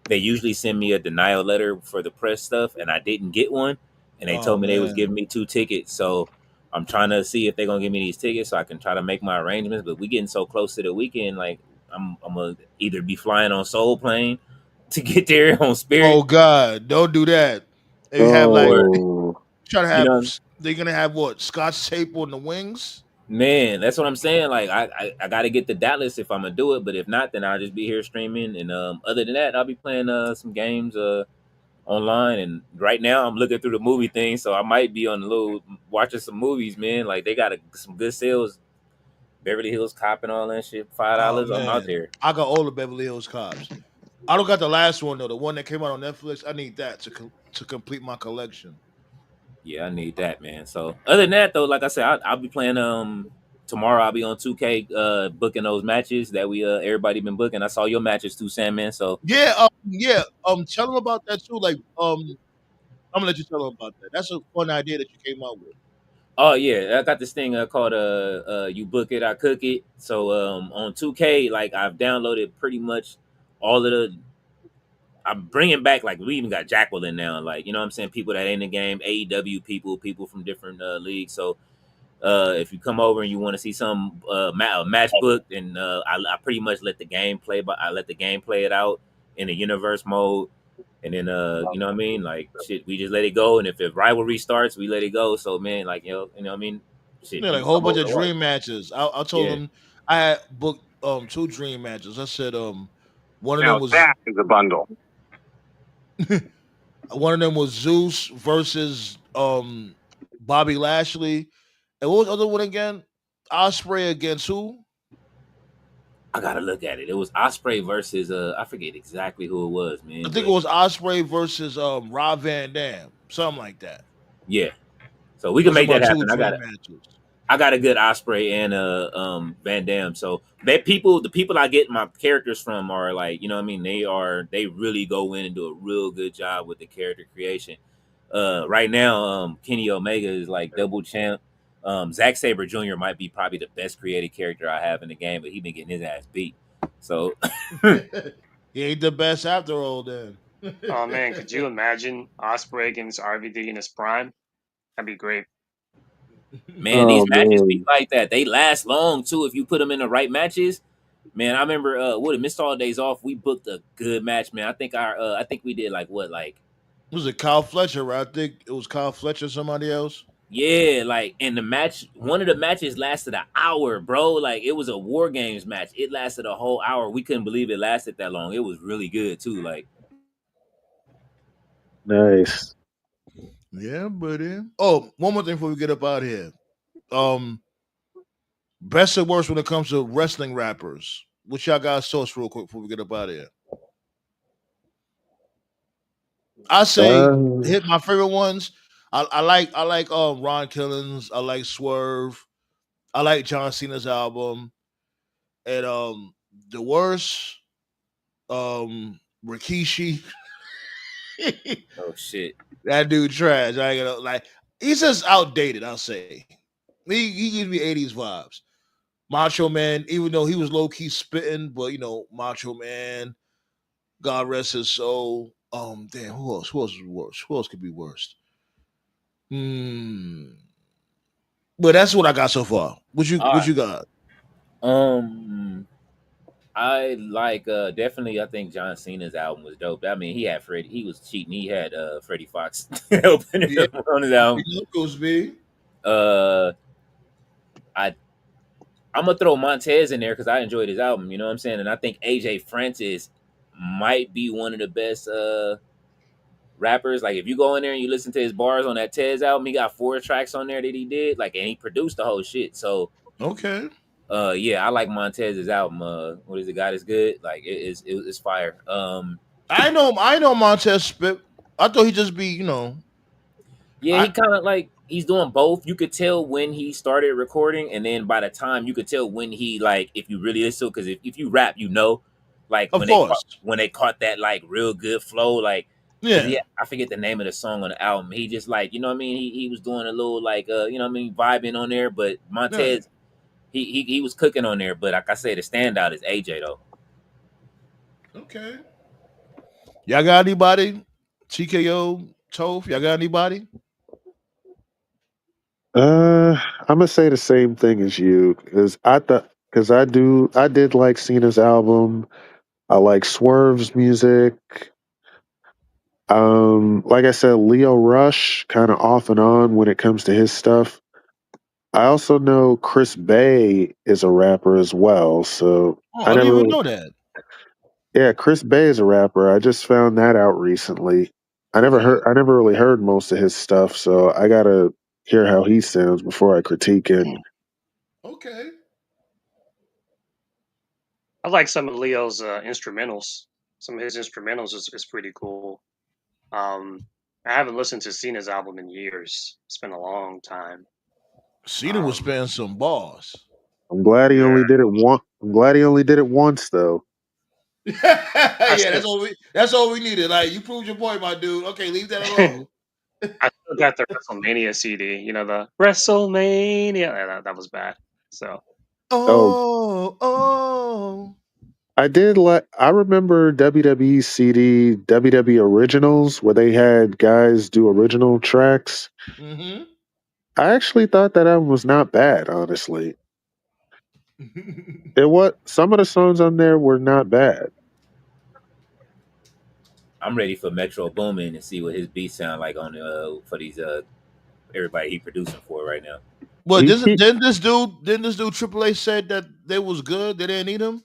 they usually send me a denial letter for the press stuff, and I didn't get one, and they Oh told me they was man. giving me 2 tickets. So I'm trying to see if they're gonna give me these tickets so I can try to make my arrangements. But we getting so close to the weekend, like I'm gonna either be flying on Soul Plane to get there on Spirit, Oh God, don't do that. They have like or Oh, try to you have. know, They're gonna have what Scotch tape on the wings. man, that's what I'm saying. Like I got to get to Dallas if I'm gonna do it, but if not, then I'll just be here streaming. And other than that, I'll be playing some games online. And right now, I'm looking through the movie thing, so I might be on the little watching some movies, man. Like they got some good sales. Beverly Hills Cop and all that shit. five Oh dollars. I'm out man, there. I got all the Beverly Hills Cops. I don't got the last one though. The one that came out on Netflix. I need that to complete my collection. Yeah, I need that, man. So other than that, though, like I said, I'll be playing. Tomorrow I'll be on 2K, booking those matches that we everybody been booking. I saw your matches too, Sandman. So Yeah, yeah. Tell them about that too. Like, I'm gonna let you tell them about that. That's a fun idea that you came up with. oh yeah, I got this thing called you book it, I cook it. So on 2K, like I've downloaded pretty much all of the. I'm bringing back like we even got Jacqueline now, like you know what I'm saying, people that ain't in the game, AEW people, people from different leagues. So if you come over and you want to see some match book, then I pretty much let the game play, but I let the game play it out in the universe mode, and then you know what I mean, like shit, we just let it go, and if the rivalry starts, we let it go. So man, like you know what I mean, shit, Yeah, you like a can whole come bunch over of and watch. dream matches. I told Yeah, them I had booked two dream matches. I said one of them Now was that is a bundle. one of them was Zeus versus Bobby Lashley. And what was the other one again? Osprey against who? I gotta look at it. It was Osprey versus I forget exactly who it was, I man, think it but was Osprey versus Rob Van Dam. Something like that. yeah. So we can Those are make my that two happen. dream matches. I got a good Osprey and Van Dam. So that people, the people I get my characters from are like, you know what I mean? They really go in and do a real good job with the character creation. Right now, Kenny Omega is like double champ. Zack Saber Jr. might be probably the best created character I have in the game, but he been getting his ass beat. So He ain't the best after all then. Oh man, could you imagine Osprey against RVD in his prime? That'd be great. man, these oh matches be man, like that. They last long too if you put them in the right matches. Man, I remember what missed all days off. We booked a good match, man. I think we did like what like Was it Kyle Fletcher? Right? I think it was Kyle Fletcher. Somebody else. yeah, like and the match one of the matches lasted an hour, bro. Like it was a war games match. It lasted a whole hour. We couldn't believe it lasted that long. It was really good too. Like nice. Yeah, buddy. Oh, one more thing before we get up out of here. Um, Best or worst when it comes to wrestling rappers. What y'all guys source real quick before we get up out of here? I say Uh, hit my favorite ones. I like Ron Killens. I like Swerve. I like John Cena's album. And the worst, Rikishi. oh shit. That dude trash. I ain't gonna like he's just outdated, I'll say. He gives me 80s vibes. Macho Man, even though he was low key spitting, but Macho Man, God rest his soul. Damn, who else? Who else is worse? Who else could be worse? Hmm. But that's what I got so far. What All you right. got? Um I like definitely. I think John Cena's album was dope. I mean, he had Freddie. He was cheating. He had Freddie Fox opening Yeah, up on his album. locals, B. Uh, I I'm gonna throw Montez in there because I enjoyed his album. You know what I'm saying? And I think AJ Francis might be one of the best rappers. Like if you go in there and you listen to his bars on that Tez album, he got 4 tracks on there that he did. Like and he produced the whole shit. So Okay. yeah, I like Montez's album. What is it? God is good. Like it's fire. I know Montez spit. I thought he'd just be, Yeah, I he kind of like he's doing both. You could tell when he started recording, and then by the time you could tell when he like if you really listen, because if you rap, you know, like of course. when they caught that like real good flow, like because Yeah. yeah, I forget the name of the song on the album. He just like you know what I mean. He was doing a little like you know what I mean vibing on there, but Yeah. Montez he was cooking on there. But like I said, the standout is AJ though. Okay. Y'all got anybody? TKO, Toph, y'all got anybody? I'm gonna say the same thing as you because I did like Cena's album. I like Swerve's music. Like I said, Leo Rush kind of off and on when it comes to his stuff. I also know Chris Bay is a rapper as well, so Oh, I I didn't never even really, know that. yeah, Chris Bay is a rapper. I just found that out recently. Okay. I never really heard most of his stuff, so I gotta hear how he sounds before I critique it. Okay. I like some of Leo's instrumentals. Some of his instrumentals is pretty cool. Um, I haven't listened to Cena's album in years. It's been a long time. Cena was Um, spitting some bars. I'm glad he yeah, only did it one. I'm glad he only did it once, though. I Yeah, still that's all we needed. Like you proved your point, my dude. Okay, leave that alone. I still got the WrestleMania CD. You know the WrestleMania. That was bad. So Oh, Oh, oh. I did like. I remember WWE CD, WWE Originals, where they had guys do original tracks. Mm-hmm. I actually thought that album was not bad, honestly. It was some of the songs on there were not bad. I'm ready for Metro Boomin and see what his beats sound like on for these everybody he producing for right now. Well, He keep, didn't this dude Triple H said that they was good? They didn't need him.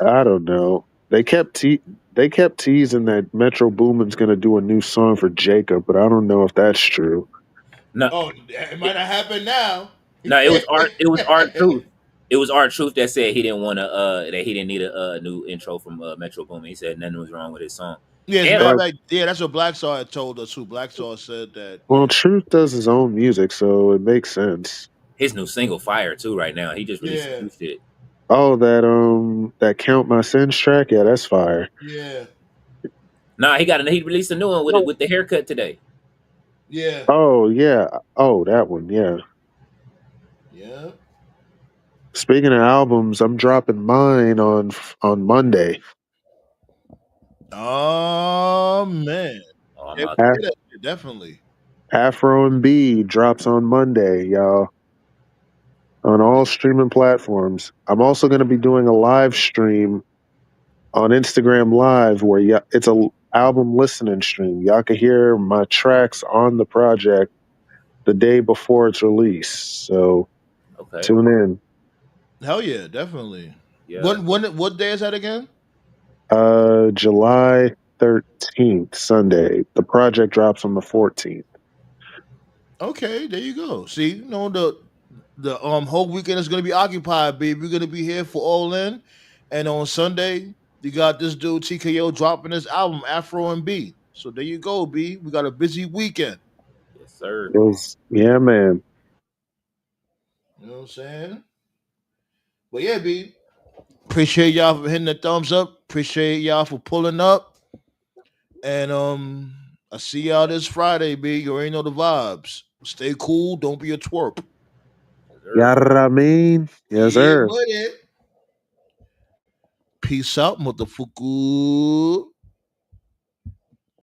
I don't know. They kept teasing that Metro Boomin's gonna do a new song for Jacob, but I don't know if that's true. No, Oh, it might not happen now. no, it was art. It was art truth. It was art truth that said he didn't want to. That he didn't need a new intro from Metro Boomin. He said nothing was wrong with his song, Yeah, as a and matter of art. fact, yeah, that's what Black Star had told us. Who Black Star said that? Well, Yeah, Truth does his own music, so it makes sense. His new single fire too. Right now, he just released some yeah, new shit. Oh, that Count My Sins track, yeah, that's fire. yeah, Nah, he released a new one with it with the haircut today. yeah, Oh yeah, oh that one, yeah. yeah. Speaking of albums, I'm dropping mine on Monday. Oh man, Oh, I'm can't out wait to Af- hear that shit, definitely. Afro and B drops on Monday, y'all, on all streaming platforms. I'm also going to be doing a live stream on Instagram Live where it's a album listening stream. Y'all can hear my tracks on the project the day before it's released. So okay. tune in. Hell yeah, definitely. Yeah, What day is that again? July 13th, Sunday. The project drops on the 14th. Okay, there you go. See, the whole weekend is gonna be occupied, baby. We're gonna be here for All In, and on Sunday you got this dude TKO dropping his album Afro and B. So there you go, B. We got a busy weekend. yes, sir. Yeah, man. You know what I'm saying? But yeah, B. Appreciate y'all for hitting the thumbs up. Appreciate y'all for pulling up. And I see y'all this Friday, B. You already know the vibes. Stay cool. Don't be a twerp. Yes, sir. Yarramin. Yes, Yeah, sir. buddy. Peace out, motherfucker.